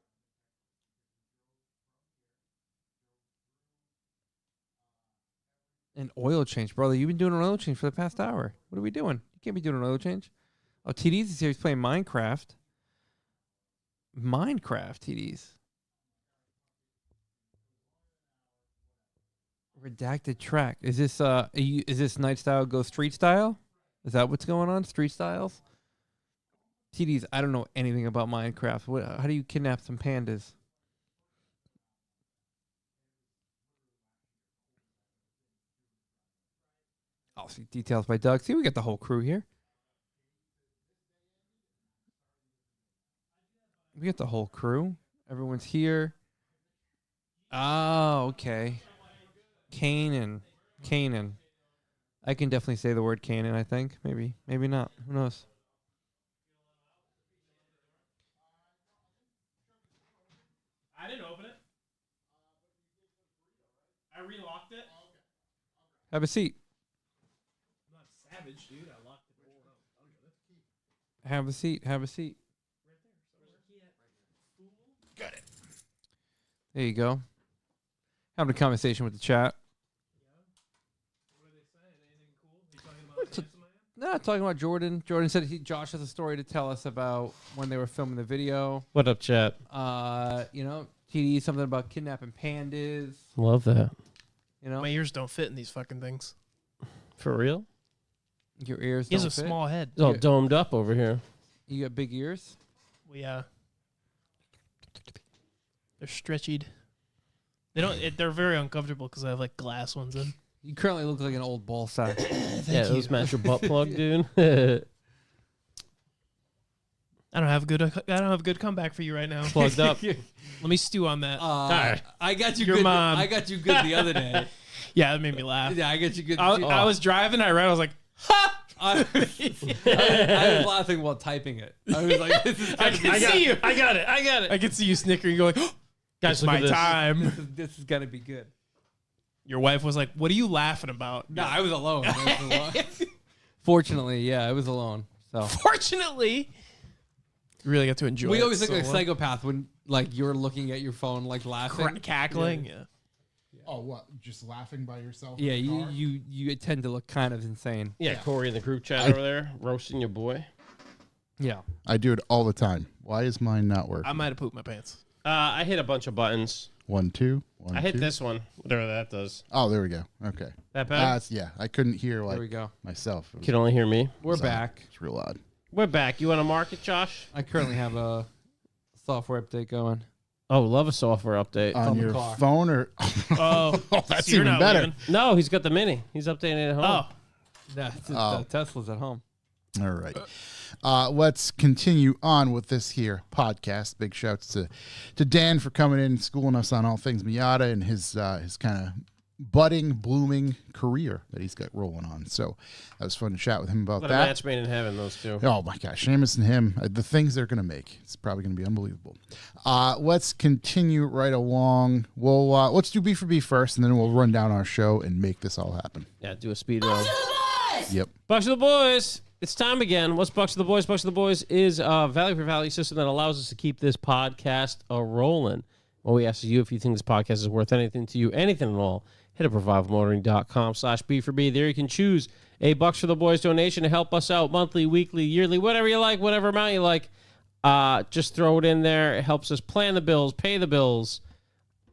Speaker 1: An oil change, brother. You've been doing an oil change for the past hour. What are we doing? You can't be doing an oil change. Oh, TD's is here. He's playing Minecraft. TD's. Redacted track. Is this is this night style go street style? Is that what's going on? Street styles? TD's, I don't know anything about Minecraft. How do you kidnap some pandas? I'll see details by Doug. See, we got the whole crew here. We got the whole crew. Everyone's here. Oh, okay. Canaan. I can definitely say the word Canaan, I think. Maybe not. Who knows?
Speaker 2: I didn't open it. I relocked it.
Speaker 1: Have a seat.
Speaker 2: I'm not savage, dude. I locked the door.
Speaker 1: Have a seat.
Speaker 2: Got it.
Speaker 1: There you go. Having a conversation with the chat.
Speaker 2: What are they saying? Anything cool? Are you talking about
Speaker 1: No, talking about Jordan. Jordan said Josh has a story to tell us about when they were filming the video.
Speaker 4: What up, chat?
Speaker 1: TD, something about kidnapping pandas.
Speaker 4: Love that.
Speaker 2: My ears don't fit in these fucking things.
Speaker 4: For real?
Speaker 1: Your ears
Speaker 2: He has
Speaker 1: don't
Speaker 2: a
Speaker 1: fit?
Speaker 2: small head.
Speaker 4: It's all domed up over here.
Speaker 1: You got big ears?
Speaker 2: Well, yeah. They're stretchied. They don't. They're very uncomfortable because I have like glass ones in.
Speaker 1: You currently look like an old ball sack.
Speaker 4: Yeah, those match your butt plug, dude.
Speaker 2: I don't have a good comeback for you right now.
Speaker 4: Plugged up.
Speaker 2: Let me stew on that.
Speaker 1: I got you
Speaker 2: Your
Speaker 1: good.
Speaker 2: mom.
Speaker 1: I got you good the other day.
Speaker 2: Yeah, that made me laugh.
Speaker 1: Yeah, I got you good.
Speaker 2: I was driving. I read. I was like, ha!
Speaker 1: I was laughing while typing it. I was like, "This is."
Speaker 2: I can see you.
Speaker 4: I got it.
Speaker 2: I can see you snickering. You're like,
Speaker 4: Guys,
Speaker 2: it's my
Speaker 4: look at
Speaker 2: time.
Speaker 1: This is gonna be good.
Speaker 2: Your wife was like, "What are you laughing about?"
Speaker 1: No, I was alone. Fortunately, yeah, I was alone. So
Speaker 2: fortunately, you really got to enjoy.
Speaker 1: We
Speaker 2: it
Speaker 1: always look
Speaker 2: so
Speaker 1: like a psychopath when like you're looking at your phone, like laughing,
Speaker 2: cackling. Yeah.
Speaker 3: Oh, what? Just laughing by yourself?
Speaker 1: Yeah,
Speaker 3: in the car?
Speaker 1: you tend to look kind of insane.
Speaker 4: Yeah, Corey in the group chat over there roasting your boy.
Speaker 1: Yeah,
Speaker 3: I do it all the time. Why is mine not working?
Speaker 2: I might have pooped my pants.
Speaker 4: I hit a bunch of buttons.
Speaker 3: 1, 2.
Speaker 4: I hit this one, whatever that does.
Speaker 3: Oh, there we go. Okay.
Speaker 4: That bad?
Speaker 3: Yeah, I couldn't hear
Speaker 1: there we go.
Speaker 3: myself.
Speaker 4: You can only hear me.
Speaker 1: We're back.
Speaker 3: It's real odd.
Speaker 4: We're back. You want to mark it, Josh?
Speaker 1: I currently have a software update going.
Speaker 4: Oh, love a software update.
Speaker 3: On
Speaker 1: the
Speaker 3: your
Speaker 1: car.
Speaker 3: phone or?
Speaker 2: Oh,
Speaker 3: That's
Speaker 2: so you're
Speaker 3: even
Speaker 2: not
Speaker 3: better.
Speaker 2: leaving.
Speaker 4: No, he's got the mini. He's updating it at home.
Speaker 2: Oh,
Speaker 1: The Tesla's at home.
Speaker 3: All right. Let's continue on with this here podcast. Big shouts to Dan for coming in and schooling us on all things Miata and his kind of budding, blooming career that he's got rolling on. So that was fun to chat with him about
Speaker 4: What a
Speaker 3: that.
Speaker 4: match made in heaven, those two.
Speaker 3: Oh my gosh, Seamus and him, the things they're going to make, it's probably going to be unbelievable. Let's continue right along. Let's do B for B first, and then we'll run down our show and make this all happen.
Speaker 4: Yeah, do a speed run.
Speaker 3: Yep.
Speaker 4: Bucks of the Boys. It's time again. What's Bucks of the Boys? Bucks of the Boys is a value for value system that allows us to keep this podcast rolling. What we ask you, if you think this podcast is worth anything to you, anything at all, hit up revivalmotoring.com/B4B. There you can choose a Bucks for the Boys donation to help us out monthly, weekly, yearly, whatever you like, whatever amount you like. Just throw it in there. It helps us plan the bills, pay the bills,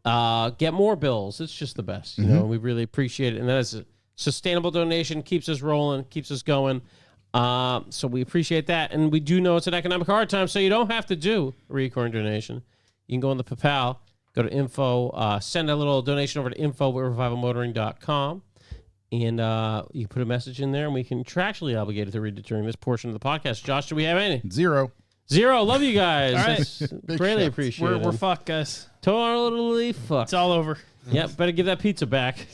Speaker 4: get more bills. It's just the best. You know, we really appreciate it. And that is a sustainable donation, keeps us rolling, keeps us going. So we appreciate that. And we do know it's an economic hard time, so you don't have to do a recurring donation. You can go on the PayPal, go to info, send a little donation over to info@revivalmotoring.com. And you can put a message in there, and we can contractually obligated to read it during this portion of the podcast. Josh, do we have any?
Speaker 3: Zero.
Speaker 4: Love you guys. All right. Greatly appreciate it.
Speaker 2: We're fucked, guys.
Speaker 4: Totally fucked.
Speaker 2: It's all over.
Speaker 4: Yep, better give that pizza back.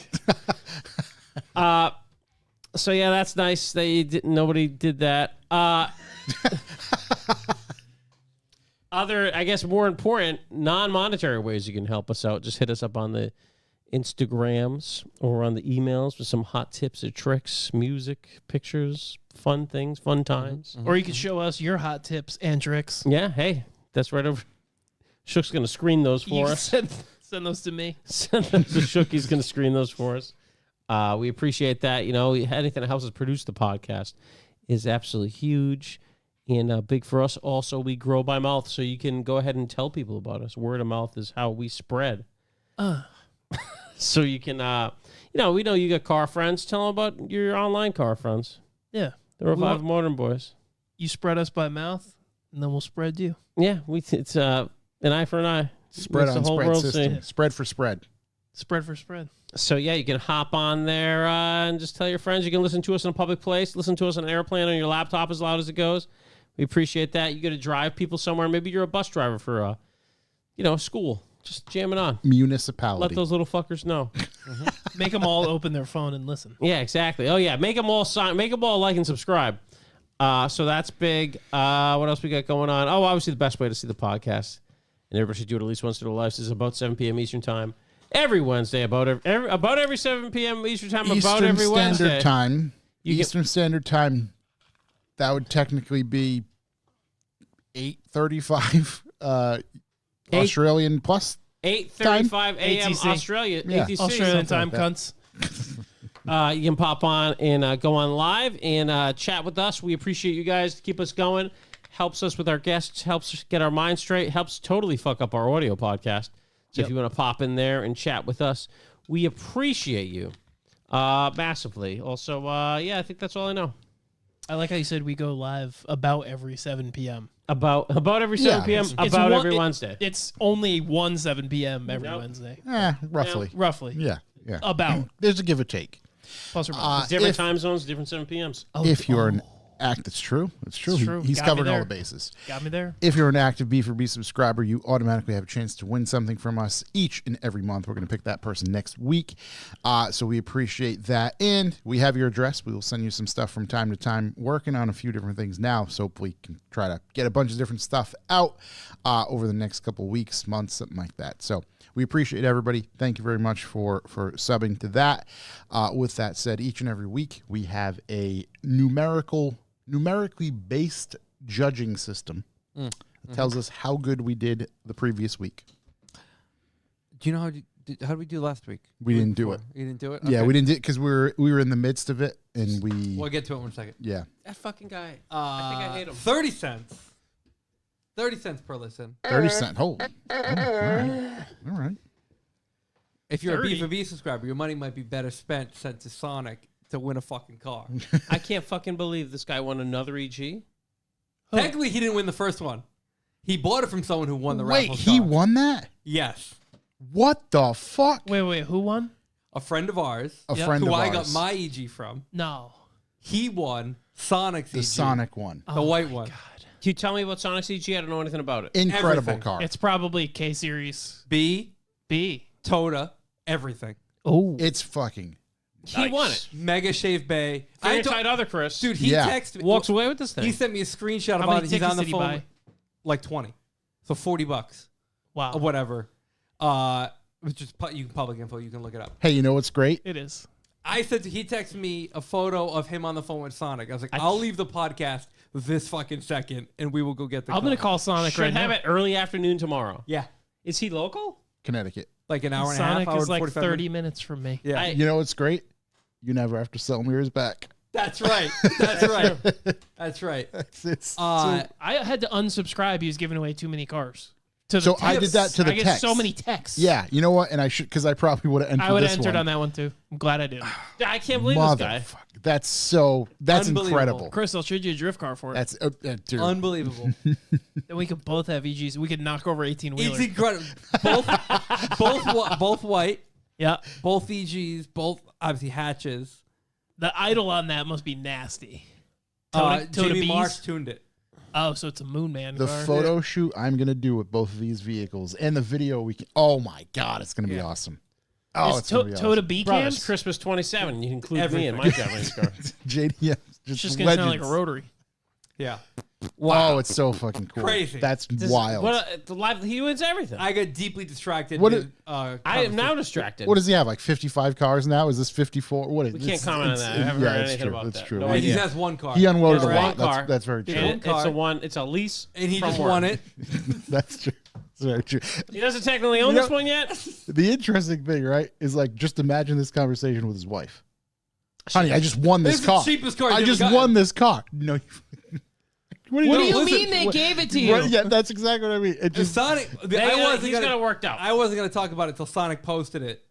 Speaker 4: So yeah, that's nice that nobody did that. Other, I guess, more important, non-monetary ways you can help us out. Just hit us up on the Instagrams or on the emails with some hot tips or tricks, music, pictures, fun things, fun times.
Speaker 2: Or you could show us your hot tips and tricks.
Speaker 4: Yeah, hey, that's right over. Shook's going to screen those for us.
Speaker 2: Send those to me.
Speaker 4: Send them to Shook. He's going to screen those for us. We appreciate that. You know, anything that helps us produce the podcast is absolutely huge and big for us. Also, we grow by mouth, so you can go ahead and tell people about us. Word of mouth is how we spread. So you can, we know you got car friends. Tell them about your online car friends.
Speaker 2: Yeah.
Speaker 4: The Revival Modern Boys.
Speaker 2: You spread us by mouth, and then we'll spread you.
Speaker 4: Yeah, it's an eye for an eye.
Speaker 3: Spread on the whole spread world system. See. Spread for spread.
Speaker 2: Spread for spread.
Speaker 4: So, yeah, you can hop on there and just tell your friends. You can listen to us in a public place. Listen to us on an airplane on your laptop as loud as it goes. We appreciate that. You got to drive people somewhere. Maybe you're a bus driver for, school. Just jam it on.
Speaker 3: Municipality.
Speaker 4: Let those little fuckers know.
Speaker 2: Make them all open their phone and listen.
Speaker 4: Yeah, exactly. Oh, yeah. Make them all like and subscribe. So that's big. What else we got going on? Oh, obviously the best way to see the podcast, and everybody should do it at least once in their lives, is about 7 p.m. Eastern Time. Every Wednesday, about every 7 p.m. Eastern Time, about every Wednesday.
Speaker 3: Eastern Standard Time, that would technically be 8:35 Australian plus
Speaker 4: 8:35 a.m. Australia.
Speaker 3: Yeah.
Speaker 4: ATC,
Speaker 2: Australian time, cunts.
Speaker 4: You can pop on and go on live and chat with us. We appreciate you guys. Keep us going. Helps us with our guests. Helps us get our mind straight. Helps totally fuck up our audio podcast. So if you want to pop in there and chat with us, we appreciate you massively. Also, I think that's all I know.
Speaker 2: I like how you said we go live about every 7 p.m.
Speaker 4: About every 7 p.m. About every Wednesday.
Speaker 2: It's only 7 p.m. every Wednesday.
Speaker 3: Roughly.
Speaker 2: Roughly.
Speaker 3: Yeah.
Speaker 2: About.
Speaker 3: There's a give or take.
Speaker 2: Plus or minus.
Speaker 4: Different time zones, different 7 p.m.s.
Speaker 3: If you're an it's true. It's true. He's covering all the bases.
Speaker 2: Got me there.
Speaker 3: If you're an active B4B subscriber, you automatically have a chance to win something from us each and every month. We're going to pick that person next week. So we appreciate that. And we have your address. We will send you some stuff from time to time. Working on a few different things now. So hopefully we can try to get a bunch of different stuff out over the next couple of weeks, months, something like that. So we appreciate everybody. Thank you very much for subbing to that. With that said, each and every week we have a numerically based judging system. It tells us how good we did the previous week.
Speaker 1: Do you know how did we do last week?
Speaker 3: We didn't do it.
Speaker 1: You didn't do it?
Speaker 3: Yeah, we didn't do it because we were in the midst of it, and
Speaker 1: We'll get to it in 1 second.
Speaker 3: Yeah.
Speaker 4: That fucking guy. I think I hate him.
Speaker 1: 30 cents. 30 cents per listen.
Speaker 3: 30 cents. Hold. All right.
Speaker 1: If you're 30. A B4B subscriber, your money might be better sent to Sonic to win a fucking car.
Speaker 4: I can't fucking believe this guy won another EG.
Speaker 1: Technically, he didn't win the first one. He bought it from someone who won the raffle.
Speaker 3: Wait, he won that?
Speaker 1: Yes.
Speaker 3: What the fuck?
Speaker 2: Wait, who won?
Speaker 1: A friend of ours.
Speaker 3: A friend of ours.
Speaker 1: Who I got my EG from.
Speaker 2: No.
Speaker 1: He won Sonic's EG.
Speaker 3: The Sonic one.
Speaker 1: The white one.
Speaker 2: God.
Speaker 4: Can you tell me about Sonic's EG? I don't know anything about it.
Speaker 3: Incredible
Speaker 1: Everything.
Speaker 3: car.
Speaker 2: It's probably K Series.
Speaker 1: B.
Speaker 2: Toda.
Speaker 1: Everything.
Speaker 2: Oh.
Speaker 3: It's fucking...
Speaker 4: He won it.
Speaker 1: Mega Shave Bay.
Speaker 4: Very tight other Chris.
Speaker 1: Dude, he texted me.
Speaker 4: Walks away with this thing.
Speaker 1: He sent me a screenshot
Speaker 2: How
Speaker 1: of
Speaker 2: many
Speaker 1: it. He's on the
Speaker 2: tickets did he
Speaker 1: phone.
Speaker 2: buy?
Speaker 1: Like 20. So $40.
Speaker 2: Wow.
Speaker 1: Or whatever. Which is public info. You can look it up.
Speaker 3: Hey, you know what's great?
Speaker 2: It is.
Speaker 1: He texted me a photo of him on the phone with Sonic. I was like, I'll leave the podcast this fucking second, and we will go get the car.
Speaker 2: I'm going to call Sonic
Speaker 4: Should
Speaker 2: right
Speaker 4: have
Speaker 2: now.
Speaker 4: it early afternoon tomorrow.
Speaker 1: Yeah.
Speaker 4: Is he local?
Speaker 3: Connecticut.
Speaker 1: Like an hour and a
Speaker 2: Sonic
Speaker 1: half. Hour
Speaker 2: is like
Speaker 1: 45
Speaker 2: 30 minutes from me.
Speaker 1: Yeah.
Speaker 3: You know what's great? You never have to sell me yours back.
Speaker 1: That's right. That's right. That's right.
Speaker 3: It's
Speaker 2: I had to unsubscribe. He was giving away too many cars.
Speaker 3: So I did that to the
Speaker 2: text. I get so many texts.
Speaker 3: Yeah, you know what? And I should, because I probably would have entered.
Speaker 2: I would have entered on that one too. I'm glad I did.
Speaker 4: I can't believe this guy.
Speaker 3: That's incredible.
Speaker 2: Chris, I'll trade you a drift car for it.
Speaker 3: That's dude.
Speaker 1: Unbelievable.
Speaker 2: Then we could both have EGs. We could knock over 18-wheelers.
Speaker 1: It's incredible. Both white.
Speaker 2: Yeah.
Speaker 1: Both EGs. Both obviously hatches.
Speaker 2: The idle on that must be nasty.
Speaker 1: Jamie Marsh tuned it.
Speaker 2: Oh, so it's a Moon Man
Speaker 3: The
Speaker 2: car.
Speaker 3: photo shoot I'm gonna do with both of these vehicles and the video we can. Oh my god, it's gonna be awesome. Oh, it's gonna be awesome.
Speaker 2: Toyota B
Speaker 4: Bro,
Speaker 2: cams.
Speaker 4: it's Christmas 27. You include me in my Japanese car.
Speaker 3: JDM,
Speaker 2: It's just gonna sound like a rotary.
Speaker 1: Yeah.
Speaker 3: Wow, it's so fucking cool.
Speaker 1: Crazy.
Speaker 3: That's wild.
Speaker 4: He wins everything.
Speaker 1: I got deeply distracted.
Speaker 4: I am now distracted.
Speaker 3: What does he have? Like 55 cars now? Is this 54? What is?
Speaker 4: We can't comment on that. I haven't heard anything about that.
Speaker 3: That's true.
Speaker 4: No
Speaker 1: He
Speaker 4: idea.
Speaker 1: just has one car.
Speaker 3: He unloaded a
Speaker 4: One
Speaker 3: lot.
Speaker 4: car.
Speaker 3: That's very true.
Speaker 4: And it's a lease.
Speaker 1: And he
Speaker 4: from
Speaker 1: just
Speaker 4: work.
Speaker 1: won it.
Speaker 3: That's true. That's very true.
Speaker 4: He doesn't technically own this one yet.
Speaker 3: The interesting thing, right, is like just imagine this conversation with his wife. Honey, I just won this car.
Speaker 1: This is the cheapest car
Speaker 3: I
Speaker 1: you've
Speaker 3: just
Speaker 1: ever
Speaker 3: won this car. No. What
Speaker 2: do you mean they gave it to you?
Speaker 3: Yeah, that's exactly what I mean. It just
Speaker 1: Sonic.
Speaker 4: He's got it worked out.
Speaker 1: I wasn't gonna talk about it until Sonic posted it.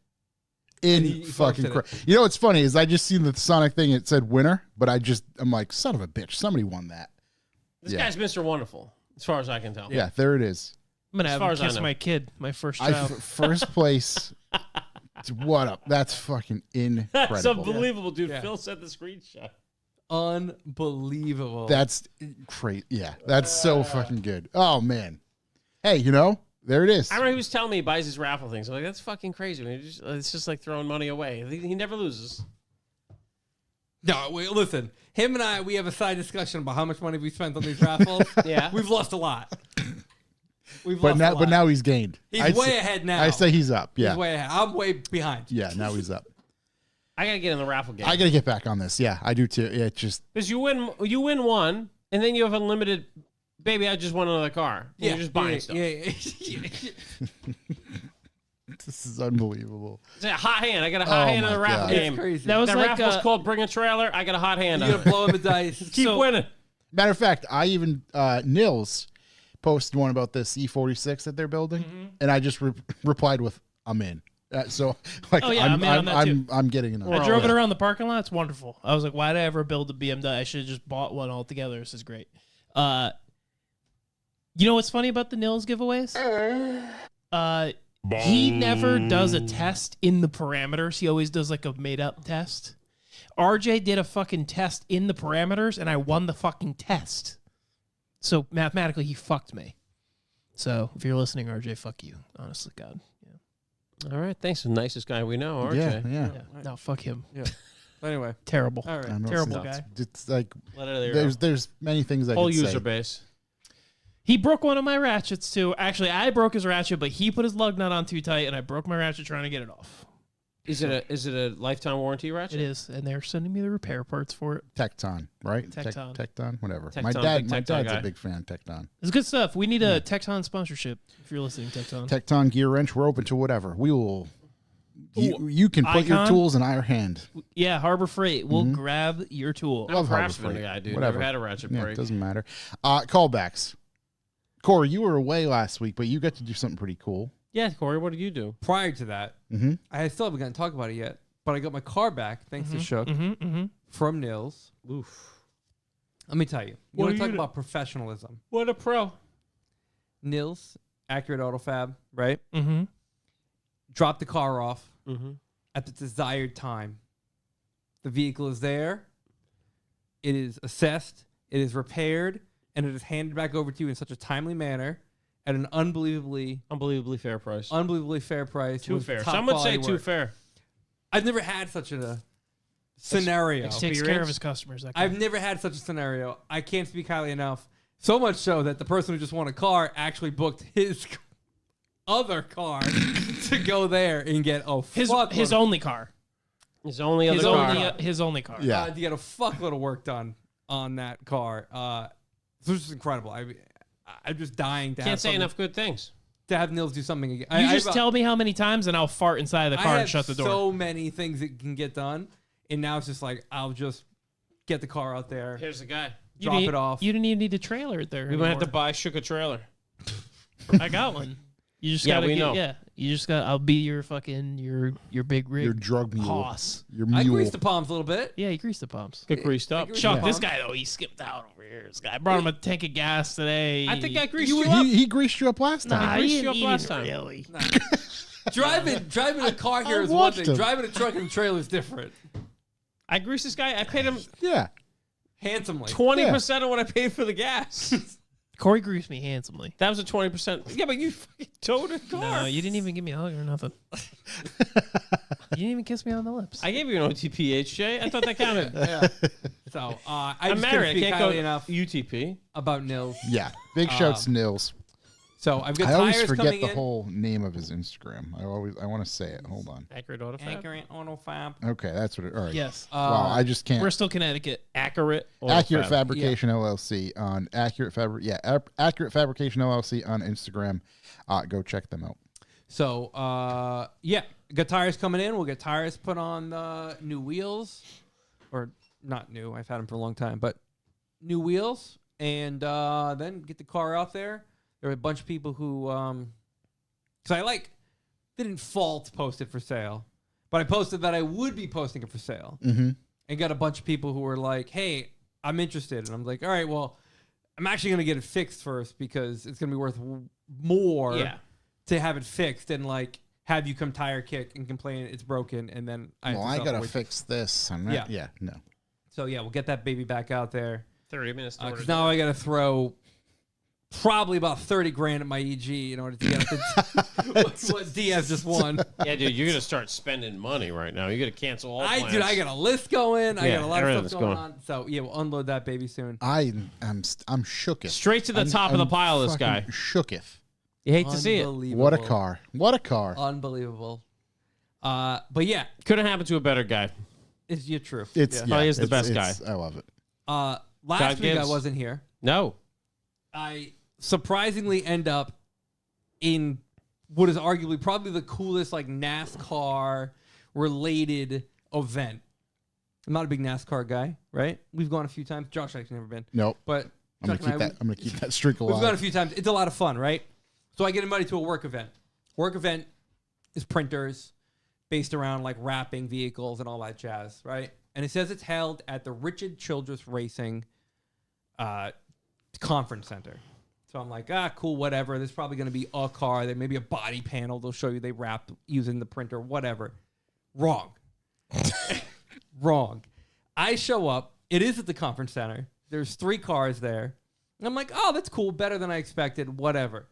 Speaker 3: in fucking crazy. You know what's funny is I just seen the Sonic thing. It said winner, but I'm like, son of a bitch, somebody won that.
Speaker 4: This guy's Mr. Wonderful, as far as I can tell.
Speaker 3: Yeah, there it is.
Speaker 2: I'm gonna have him kiss my kid, my first child.
Speaker 3: First place. What up? That's fucking incredible.
Speaker 4: That's unbelievable, dude. Yeah. Phil sent the screenshot.
Speaker 1: Unbelievable.
Speaker 3: That's crazy. Yeah, that's so fucking good. Oh man. Hey, there it is.
Speaker 4: I remember he was telling me he buys his raffle things. I'm like, that's fucking crazy. I mean, it's just like throwing money away. He never loses.
Speaker 1: No, wait, listen. Him and we have a side discussion about how much money we spent on these raffles.
Speaker 4: Yeah,
Speaker 1: we've lost a lot.
Speaker 3: But now he's gained.
Speaker 1: He's way ahead now.
Speaker 3: I say he's up. Yeah,
Speaker 1: he's way ahead. I'm way behind.
Speaker 3: Yeah, now he's up.
Speaker 4: I gotta get in the raffle game.
Speaker 3: I gotta get back on this. Yeah, I do too. Yeah, just
Speaker 4: because you win one, and then you have unlimited. Baby, I just won another car. Yeah, you're just buying stuff.
Speaker 1: Yeah.
Speaker 3: This is unbelievable.
Speaker 4: It's a hot hand. I got a hot hand in the raffle game.
Speaker 1: It's crazy.
Speaker 2: That
Speaker 4: raffle's called Bring a Trailer. I got a hot hand.
Speaker 1: You gotta blow him the dice.
Speaker 4: Keep winning.
Speaker 3: Matter of fact, I even Nils posted one about this E46 that they're building, and I just replied with, "I'm in." So like, I'm getting it.
Speaker 2: I drove it around the parking lot. It's wonderful. I was like, why did I ever build a BMW? I should have just bought one altogether. This is great. You know what's funny about the Nils giveaways? He never does a test in the parameters. He always does like a made up test. RJ did a fucking test in the parameters, and I won the fucking test. So mathematically, he fucked me. So if you're listening, RJ, fuck you. Honestly, God.
Speaker 4: All right, thanks. The nicest guy we know, RJ.
Speaker 3: Yeah.
Speaker 2: No, fuck him.
Speaker 1: Yeah. Anyway,
Speaker 2: terrible.
Speaker 1: All right.
Speaker 2: Terrible guy.
Speaker 3: It's like there's many things I
Speaker 4: whole
Speaker 3: could say.
Speaker 4: user base.
Speaker 2: He broke one of my ratchets too. Actually, I broke his ratchet, but he put his lug nut on too tight, and I broke my ratchet trying to get it off.
Speaker 4: Is it a lifetime warranty ratchet?
Speaker 2: It is, and they're sending me the repair parts for it.
Speaker 3: Tecton, right?
Speaker 2: Tecton.
Speaker 3: Tecton, whatever.
Speaker 4: Tecton,
Speaker 3: my dad's
Speaker 4: guy.
Speaker 3: a big fan of Tecton.
Speaker 2: It's good stuff. We need a Tecton sponsorship if you're listening, Tecton.
Speaker 3: Tecton gear wrench. We're open to whatever. We will. You can put your tools in our hand.
Speaker 2: Yeah, Harbor Freight. We'll grab your tool.
Speaker 3: Love Harbor
Speaker 4: Craftsman
Speaker 3: Freight.
Speaker 4: guy, dude.
Speaker 3: Whatever.
Speaker 4: Never had a ratchet break.
Speaker 3: It doesn't matter. Callbacks. Corey, you were away last week, but you got to do something pretty cool.
Speaker 4: Yeah, Corey, what did you do?
Speaker 1: prior to that, I still haven't gotten to talk about it yet, but I got my car back thanks to Shook from Nils.
Speaker 4: Oof.
Speaker 1: Let me tell you. You want to talk about professionalism?
Speaker 4: What a pro.
Speaker 1: Nils, Accurate Auto Fab, right?
Speaker 2: Mm-hmm.
Speaker 1: Drop the car off at the desired time. The vehicle is there. It is assessed. It is repaired. And it is handed back over to you in such a timely manner at an unbelievably
Speaker 4: fair price.
Speaker 1: Unbelievably fair price.
Speaker 4: Too fair. Some would say too fair.
Speaker 1: I've never had such a scenario.
Speaker 2: He takes care of his customers.
Speaker 1: I've never had such a scenario. I can't speak highly enough. So much so that the person who just won a car actually booked his other car to go there and get
Speaker 2: his only car.
Speaker 4: His only other car.
Speaker 2: His only car.
Speaker 3: Yeah.
Speaker 1: To get a fuckload of work done on that car. So it's just incredible. I'm just dying to
Speaker 4: Can't say enough good things.
Speaker 1: To have Nils do something again.
Speaker 2: You just tell me how many times and I'll fart inside of the car and shut the door.
Speaker 1: So many things that can get done. And now it's just like, I'll just get the car out there.
Speaker 4: Here's the guy.
Speaker 1: Drop it off.
Speaker 2: You didn't even need a trailer there.
Speaker 4: We might have to buy Shook a trailer.
Speaker 2: I got one. You just gotta know. Yeah, you just got. I'll be your fucking your big rig.
Speaker 3: Your drug mule.
Speaker 2: Hoss.
Speaker 3: Your mule.
Speaker 1: I greased the palms a little bit.
Speaker 2: Yeah, you greased the palms.
Speaker 4: Get greased up.
Speaker 2: Chuck, this guy though, he skipped out over here. This guy, I brought him a tank of gas today.
Speaker 4: I think I greased you up.
Speaker 3: He greased you up last time.
Speaker 2: Nah,
Speaker 4: I greased
Speaker 2: he
Speaker 4: you up last time.
Speaker 2: Really.
Speaker 1: Nah. Driving a car here is one thing. Driving a truck and trailer is different.
Speaker 4: I greased this guy. I paid him
Speaker 1: handsomely
Speaker 4: 20% of what I paid for the gas.
Speaker 2: Corey greased me handsomely.
Speaker 4: That was a 20%. Yeah, but you fucking towed a car.
Speaker 2: No, you didn't even give me a hug or nothing. You didn't even kiss me on the lips.
Speaker 4: I gave you an OTP, HJ. I thought that counted.
Speaker 1: Yeah. So I'm
Speaker 4: married. I can't go
Speaker 1: enough
Speaker 4: UTP
Speaker 1: about Nils.
Speaker 3: Yeah. Big shouts to Nils.
Speaker 1: So I've got
Speaker 3: I
Speaker 1: tires
Speaker 3: always forget
Speaker 1: coming
Speaker 3: the
Speaker 1: in.
Speaker 3: whole name of his Instagram. I want to say it. Hold on.
Speaker 4: Accurate Auto Fab.
Speaker 1: Accurate Auto Fab.
Speaker 3: Okay, that's what it. All right.
Speaker 2: Yes.
Speaker 3: Wow, I just can't.
Speaker 2: Bristol, Connecticut.
Speaker 4: Accurate Auto
Speaker 3: Accurate
Speaker 4: Fab.
Speaker 3: Fabrication LLC on Accurate Fabrication LLC on Instagram. Go check them out.
Speaker 1: So got tires coming in. We'll get tires put on new wheels, or not new. I've had them for a long time, but new wheels, and then get the car out there. There were a bunch of people who, because I didn't fault post it for sale, but I posted that I would be posting it for sale, and got a bunch of people who were like, "Hey, I'm interested," and I'm like, "All right, well, I'm actually gonna get it fixed first because it's gonna be worth more to have it fixed than have you come tire kick and complain it's broken, and then I
Speaker 3: gotta fix this. I'm not, no.
Speaker 1: So we'll get that baby back out there.
Speaker 4: 30 minutes.
Speaker 1: Because now I gotta throw probably about 30 grand at my EG in order to get what Diaz just won.
Speaker 4: Yeah, dude, you're gonna start spending money right now. You're gonna cancel all plans.
Speaker 1: Dude, I got a list going. I got a lot of stuff going on. So we'll unload that baby soon.
Speaker 3: I'm shooketh.
Speaker 4: Straight to the top of the pile. This guy
Speaker 3: shooketh.
Speaker 4: You hate to see it.
Speaker 3: What a car! What a car!
Speaker 1: Unbelievable. But yeah,
Speaker 4: couldn't happen to a better guy.
Speaker 1: It's true.
Speaker 3: It's
Speaker 4: he's the best guy.
Speaker 3: I love it.
Speaker 1: Last week I wasn't here.
Speaker 4: No.
Speaker 1: I surprisingly end up in what is arguably probably the coolest NASCAR related event. I'm not a big NASCAR guy, right? We've gone a few times. Josh actually never been.
Speaker 3: Nope.
Speaker 1: But
Speaker 3: I'm gonna keep that streak alive.
Speaker 1: We've gone a few times. It's a lot of fun, right? So I get invited to a work event. Work event is printers based around wrapping vehicles and all that jazz, right? And it says it's held at the Richard Childress Racing Conference Center. So I'm like, cool, whatever. There's probably going to be a car. There may be a body panel. They'll show you they wrapped using the printer, whatever. Wrong. Wrong. I show up. It is at the conference center. There's 3 cars there. And I'm like, oh, that's cool. Better than I expected. Whatever.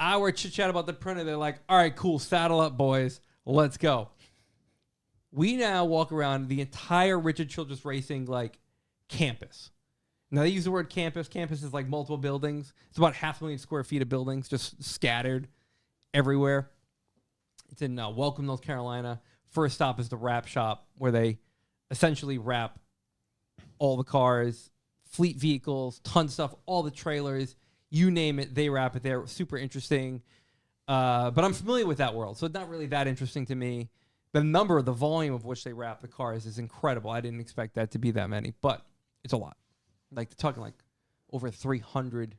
Speaker 1: Hour chit-chat about the printer. They're like, all right, cool. Saddle up, boys. Let's go. We now walk around the entire Richard Childress Racing campus. Now they use the word campus. Campus is multiple buildings. It's about 500,000 square feet of buildings just scattered everywhere. It's in Welcome, North Carolina. First stop is the wrap shop where they essentially wrap all the cars, fleet vehicles, tons of stuff, all the trailers, you name it, they wrap it there. Super interesting. But I'm familiar with that world, so it's not really that interesting to me. The volume of which they wrap the cars is incredible. I didn't expect that to be that many, but it's a lot. They're talking over 300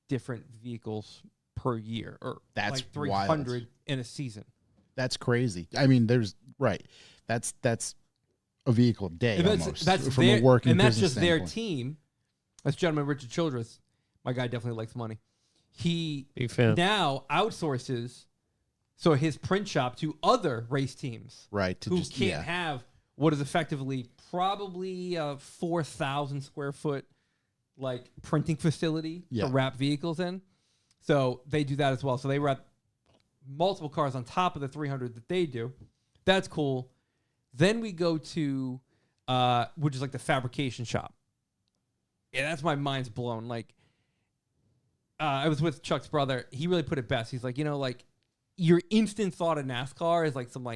Speaker 1: different vehicles per year, or
Speaker 3: that's
Speaker 1: 300
Speaker 3: wild.
Speaker 1: In a season.
Speaker 3: That's crazy. I mean, that's a vehicle a day almost.
Speaker 1: That's
Speaker 3: from
Speaker 1: their,
Speaker 3: a working
Speaker 1: and that's
Speaker 3: business
Speaker 1: just their
Speaker 3: standpoint.
Speaker 1: team. That's gentleman Richard Childress. My guy definitely likes money. He
Speaker 4: Big fan.
Speaker 1: now outsources his print shop to other race teams,
Speaker 3: right?
Speaker 1: Who can't have what is effectively probably a 4,000 square foot printing facility to wrap vehicles in. So they do that as well. So they wrap multiple cars on top of the 300 that they do. That's cool. Then we go to which is the fabrication shop. Yeah, that's my mind's blown. I was with Chuck's brother. He really put it best. He's your instant thought of NASCAR is some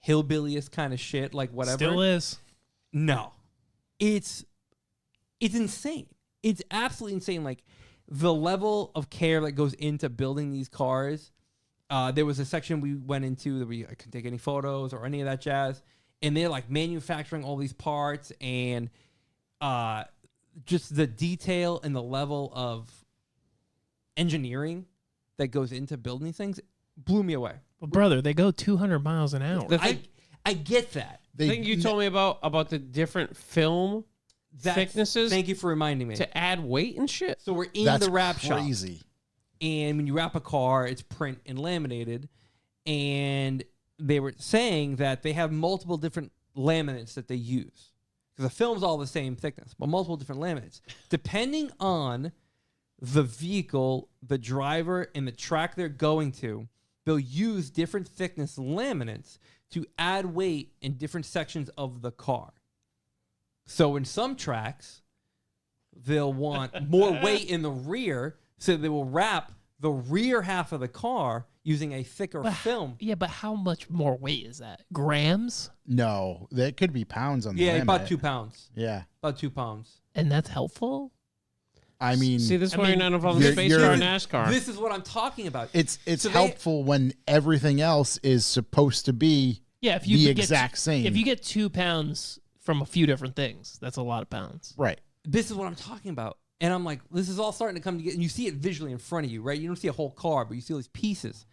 Speaker 1: hillbilliest kind of shit, whatever.
Speaker 2: Still is.
Speaker 1: No. It's insane. It's absolutely insane. The level of care that goes into building these cars. There was a section we went into that I couldn't take any photos or any of that jazz. And they're manufacturing all these parts, and just the detail and the level of engineering that goes into building these things blew me away.
Speaker 2: Well, brother, they go 200 miles an hour.
Speaker 1: I get that.
Speaker 4: The thing you told me about the different film thicknesses.
Speaker 1: Thank you for reminding me.
Speaker 4: To add weight and shit.
Speaker 1: So we're in the wrap shop. That's crazy. And when you wrap a car, it's print and laminated. And they were saying that they have multiple different laminates that they use. Because the film's all the same thickness, but multiple different laminates. Depending on the vehicle, the driver, and the track they're going to, they'll use different thickness laminates to add weight in different sections of the car. So in some tracks, they'll want more weight in the rear, so they will wrap the rear half of the car using a thicker film.
Speaker 2: Yeah, but how much more weight is that? Grams?
Speaker 3: No, that could be pounds on the laminate.
Speaker 1: About 2 pounds.
Speaker 3: Yeah.
Speaker 1: About 2 pounds.
Speaker 2: And that's helpful?
Speaker 3: I mean...
Speaker 4: See, this is why you're not involved in space car and NASCAR.
Speaker 1: This is what I'm talking about.
Speaker 3: It's helpful when everything else is supposed to be the exact same.
Speaker 2: If you get 2 pounds from a few different things, that's a lot of pounds.
Speaker 3: Right.
Speaker 1: This is what I'm talking about. And I'm like, this is all starting to come together. And you see it visually in front of you, right? You don't see a whole car, but you see all these pieces.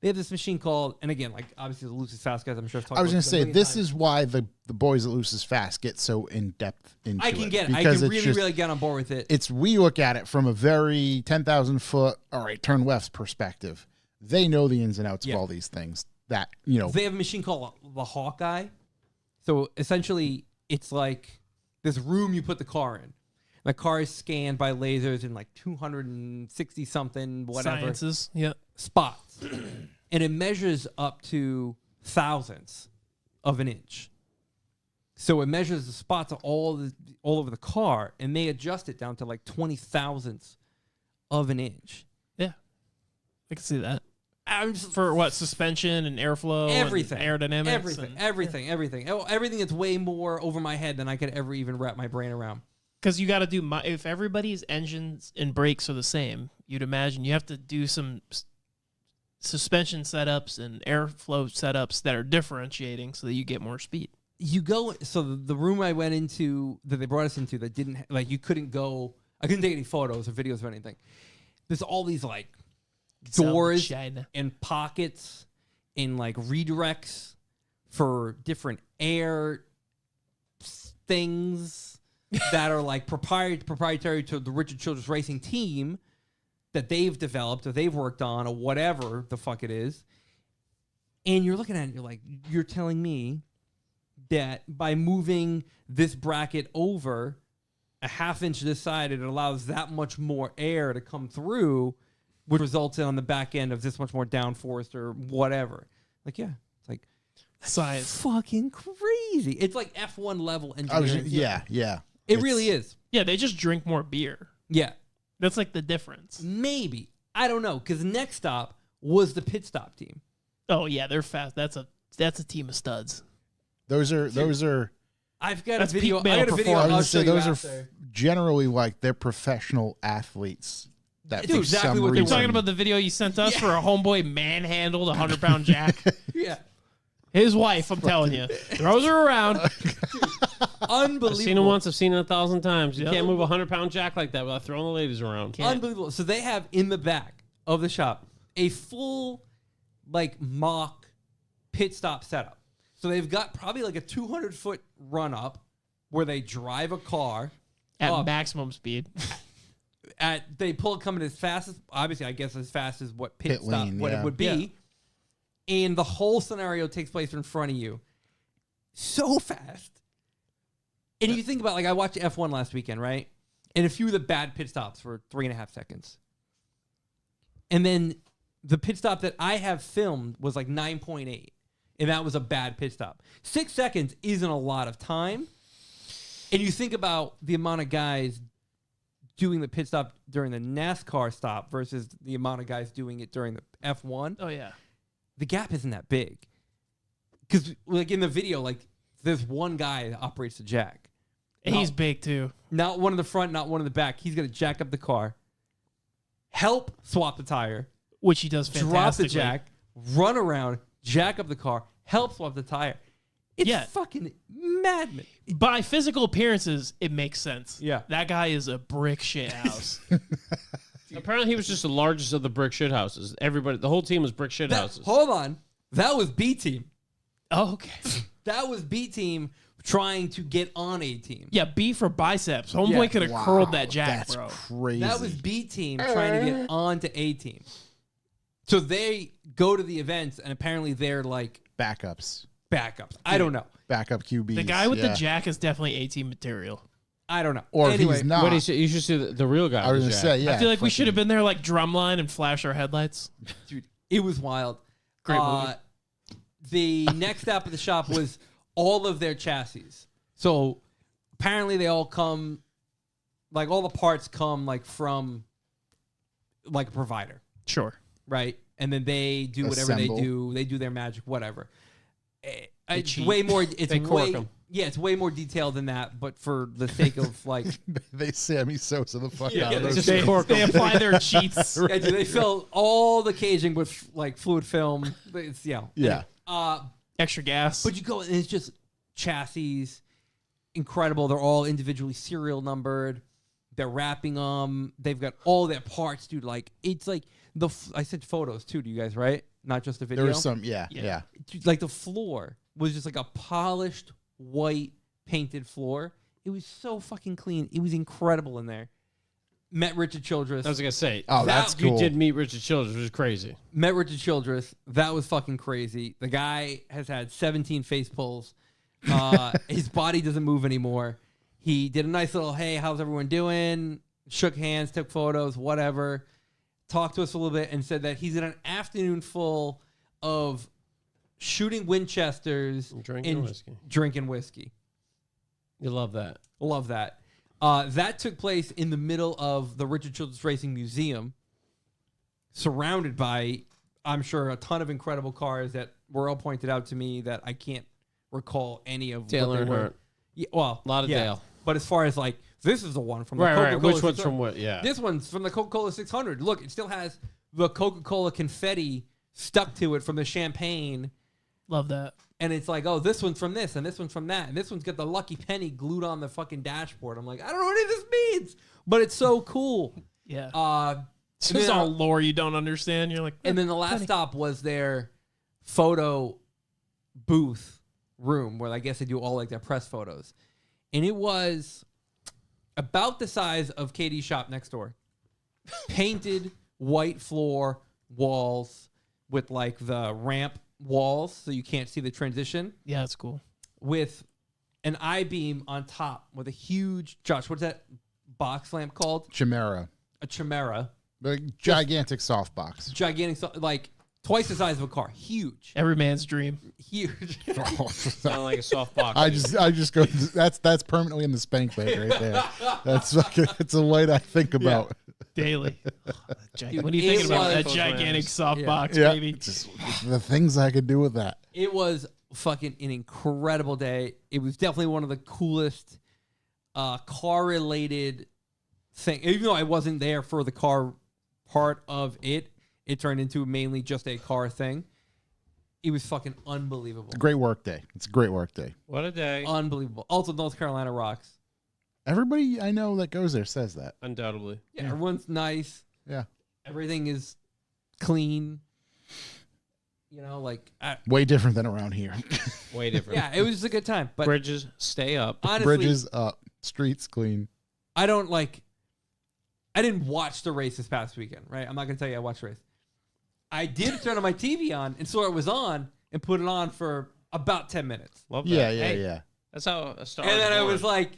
Speaker 1: They have this machine called, and again, like obviously the Lucy's Fast guys, I'm sure I've talked about.
Speaker 3: I was going to say, this is why the boys at Lucy's Fast get so in depth into it.
Speaker 1: I can get it. I can really get on board with it.
Speaker 3: We look at it from a very 10,000 foot, all right, turn left perspective. They know the ins and outs of all these things. That,
Speaker 1: They have a machine called the Hawkeye. So essentially, it's like this room you put the car in. The car is scanned by lasers in like 260 something, whatever. Spots. And it measures up to thousandths of an inch. So it measures the spots all over the car, and they adjust it down to like 20 thousandths of an inch.
Speaker 2: Yeah. I can see that. For what? Suspension and airflow?
Speaker 1: Everything.
Speaker 2: And aerodynamics?
Speaker 1: Everything that's way more over my head than I could ever even wrap my brain around.
Speaker 2: Because you got to do, if everybody's engines and brakes are the same, you'd imagine you have to do some suspension setups and airflow setups that are differentiating so that you get more speed.
Speaker 1: So the room I went into, that they brought us into, that didn't, you couldn't go, I couldn't take any photos or videos of anything. There's all these doors and pockets and redirects for different air things that are proprietary to the Richard Childress Racing team that they've developed or they've worked on or whatever the fuck it is. And you're looking at it, you're telling me that by moving this bracket over a half inch this side, it allows that much more air to come through, which results in on the back end of this much more downforce or whatever. It's
Speaker 2: science.
Speaker 1: Fucking crazy. It's like F1 level engineering.
Speaker 3: Yeah.
Speaker 1: It really is.
Speaker 2: Yeah, they just drink more beer.
Speaker 1: Yeah.
Speaker 2: That's the difference.
Speaker 1: Maybe. I don't know, because next stop was the pit stop team.
Speaker 2: Oh yeah, they're fast. That's a team of studs.
Speaker 3: Those are.
Speaker 1: I've got a video. I got a video. I'll show you
Speaker 3: those
Speaker 1: after.
Speaker 3: Are generally they're professional athletes. That
Speaker 1: do exactly what they're
Speaker 2: talking about. The video you sent us for a homeboy manhandled a 100-pound jack.
Speaker 1: Yeah.
Speaker 2: His wife, I'm telling you, throws her around.
Speaker 1: Unbelievable.
Speaker 4: I've seen it once. I've seen it 1,000 times. You can't move a 100-pound jack like that without throwing the ladies around.
Speaker 1: Unbelievable. So they have in the back of the shop a full mock pit stop setup. So they've got probably a 200-foot run up where they drive a car
Speaker 2: at maximum speed.
Speaker 1: They pull it coming as fast as, obviously, I guess as fast as what pit stop
Speaker 3: lane,
Speaker 1: it would be. Yeah. And the whole scenario takes place in front of you. So fast. And you think about, I watched F1 last weekend, right? And a few of the bad pit stops were 3.5 seconds. And then the pit stop that I have filmed was 9.8. And that was a bad pit stop. 6 seconds isn't a lot of time. And you think about the amount of guys doing the pit stop during the NASCAR stop versus the amount of guys doing it during the F1.
Speaker 2: Oh, yeah.
Speaker 1: The gap isn't that big. Because, in the video, there's one guy that operates the jack.
Speaker 2: And he's big, too.
Speaker 1: Not one in the front, not one in the back. He's going to jack up the car, help swap the tire.
Speaker 2: Which he does fantastically.
Speaker 1: Drop the jack, run around, jack up the car, help swap the tire. It's fucking madman.
Speaker 2: By physical appearances, it makes sense.
Speaker 1: Yeah.
Speaker 2: That guy is a brick shit house.
Speaker 4: Apparently, he was just the largest of the brick shit houses. Everybody, the whole team was brick shit houses.
Speaker 1: Hold on. That was B team.
Speaker 2: Oh, okay.
Speaker 1: That was B team trying to get on A team.
Speaker 2: Yeah, B for biceps. Homeboy could have curled that jack,
Speaker 3: that's
Speaker 2: bro.
Speaker 3: crazy.
Speaker 1: That was B team trying to get on to A team. So they go to the events, and apparently they're like
Speaker 3: backups.
Speaker 1: I don't know.
Speaker 3: Backup QBs.
Speaker 2: The guy with the jack is definitely A-team material.
Speaker 1: I don't know.
Speaker 3: Or
Speaker 1: anyway,
Speaker 3: he's not.
Speaker 4: What you should see the real guy.
Speaker 3: I was going to say, yeah.
Speaker 2: I feel like we should have been there like drumline and flash our headlights.
Speaker 1: Dude, it was wild.
Speaker 2: Great movie.
Speaker 1: The next stop of the shop was all of their chassis. So apparently they all come, like all the parts come like from like a provider.
Speaker 2: Sure.
Speaker 1: Right? And then they do whatever
Speaker 3: Assemble.
Speaker 1: they do. They do their magic, whatever. It's
Speaker 2: cheat.
Speaker 1: way more. It's way more detailed than that. But for the sake of like,
Speaker 3: they Sammy Sosa the fuck out of
Speaker 1: they
Speaker 3: those.
Speaker 2: They apply their cheats.
Speaker 1: yeah, dude, they fill all the caging with like fluid film. It's,
Speaker 3: Yeah.
Speaker 2: Extra gas.
Speaker 1: But you go and it's just chassis, incredible. They're all individually serial numbered. They're wrapping them. They've got all their parts, dude. Like it's like I said photos too to you guys, right? Not just the video.
Speaker 3: There was some, yeah.
Speaker 1: Dude, like the floor was just like a polished white painted floor. It was so fucking clean. It was incredible in there. Met Richard Childress.
Speaker 4: I was gonna say,
Speaker 3: that's cool.
Speaker 4: You did meet Richard Childress, which was crazy.
Speaker 1: Met Richard Childress. That was fucking crazy. The guy has had 17 face pulls. His body doesn't move anymore. He did a nice little, hey, how's everyone doing? Shook hands, took photos, whatever. Talked to us a little bit and said that he's in an afternoon full of shooting Winchesters and drinking whiskey.
Speaker 4: You love that.
Speaker 1: Love that. That took place in the middle of the Richard Childress Racing Museum, surrounded by, I'm sure, a ton of incredible cars that were all pointed out to me that I can't recall any of.
Speaker 4: Dale
Speaker 1: what they were.
Speaker 4: Earnhardt.
Speaker 1: Yeah, well,
Speaker 4: A lot of Dale.
Speaker 1: But as far as like, this is the one from the
Speaker 4: Right.
Speaker 1: Coca-Cola
Speaker 4: Which one's
Speaker 1: 600.
Speaker 4: from what? Yeah.
Speaker 1: This one's from the Coca-Cola 600. Look, it still has the Coca-Cola confetti stuck to it from the champagne.
Speaker 2: Love that.
Speaker 1: And it's like, oh, this one's from this, and this one's from that, and this one's got the lucky penny glued on the fucking dashboard. I'm like, I don't know what any of this means, but it's so cool.
Speaker 2: Yeah. This is all lore you don't understand. You're like,
Speaker 1: and then the last stop was their photo booth room, where I guess they do all like their press photos, and it was about the size of Katie's shop next door, painted white floor walls with like the ramp walls so you can't see the transition.
Speaker 2: Yeah, that's cool.
Speaker 1: With an I-beam on top with a huge, Josh, what's that box lamp called?
Speaker 3: Chimera.
Speaker 1: A Chimera.
Speaker 3: The gigantic softbox.
Speaker 1: Gigantic, like twice the size of a car. Huge.
Speaker 2: Every man's dream.
Speaker 1: Huge.
Speaker 4: Sound like a soft box.
Speaker 3: I just go. That's permanently in the spank bag right there. That's fucking. It's a light I think about
Speaker 2: Daily. What are you thinking about? That gigantic soft box, baby.
Speaker 3: Just the things I could do with that.
Speaker 1: It was fucking an incredible day. It was definitely one of the coolest car-related things. Even though I wasn't there for the car part of it, it turned into mainly just a car thing. It was fucking unbelievable.
Speaker 3: Great work day. It's a great work day.
Speaker 4: What a day.
Speaker 1: Unbelievable. Also, North Carolina rocks.
Speaker 3: Everybody I know that goes there says that.
Speaker 4: Undoubtedly.
Speaker 1: Yeah, everyone's nice.
Speaker 3: Yeah.
Speaker 1: Everything is clean. You know, like
Speaker 3: way different than around here.
Speaker 4: Way different.
Speaker 1: Yeah, it was just a good time. But
Speaker 4: bridges stay up.
Speaker 1: Honestly,
Speaker 3: bridges up, streets clean.
Speaker 1: I didn't watch the race this past weekend, right? I'm not gonna tell you I watched the race. I did turn on my TV on and saw it was on and put it on for about 10 minutes.
Speaker 4: Love that.
Speaker 3: Yeah.
Speaker 4: That's how a star.
Speaker 1: And then I was like,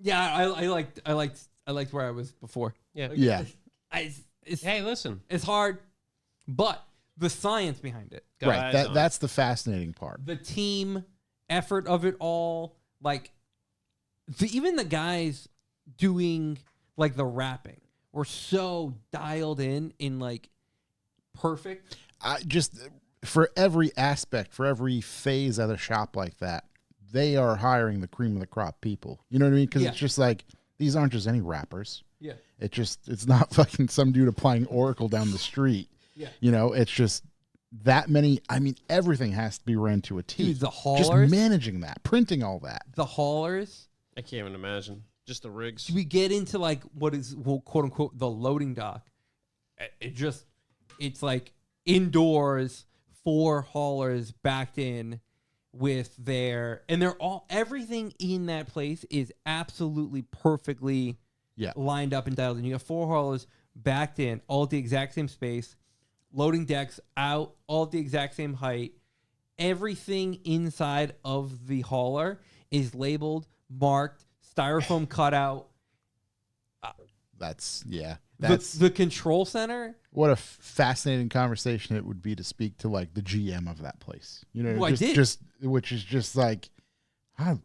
Speaker 1: yeah, I liked where I was before.
Speaker 4: Yeah.
Speaker 1: Like,
Speaker 3: Yeah.
Speaker 4: Hey, listen.
Speaker 1: It's hard, but the science behind it,
Speaker 3: Right. That's the fascinating part.
Speaker 1: the team effort of it all, like even the guys doing like the rapping were so dialed in like perfect.
Speaker 3: Just for every aspect, for every phase of the shop like that, they are hiring the cream of the crop people. You know what I mean? Because it's just like, these aren't just any rappers.
Speaker 1: Yeah.
Speaker 3: It's not fucking some dude applying Oracle down the street.
Speaker 1: Yeah.
Speaker 3: You know, it's just that many. I mean, everything has to be ran to a T.
Speaker 1: Dude, the
Speaker 3: just
Speaker 1: haulers,
Speaker 3: managing that, printing all that.
Speaker 1: the haulers.
Speaker 4: I can't even imagine. Just the rigs.
Speaker 1: We get into like what is quote unquote the loading dock. It's like indoors, 4 haulers backed in with everything in that place is absolutely perfectly lined up and dialed in. You have 4 haulers backed in, all at the exact same space, loading decks out, all at the exact same height. Everything inside of the hauler is labeled, marked, styrofoam cutout.
Speaker 3: That's
Speaker 1: the control center.
Speaker 3: What a fascinating conversation it would be to speak to like the GM of that place. You know, which is just like, how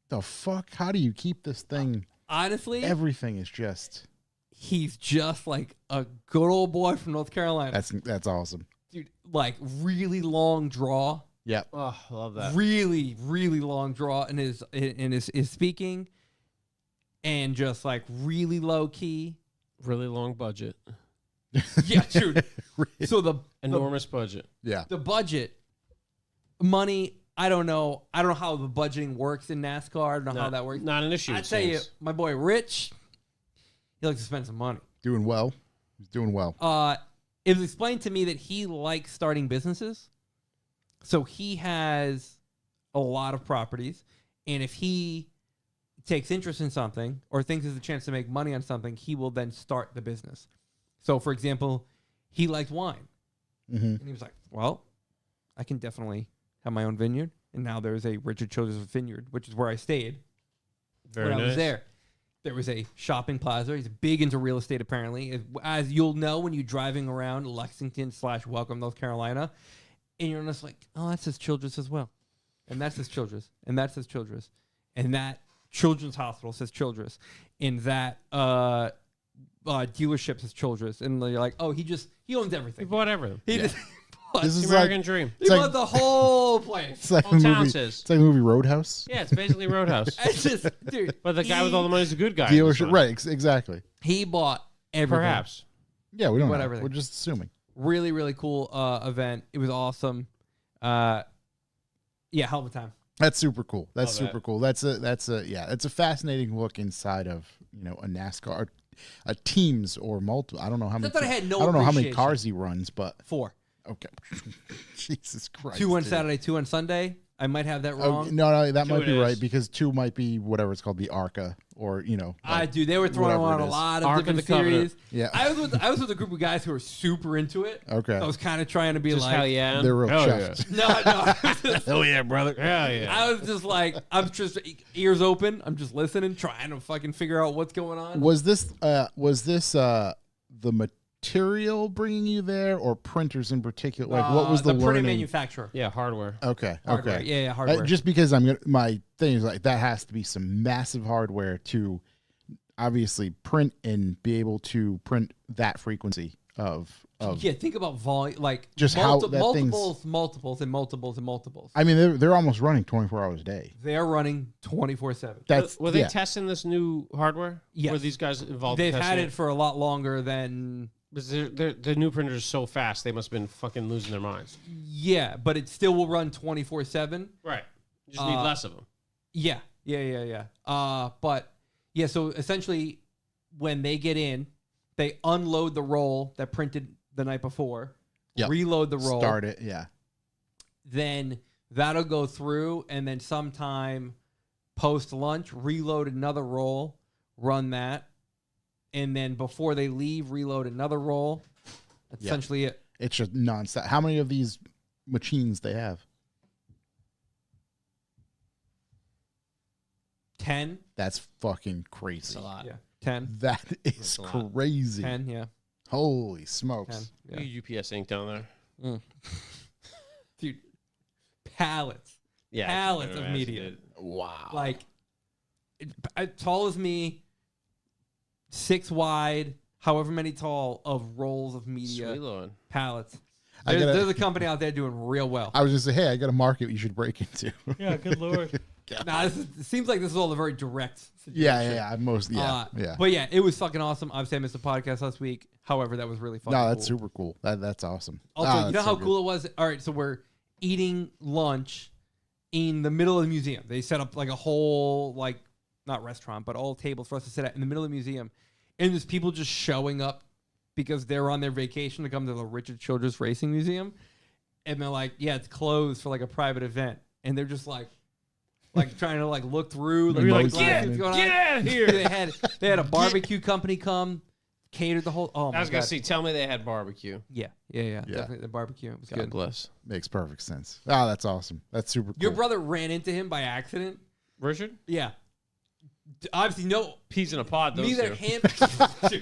Speaker 3: the fuck? How do you keep this thing?
Speaker 1: Honestly,
Speaker 3: everything is just.
Speaker 1: He's just like a good old boy from North Carolina.
Speaker 3: That's awesome,
Speaker 1: dude. Like really long draw.
Speaker 3: Yeah.
Speaker 4: Oh, I love that.
Speaker 1: Really, really long draw in his speaking, and just like really low key.
Speaker 4: Really long budget.
Speaker 1: Yeah, dude. So the
Speaker 4: enormous budget.
Speaker 3: Yeah.
Speaker 1: The budget, money. I don't know how the budgeting works in NASCAR. I don't know how that works.
Speaker 4: Not an issue.
Speaker 1: I tell you, my boy Rich, he likes to spend some money.
Speaker 3: Doing well. He's doing well.
Speaker 1: It was explained to me that he likes starting businesses. So he has a lot of properties, and if he takes interest in something or thinks there's a chance to make money on something, he will then start the business. So, for example, he liked wine.
Speaker 3: Mm-hmm.
Speaker 1: And he was like, well, I can definitely have my own vineyard. And now there's a Richard Childress Vineyard, which is where I stayed.
Speaker 4: Very
Speaker 1: when
Speaker 4: nice.
Speaker 1: I was there. There was a shopping plaza. He's big into real estate, apparently. As you'll know when you're driving around Lexington/Welcome, North Carolina, and you're just like, oh, that's his Childress as well. And that's his Childress. And that's his Childress. And that Children's Hospital says Childress. And that dealership says Childress. And you're like, oh, he owns everything.
Speaker 4: He bought everything.
Speaker 1: He just bought
Speaker 3: This is
Speaker 4: the American dream.
Speaker 1: He bought the whole place.
Speaker 3: It's like
Speaker 4: All
Speaker 3: the
Speaker 4: town
Speaker 3: movie.
Speaker 4: says.
Speaker 3: It's like the movie Roadhouse.
Speaker 4: Yeah, it's basically Roadhouse.
Speaker 1: It's just, dude.
Speaker 4: But the guy with all the money is a good guy.
Speaker 3: Dealership, right? Exactly.
Speaker 1: He bought everything.
Speaker 4: Perhaps.
Speaker 3: Yeah, we don't know.
Speaker 1: Everything.
Speaker 3: We're just assuming.
Speaker 1: Really, really cool event. It was awesome. Yeah, hell of a time.
Speaker 3: That's super cool. That's
Speaker 4: Love
Speaker 3: super
Speaker 4: that.
Speaker 3: cool. It's a fascinating look inside of a NASCAR, a teams or multiple. I don't know how many.
Speaker 1: I thought I had no
Speaker 3: I don't know how many
Speaker 1: appreciation.
Speaker 3: cars he runs, but
Speaker 1: 4.
Speaker 3: okay. Jesus Christ.
Speaker 1: 2 on
Speaker 3: dude.
Speaker 1: Saturday, 2 on Sunday. I might have that
Speaker 3: Oh,
Speaker 1: wrong.
Speaker 3: no, that might
Speaker 4: it
Speaker 3: be
Speaker 4: is.
Speaker 3: right because 2 might be whatever it's called, the ARCA, or
Speaker 1: Dude, they were throwing
Speaker 3: whatever
Speaker 1: on
Speaker 3: it
Speaker 1: a
Speaker 3: is.
Speaker 1: lot of
Speaker 4: Ark of
Speaker 1: different
Speaker 4: the Covenant.
Speaker 1: series.
Speaker 3: Yeah.
Speaker 1: I was with a group of guys who were super into it.
Speaker 3: Okay.
Speaker 1: I was kind of trying to be
Speaker 4: Just
Speaker 1: like,
Speaker 4: hell yeah.
Speaker 3: They're real
Speaker 4: Hell
Speaker 3: chuffed.
Speaker 1: no. I was just-
Speaker 4: Hell yeah, brother. Hell yeah.
Speaker 1: I was just like, I'm just ears open. I'm just listening, trying to fucking figure out what's going on.
Speaker 3: Was this the material bringing you there, or printers in particular? Like, what was the
Speaker 1: printing
Speaker 3: learning?
Speaker 1: manufacturer?
Speaker 4: Yeah, hardware.
Speaker 3: Okay.
Speaker 1: Hardware.
Speaker 3: Okay.
Speaker 1: Yeah, hardware.
Speaker 3: Just because my thing is like that has to be some massive hardware to obviously print and be able to print that frequency of.
Speaker 1: Yeah, think about volume, like
Speaker 3: Just how that
Speaker 1: multiples.
Speaker 3: I mean, they're almost running 24 hours a day.
Speaker 1: They're running 24/7.
Speaker 3: That's
Speaker 4: Were they
Speaker 3: yeah.
Speaker 4: testing this new hardware?
Speaker 1: Yes.
Speaker 4: Were these guys involved?
Speaker 1: They've
Speaker 4: in
Speaker 1: had
Speaker 4: testing
Speaker 1: it for a lot longer than.
Speaker 4: Because the new printers are so fast, they must have been fucking losing their minds.
Speaker 1: Yeah, but it still will run 24/7.
Speaker 4: Right. You just need less of them.
Speaker 1: Yeah. But yeah, so essentially, when they get in, they unload the roll that printed the night before,
Speaker 3: Yep.
Speaker 1: reload the roll,
Speaker 3: Start it. Yeah.
Speaker 1: then that'll go through, and then sometime post lunch, reload another roll, run that, and then before they leave, reload another roll. That's
Speaker 3: Yep.
Speaker 1: essentially it.
Speaker 3: It's just nonstop. How many of these machines they have?
Speaker 1: 10.
Speaker 3: That's fucking crazy.
Speaker 5: That's a lot.
Speaker 1: Yeah, 10.
Speaker 3: That is
Speaker 4: a lot.
Speaker 3: crazy.
Speaker 1: 10. Yeah,
Speaker 3: Holy smokes.
Speaker 1: 10. Yeah.
Speaker 4: You UPS ink down there.
Speaker 1: Dude, pallets.
Speaker 4: Yeah.
Speaker 1: Pallets
Speaker 4: I can
Speaker 1: of
Speaker 4: imagine
Speaker 1: media.
Speaker 4: it.
Speaker 3: Wow.
Speaker 1: Like, tall as me, 6 wide, however many tall of rolls of media
Speaker 4: Sweet Lord.
Speaker 1: pallets.
Speaker 3: I gotta-
Speaker 1: There's a company out there doing real well.
Speaker 3: I was just saying, hey, I got a market you should break into.
Speaker 2: Yeah, good lord.
Speaker 1: Nah, it seems like this is all a very direct situation.
Speaker 3: yeah. Yeah.
Speaker 1: But yeah, it was fucking awesome. Obviously, I missed the podcast last week. However, that was really fucking
Speaker 3: No, that's
Speaker 1: cool.
Speaker 3: super cool. That's awesome.
Speaker 1: Also, you know
Speaker 3: that's
Speaker 1: how
Speaker 3: so
Speaker 1: cool it was? All right, so we're eating lunch in the middle of the museum. They set up like a whole not restaurant, but all tables for us to sit at in the middle of the museum. And there's people just showing up because they're on their vacation to come to the Richard Childress Racing Museum. And they're like, yeah, it's closed for like a private event. And they're just like trying to like look through. Like,
Speaker 2: you're like,
Speaker 1: get out of here. they had a barbecue company come, catered the whole. Oh, my
Speaker 4: I was going
Speaker 1: God.
Speaker 4: to say, tell me they had barbecue.
Speaker 1: Yeah. Definitely the barbecue. It was
Speaker 4: God
Speaker 1: good.
Speaker 4: bless.
Speaker 3: Makes perfect sense. Oh, that's awesome. That's super cool.
Speaker 1: Your brother ran into him by accident.
Speaker 4: Richard?
Speaker 1: Yeah. Obviously, no.
Speaker 4: Peas in a pod, those
Speaker 1: Neither
Speaker 4: two.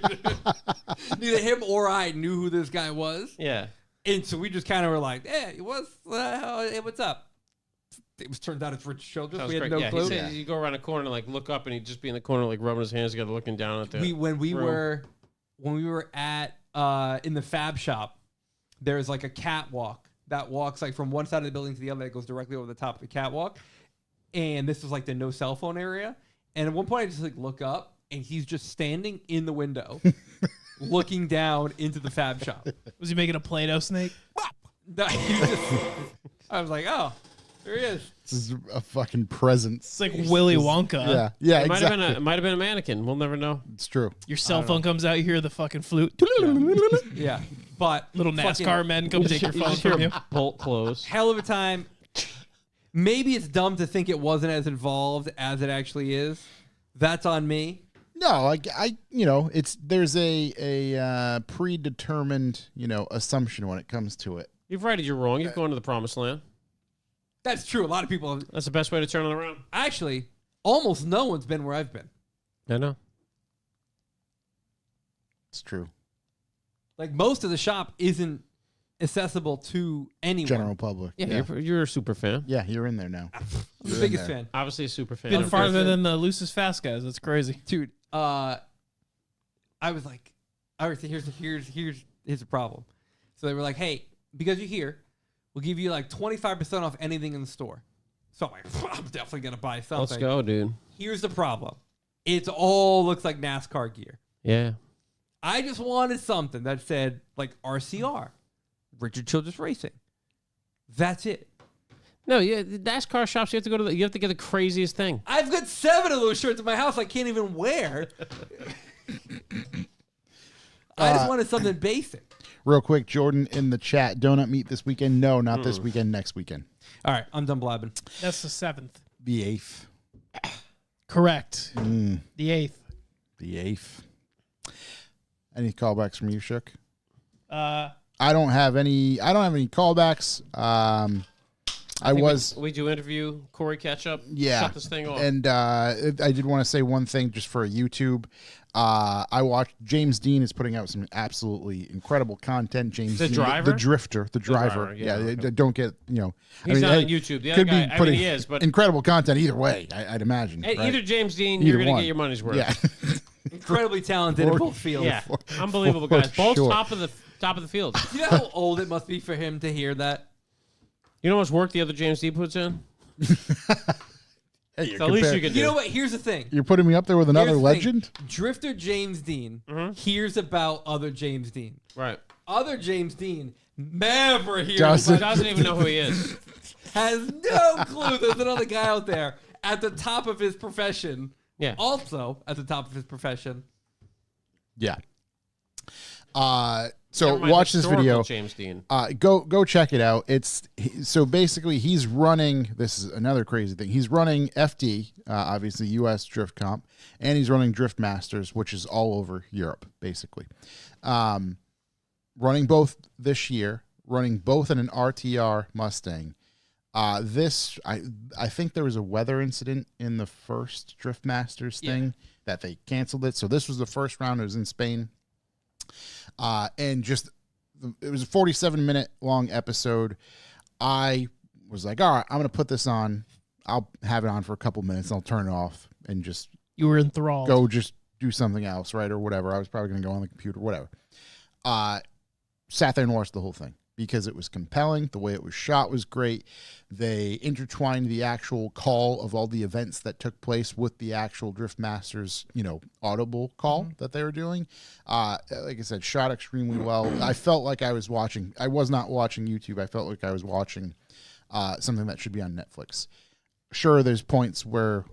Speaker 1: neither him or I knew who this guy was.
Speaker 4: Yeah.
Speaker 1: And so we just kind of were like, hey, what's up? It turns out it's Richard Childress. We had no clue.
Speaker 4: He said you go around a corner and like look up, and he'd just be in the corner like rubbing his hands together, looking down at the.
Speaker 1: When we were at in the Fab Shop, there's like a catwalk that walks like from one side of the building to the other that goes directly over the top of the catwalk. And this was like the no cell phone area. And at one point I just like look up and he's just standing in the window looking down into the Fab Shop.
Speaker 2: Was he making a Play-Doh snake?
Speaker 1: I was like, oh, there he is.
Speaker 3: This is a fucking presence.
Speaker 2: It's like Willy Wonka.
Speaker 3: Yeah,
Speaker 4: It
Speaker 3: exactly.
Speaker 4: might have been a mannequin. We'll never know.
Speaker 3: It's true.
Speaker 2: Your cell phone comes out, you hear the fucking flute.
Speaker 1: Yeah. But
Speaker 2: Little NASCAR men come take your
Speaker 4: You
Speaker 2: phone
Speaker 4: just hear
Speaker 2: from you.
Speaker 4: a bolt close.
Speaker 1: hell of a time. Maybe it's dumb to think it wasn't as involved as it actually is. That's on me.
Speaker 3: No, there's a predetermined, assumption when it comes to it.
Speaker 4: You've righted you're wrong. You've gone to the promised land.
Speaker 1: That's true. A lot of people,
Speaker 4: That's the best way to turn it around.
Speaker 1: actually, almost no one's been where I've been.
Speaker 4: I know.
Speaker 3: It's true.
Speaker 1: Like most of the shop isn't accessible to anyone.
Speaker 3: General public.
Speaker 4: Yeah, you're a super fan.
Speaker 3: Yeah, you're in there now.
Speaker 1: I'm the
Speaker 3: You're in
Speaker 1: biggest
Speaker 3: there.
Speaker 1: fan.
Speaker 4: Obviously a super fan.
Speaker 2: Been
Speaker 1: 100%.
Speaker 2: farther than the loosest fast guys. That's crazy.
Speaker 1: Dude, I was like, all right, so here's the problem. So they were like, hey, because you're here, we'll give you like 25% off anything in the store. So I'm like, I'm definitely going to buy something.
Speaker 4: Let's go, dude.
Speaker 1: Here's the problem. It all looks like NASCAR gear.
Speaker 4: Yeah.
Speaker 1: I just wanted something that said like RCR, Richard Childress Racing. That's it.
Speaker 4: No, yeah, the NASCAR shops, you have to get the craziest thing.
Speaker 1: I've got 7 of those shirts in my house I can't even wear. I just wanted something basic.
Speaker 3: Real quick, Jordan in the chat. Donut meet this weekend? No, not this weekend. Next weekend.
Speaker 1: All right, I'm done blabbing.
Speaker 2: That's the 7th.
Speaker 3: The 8th.
Speaker 2: Correct. The 8th.
Speaker 3: The 8th. Any callbacks from you, Shook?
Speaker 2: Uh,
Speaker 3: I don't have any callbacks.
Speaker 4: We do interview Corey Ketchup.
Speaker 3: Yeah.
Speaker 4: Shut this thing off.
Speaker 3: And I did want to say one thing just for YouTube. I watched James Dean is putting out some absolutely incredible content. James
Speaker 4: The
Speaker 3: Dean,
Speaker 4: driver?
Speaker 3: the drifter, the driver.
Speaker 4: yeah, okay.
Speaker 3: Don't get
Speaker 4: He's not on YouTube. The other
Speaker 3: could
Speaker 4: guy,
Speaker 3: be putting
Speaker 4: he is, but
Speaker 3: incredible content either way. I'd imagine.
Speaker 4: hey,
Speaker 3: right?
Speaker 4: either James Dean,
Speaker 3: Either
Speaker 4: you're going to
Speaker 3: one.
Speaker 4: get your money's worth.
Speaker 3: Yeah.
Speaker 1: Incredibly talented in both fields.
Speaker 4: Yeah. Unbelievable guys. Both
Speaker 3: sure.
Speaker 4: top of the field.
Speaker 1: You know how old it must be for him to hear that?
Speaker 4: You know how much work the other James Dean puts in?
Speaker 3: Hey,
Speaker 4: So at least you can do.
Speaker 1: You know what? Here's the thing.
Speaker 3: You're putting me up there with another
Speaker 1: Here's the thing.
Speaker 3: legend?
Speaker 1: Drifter James Dean hears about other James Dean.
Speaker 4: Right.
Speaker 1: Other James Dean never hears
Speaker 3: Doesn't.
Speaker 1: about
Speaker 4: Doesn't even know who he is.
Speaker 1: has no clue there's another guy out there at the top of his profession.
Speaker 4: Yeah.
Speaker 1: Also at the top of his profession.
Speaker 3: Yeah.
Speaker 4: Never
Speaker 3: So
Speaker 4: mind
Speaker 3: watch this
Speaker 4: historical
Speaker 3: video.
Speaker 4: James Dean.
Speaker 3: Go check it out. So basically he's running. This is another crazy thing. He's running FD, obviously U.S. Drift Comp, and he's running Drift Masters, which is all over Europe, basically. Running both this year, running both in an RTR Mustang. I think there was a weather incident in the first Drift Masters thing that they canceled it. So this was the first round. It was in Spain. And just, it was a 47-minute long episode. I was like, all right, I'm going to put this on. I'll have it on for a couple minutes and I'll turn it off and just
Speaker 2: you were enthralled.
Speaker 3: go just do something else, right? Or whatever. I was probably going to go on the computer, whatever. Sat there and watched the whole thing because it was compelling. The way it was shot was great. They intertwined the actual call of all the events that took place with the actual Drift Masters, audible call that they were doing. Like I said, shot extremely well. I felt like I was watching. I was not watching YouTube. I felt like I was watching something that should be on Netflix. Sure, there's points where,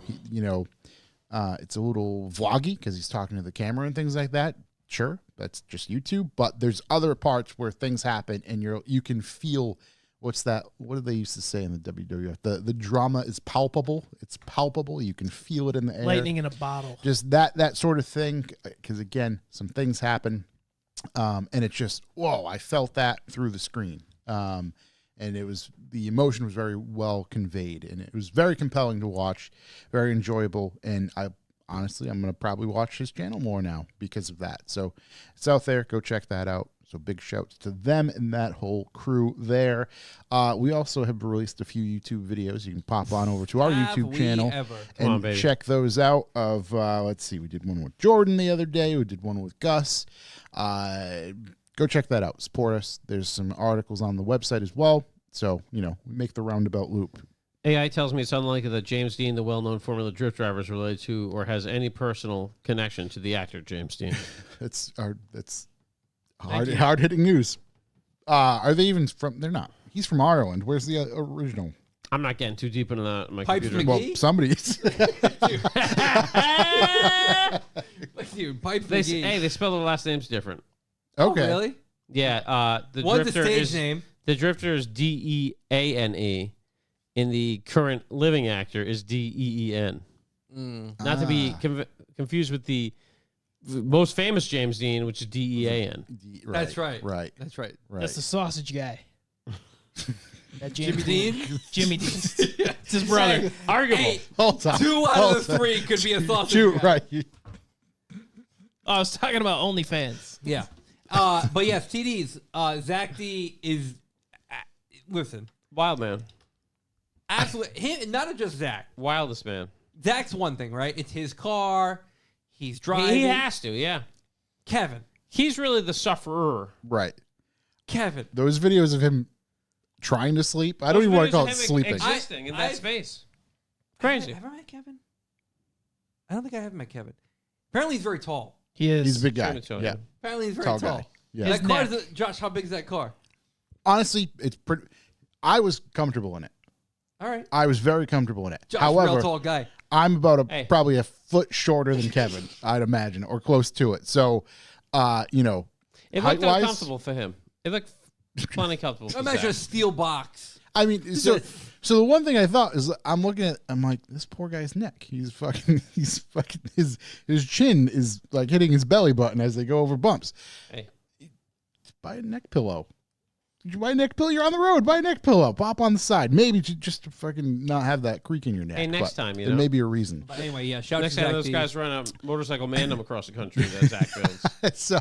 Speaker 3: It's a little vloggy because he's talking to the camera and things like that. Sure, that's just YouTube. But there's other parts where things happen and you can feel what's that? What do they used to say in the WWF? The drama is palpable. It's palpable. You can feel it in the air.
Speaker 2: Lightning in a bottle.
Speaker 3: Just that sort of thing. Because again, some things happen, and it's just whoa! I felt that through the screen. And the emotion was very well conveyed, and it was very compelling to watch, very enjoyable. And I'm going to probably watch his channel more now because of that. So it's out there. Go check that out. So big shouts to them and that whole crew there. We also have released a few YouTube videos. You can pop on over to our YouTube channel and check those out. Let's see, we did one with Jordan the other day. We did one with Gus. Go check that out. Support us. There's some articles on the website as well. So, we make the roundabout loop.
Speaker 4: AI tells me it's unlikely that James Dean, the well-known Formula Drift driver, is related to or has any personal connection to the actor James Dean.
Speaker 3: That's hard-hitting news. Are they even from... They're not. He's from Ireland. Where's the original?
Speaker 4: I'm not getting too deep into that on my
Speaker 1: Pipes
Speaker 4: computer.
Speaker 1: McGee?
Speaker 3: Well, somebody's.
Speaker 1: Dude, Pipes McGee.
Speaker 4: Hey, they spell their last names different.
Speaker 3: Okay.
Speaker 1: Oh, really?
Speaker 4: Yeah.
Speaker 1: One's a stage name.
Speaker 4: The Drifter is Deane. In the current living actor is Deen. Not to be confused with the most famous James Dean, which is Dean.
Speaker 1: That's right.
Speaker 3: Right.
Speaker 1: That's right.
Speaker 2: That's the sausage guy. That
Speaker 1: Jimmy Dean?
Speaker 2: Jimmy Dean. It's his brother.
Speaker 4: Arguable.
Speaker 1: Hey,
Speaker 3: Hold on.
Speaker 1: 2 out of the 3 could be a sausage guy.
Speaker 3: Right.
Speaker 2: Oh, I was talking about OnlyFans.
Speaker 1: Yeah. But yes, TDs. Zach D is... listen.
Speaker 4: Wild man.
Speaker 1: Absolutely. Not just Zach.
Speaker 4: Wildest man.
Speaker 1: Zach's one thing, right? It's his car. He's driving.
Speaker 4: He has to, yeah.
Speaker 1: Kevin.
Speaker 4: He's really the sufferer.
Speaker 3: Right.
Speaker 1: Kevin.
Speaker 3: Those videos of him trying to sleep, I don't even want to call it sleeping.
Speaker 4: Existing in that space. Crazy.
Speaker 1: Have I met Kevin? I don't think I have met Kevin. Apparently he's very tall.
Speaker 2: He is.
Speaker 3: He's a big guy. Yeah.
Speaker 1: Apparently he's very
Speaker 3: Tall
Speaker 1: tall.
Speaker 3: guy. Yeah.
Speaker 1: That car is Josh, how big is that car?
Speaker 3: Honestly, it's pretty... I was comfortable in it.
Speaker 1: All right.
Speaker 3: I was very comfortable in it.
Speaker 1: Josh,
Speaker 3: However,
Speaker 1: real tall guy.
Speaker 3: I'm about probably a foot shorter than Kevin, I'd imagine, or close to it. So,
Speaker 4: it looked
Speaker 3: height-wise,
Speaker 4: uncomfortable for him. It looked plenty comfortable. For
Speaker 1: Imagine a steel box.
Speaker 3: I mean, so the one thing I thought is I'm like, this poor guy's neck. He's fucking his chin is like hitting his belly button as they go over bumps.
Speaker 4: Hey,
Speaker 3: buy a neck pillow. Did you buy a neck pillow? You're on the road. Buy a neck pillow. Pop on the side. Maybe just to fucking not have that creak in your neck.
Speaker 4: Hey, next time,
Speaker 3: there may be a reason.
Speaker 1: But anyway, yeah. Shout out
Speaker 4: next
Speaker 1: to
Speaker 4: time
Speaker 1: Zach
Speaker 4: those
Speaker 1: D.
Speaker 4: guys run a motorcycle mandem across the country that Zach builds.
Speaker 3: So,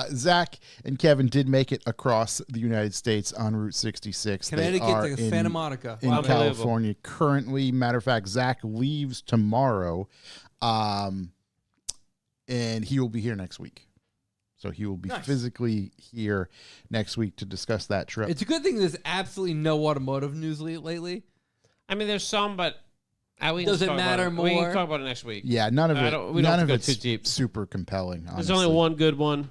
Speaker 3: Zach and Kevin did make it across the United States on Route 66.
Speaker 1: Connecticut to Santa Monica.
Speaker 3: In California. Currently, matter of fact, Zach leaves tomorrow, and he will be here next week. So he will be physically here next week to discuss that trip.
Speaker 1: It's a good thing there's absolutely no automotive news lately.
Speaker 4: I mean, there's some, but
Speaker 1: does it matter more?
Speaker 4: We can talk about it next week.
Speaker 3: Yeah, none of it.
Speaker 4: We don't have to go
Speaker 3: it's
Speaker 4: too deep.
Speaker 3: Super compelling. Honestly.
Speaker 4: There's only one good one.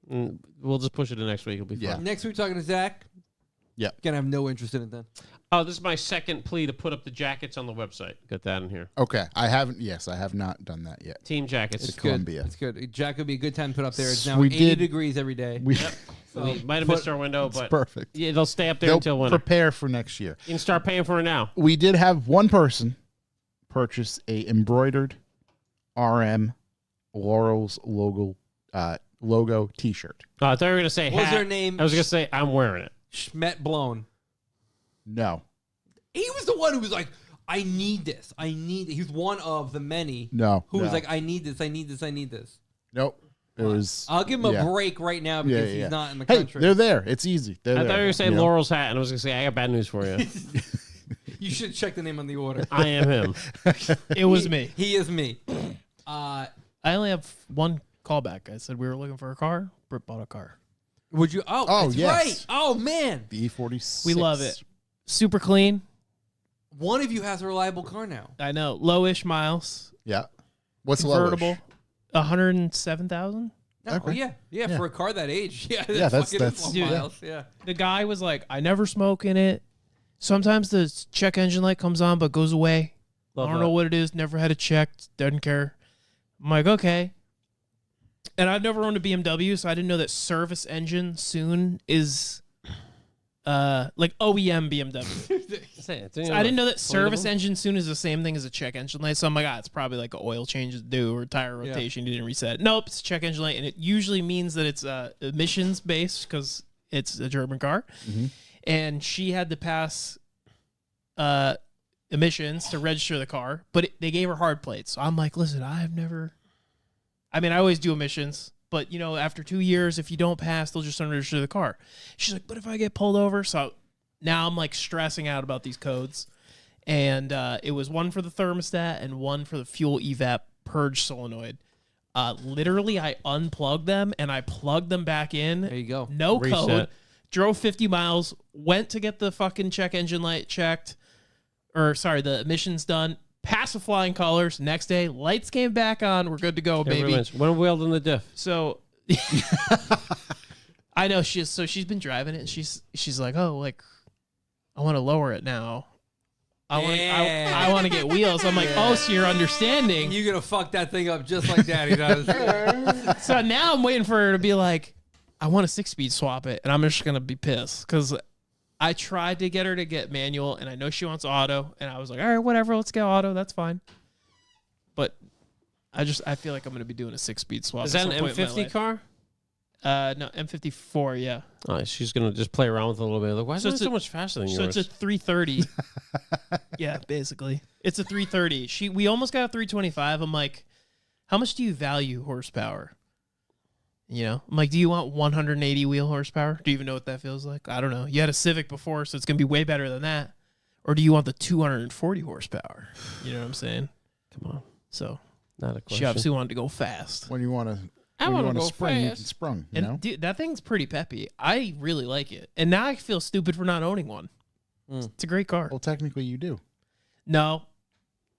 Speaker 4: We'll just push it to next week. It'll be fun.
Speaker 1: Next week, talking to Zach.
Speaker 3: Yeah.
Speaker 1: Gonna have no interest in it then.
Speaker 4: Oh, this is my second plea to put up the jackets on the website. Got that in here.
Speaker 3: Okay. I have not done that yet.
Speaker 4: Team jackets.
Speaker 1: It's
Speaker 3: Columbia.
Speaker 1: It's good. Jack would be a good time to put up there. It's now 80 degrees every day.
Speaker 4: So we might have missed our window, but
Speaker 3: perfect.
Speaker 4: Yeah, they'll stay up there until winter.
Speaker 3: Prepare for next year.
Speaker 4: You can start paying for it now.
Speaker 3: We did have one person purchase a embroidered RM Laurel's logo T-shirt.
Speaker 4: Oh, I thought you were gonna say
Speaker 1: What was
Speaker 4: hat.
Speaker 1: her name?
Speaker 4: I was gonna say I'm wearing it.
Speaker 1: Schmet Blown.
Speaker 3: No.
Speaker 1: He was the one who was like, I need this. I need it. He's one of the many who was like, I need this. I need this. I need this.
Speaker 3: Nope. It was.
Speaker 1: I'll give him a break right now because he's not in the
Speaker 3: hey,
Speaker 1: country.
Speaker 3: they're there. It's easy.
Speaker 4: I thought you were going to say Laurel's hat, and I was going to say, I got bad news for you.
Speaker 1: You should check the name on the order.
Speaker 4: I am him.
Speaker 2: It was me.
Speaker 1: He is me.
Speaker 2: I only have one callback. I said we were looking for a car. Britt bought a car.
Speaker 1: Would you? Oh, that's
Speaker 3: yes.
Speaker 1: right. Oh, man.
Speaker 3: The E46.
Speaker 2: We love it. Super clean.
Speaker 1: One of you has a reliable car now.
Speaker 2: I know. Lowish miles.
Speaker 3: Yeah. What's
Speaker 2: convertible? 107,000.
Speaker 1: No,
Speaker 3: okay.
Speaker 1: yeah, for a car that age. Yeah,
Speaker 3: that's
Speaker 1: miles. Yeah.
Speaker 2: The guy was like, I never smoke in it. Sometimes the check engine light comes on but goes away. I don't know what it is. Never had it checked. Doesn't care. I'm like, okay. And I've never owned a BMW, so I didn't know that service engine soon is like OEM BMW. So I didn't know that service engine soon is the same thing as a check engine light. So I'm like, it's probably like an oil change is due or tire rotation. You didn't reset it. Nope, it's a check engine light. And it usually means that it's emissions based because it's a German car. Mm-hmm. And she had to pass emissions to register the car, but they gave her hard plates. So I'm like, listen, I always do emissions, but after 2 years, if you don't pass, they'll just unregister the car. She's like, but if I get pulled over? So now I'm like stressing out about these codes. And it was one for the thermostat and one for the fuel evap purge solenoid. Literally, I unplugged them and I plugged them back in.
Speaker 1: There you go.
Speaker 2: No
Speaker 4: Reset.
Speaker 2: code. Drove 50 miles, went to get the fucking check engine light checked. The emissions done. Passed with flying colors. Next day, lights came back on. We're good to go, baby.
Speaker 4: When wheeled in the diff.
Speaker 2: So I know she's been driving it. And she's like, oh, like I want to lower it now. I want to get wheels. I'm like, oh, so you're understanding.
Speaker 1: You're gonna fuck that thing up just like Daddy does.
Speaker 2: So now I'm waiting for her to be like, I want a 6-speed swap it, and I'm just gonna be pissed because I tried to get her to get manual, and I know she wants auto, and I was like, all right, whatever, let's get auto, that's fine. But I feel like I'm gonna be doing a 6-speed swap.
Speaker 4: Is that an M50 car?
Speaker 2: No, M54, yeah.
Speaker 4: Oh, she's gonna just play around with it a little bit. Like, why is it so much faster than yours?
Speaker 2: So it's a 330. Yeah, basically, it's a 330. We almost got a 325. I'm like, how much do you value horsepower? I'm like, do you want 180 wheel horsepower? Do you even know what that feels like? I don't know. You had a Civic before, so it's going to be way better than that. Or do you want the 240 horsepower? You know what I'm saying?
Speaker 4: Come on.
Speaker 2: So,
Speaker 4: not a question.
Speaker 2: She obviously wanted to go fast.
Speaker 3: When you want to
Speaker 4: go
Speaker 3: spring,
Speaker 4: fast.
Speaker 3: you can sprung.
Speaker 2: Dude, that thing's pretty peppy. I really like it. And now I feel stupid for not owning one. It's a great car.
Speaker 3: Well, technically you do.
Speaker 2: No,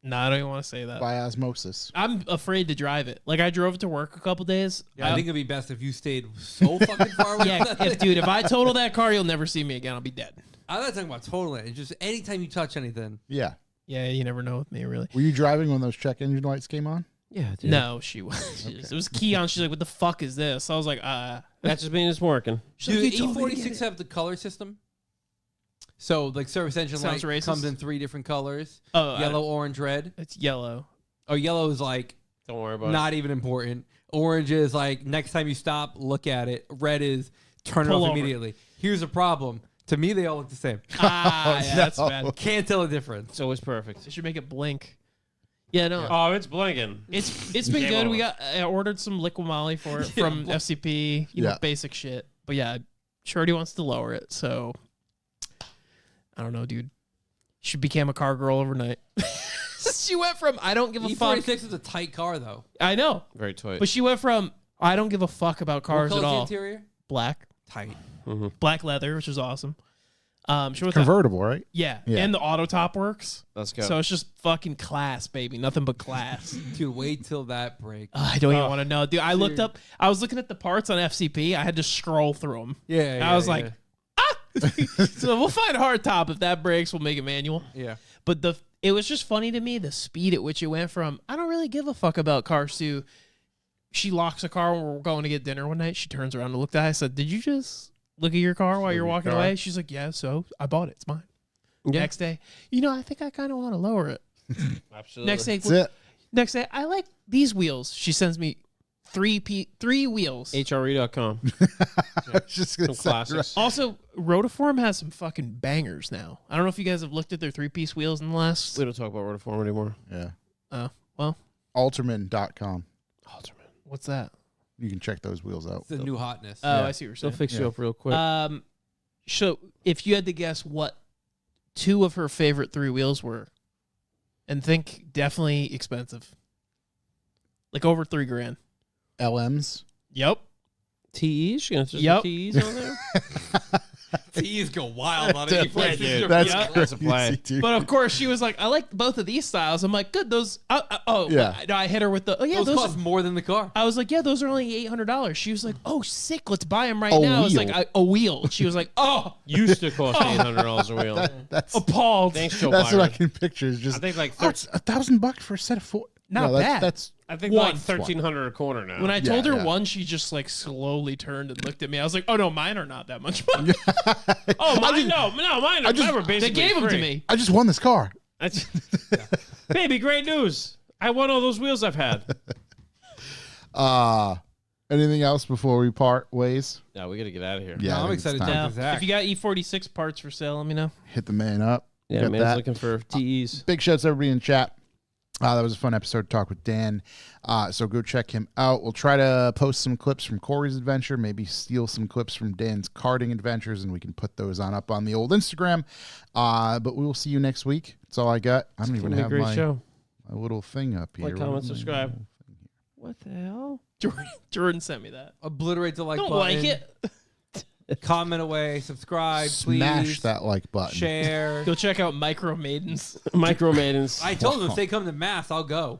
Speaker 2: I don't even want to say that.
Speaker 3: By osmosis.
Speaker 2: I'm afraid to drive it. Like, I drove it to work a couple days.
Speaker 1: Yeah, I think it'd be best if you stayed so fucking far away.
Speaker 2: Yeah, if I total that car, you'll never see me again. I'll be dead.
Speaker 1: I'm not talking about totaling it. It's just anytime you touch anything.
Speaker 3: Yeah.
Speaker 2: Yeah, you never know with me, really.
Speaker 3: Were you driving when those check engine lights came on?
Speaker 4: Yeah, dude.
Speaker 2: No, she was. Okay. It was Keon. She's like, what the fuck is this? I was like,
Speaker 4: That just means it's working.
Speaker 1: Do the E46 have the color system? So, like, service engine light comes in 3 different colors.
Speaker 2: Oh,
Speaker 1: yellow, orange, red.
Speaker 2: It's yellow.
Speaker 1: Oh, yellow is like,
Speaker 4: don't worry about it.
Speaker 1: Not even important. Orange is like, next time you stop, look at it. Red is turn it off immediately. Here's a problem. To me, they all look the same.
Speaker 2: Yeah, that's bad.
Speaker 1: Can't tell the difference.
Speaker 4: So it's perfect.
Speaker 2: They should make it blink. Yeah, no.
Speaker 4: Oh, it's blinking.
Speaker 2: It's been good. I ordered some liquid moly for it from FCP. You know, basic shit. But yeah, Shorty wants to lower it, so I don't know, dude. She became a car girl overnight. She went from I don't give a fuck.
Speaker 1: E46 is a tight car, though.
Speaker 2: I know.
Speaker 4: Very tight.
Speaker 2: But she went from I don't give a fuck about cars at all.
Speaker 1: What color's the interior?
Speaker 2: Black.
Speaker 1: Tight.
Speaker 2: Mm-hmm. Black leather, which is awesome. She was
Speaker 3: convertible, right?
Speaker 2: Yeah, and the auto top works.
Speaker 4: Let's go.
Speaker 2: So it's just fucking class, baby. Nothing but class.
Speaker 1: Dude, wait till that breaks.
Speaker 2: I don't even want to know, dude. I looked up. I was looking at the parts on FCP. I had to scroll through them.
Speaker 1: Yeah,
Speaker 2: I was like, So we'll find a hard top. If that breaks, we'll make it manual.
Speaker 1: Yeah.
Speaker 2: But it was just funny to me the speed at which it went from I don't really give a fuck about cars to she locks a car when we're going to get dinner one night. She turns around and looked at it. I said, "Did you just look at your car while you're walking away?" She's like, "Yeah, so I bought it. It's mine." Yeah. Next day, I think I kind of want to lower it.
Speaker 4: Absolutely.
Speaker 2: Next day, I like these wheels. She sends me three wheels.
Speaker 4: HRE.com.
Speaker 3: Just
Speaker 4: some classics.
Speaker 2: Also, Rotiform has some fucking bangers now. I don't know if you guys have looked at their 3-piece wheels in the last.
Speaker 4: We don't talk about Rotiform anymore.
Speaker 3: Yeah.
Speaker 2: Oh, well.
Speaker 3: Alterman.com.
Speaker 2: Alterman. What's that?
Speaker 3: You can check those wheels out.
Speaker 1: It's the new hotness.
Speaker 2: Oh, I see what you're saying.
Speaker 4: They'll fix you up real quick.
Speaker 2: So if you had to guess what 2 of her favorite 3 wheels were, and think definitely expensive, like over $3,000.
Speaker 3: LMs.
Speaker 2: Yep.
Speaker 4: TEs? You gonna just
Speaker 2: yep.
Speaker 4: TEs on there?
Speaker 1: Tees go wild on it.
Speaker 3: That's
Speaker 4: That's a play.
Speaker 3: dude.
Speaker 2: But of course, she was like, "I like both of these styles." I'm like, "Good, those."
Speaker 3: Yeah.
Speaker 2: I hit her with the. Oh yeah,
Speaker 1: those cost more than the car.
Speaker 2: I was like, "Yeah, those are only $800." She was like, "Oh, sick, let's buy them right
Speaker 3: A
Speaker 2: now." I was
Speaker 3: wheel.
Speaker 2: like, "A wheel." She was like, "Oh,
Speaker 4: Used to cost $800 a wheel.
Speaker 3: That's
Speaker 2: appalled."
Speaker 4: Thanks, Joe
Speaker 3: what I
Speaker 4: Byron.
Speaker 3: can picture. Is just
Speaker 4: I think like
Speaker 3: it's $1,000 for a set of four.
Speaker 2: Not bad.
Speaker 3: That's
Speaker 4: I think
Speaker 2: One.
Speaker 4: like 1,300 a corner now.
Speaker 2: When I told her
Speaker 3: yeah.
Speaker 2: one, she just like slowly turned and looked at me. I was like, "Oh no, mine are not that much money."
Speaker 4: oh, mine, mine were basically
Speaker 2: They gave them to
Speaker 4: free.
Speaker 2: me.
Speaker 3: I just won this car.
Speaker 4: That's, baby, great news! I won all those wheels I've had.
Speaker 3: Anything else before we part ways?
Speaker 4: Yeah, we got to get out of here.
Speaker 3: Yeah, I
Speaker 1: I'm
Speaker 3: think it's
Speaker 1: excited to
Speaker 3: time.
Speaker 1: talk to Zach.
Speaker 2: If you got E46 parts for sale, let me know.
Speaker 3: Hit the man up.
Speaker 4: Yeah,
Speaker 3: Got
Speaker 4: man's
Speaker 3: that.
Speaker 4: looking for TEs.
Speaker 3: Big shouts to everybody in chat. That was a fun episode to talk with Dan. So go check him out. We'll try to post some clips from Corey's adventure, maybe steal some clips from Dan's karting adventures, and we can put those up on the old Instagram. But we will see you next week. That's all I got. I don't even
Speaker 4: It's
Speaker 3: have
Speaker 4: gonna be a great
Speaker 3: my
Speaker 4: show.
Speaker 3: little thing up here.
Speaker 4: Like, comment, subscribe. What the hell?
Speaker 2: Jordan sent me that.
Speaker 1: Obliterate the like
Speaker 2: Don't
Speaker 1: button.
Speaker 2: like it.
Speaker 1: Comment away. Subscribe,
Speaker 3: Smash
Speaker 1: please.
Speaker 3: that like button.
Speaker 1: Share.
Speaker 2: Go check out Micro Maidens.
Speaker 4: Micro Maidens.
Speaker 1: I told them if they come to Mass, I'll go.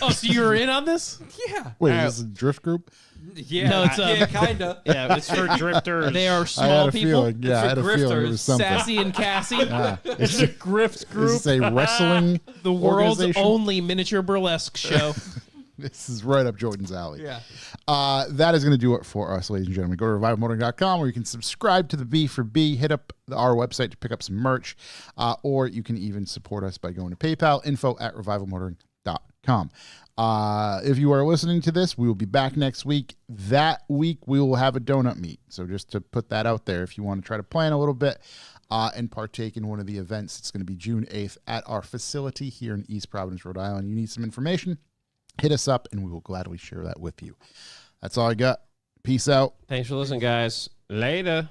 Speaker 2: Oh, so you were in on this?
Speaker 1: Yeah.
Speaker 3: Wait, is this a drift group?
Speaker 1: Yeah.
Speaker 2: No, it's,
Speaker 1: yeah, kinda.
Speaker 4: Yeah, it's for drifters.
Speaker 2: They are
Speaker 3: I had
Speaker 2: small
Speaker 3: a
Speaker 2: people.
Speaker 3: feeling. Yeah, I had a
Speaker 1: for
Speaker 3: feeling it
Speaker 1: grifters.
Speaker 3: was something.
Speaker 2: Sassy and Cassie.
Speaker 4: It's a grift group.
Speaker 3: Is this a wrestling
Speaker 2: The world's
Speaker 3: organization?
Speaker 2: only miniature burlesque show.
Speaker 3: This is right up Jordan's alley.
Speaker 1: Yeah.
Speaker 3: That is going to do it for us, ladies and gentlemen. Go to revivalmotoring.com where you can subscribe to the B for B. Hit up our website to pick up some merch, or you can even support us by going to PayPal, info@revivalmotoring.com. If you are listening to this, we will be back next week. That week, we will have a donut meet. So just to put that out there, if you want to try to plan a little bit and partake in one of the events, it's going to be June 8th at our facility here in East Providence, Rhode Island. You need some information, hit us up, and we will gladly share that with you. That's all I got. Peace out.
Speaker 4: Thanks for listening, guys. Later.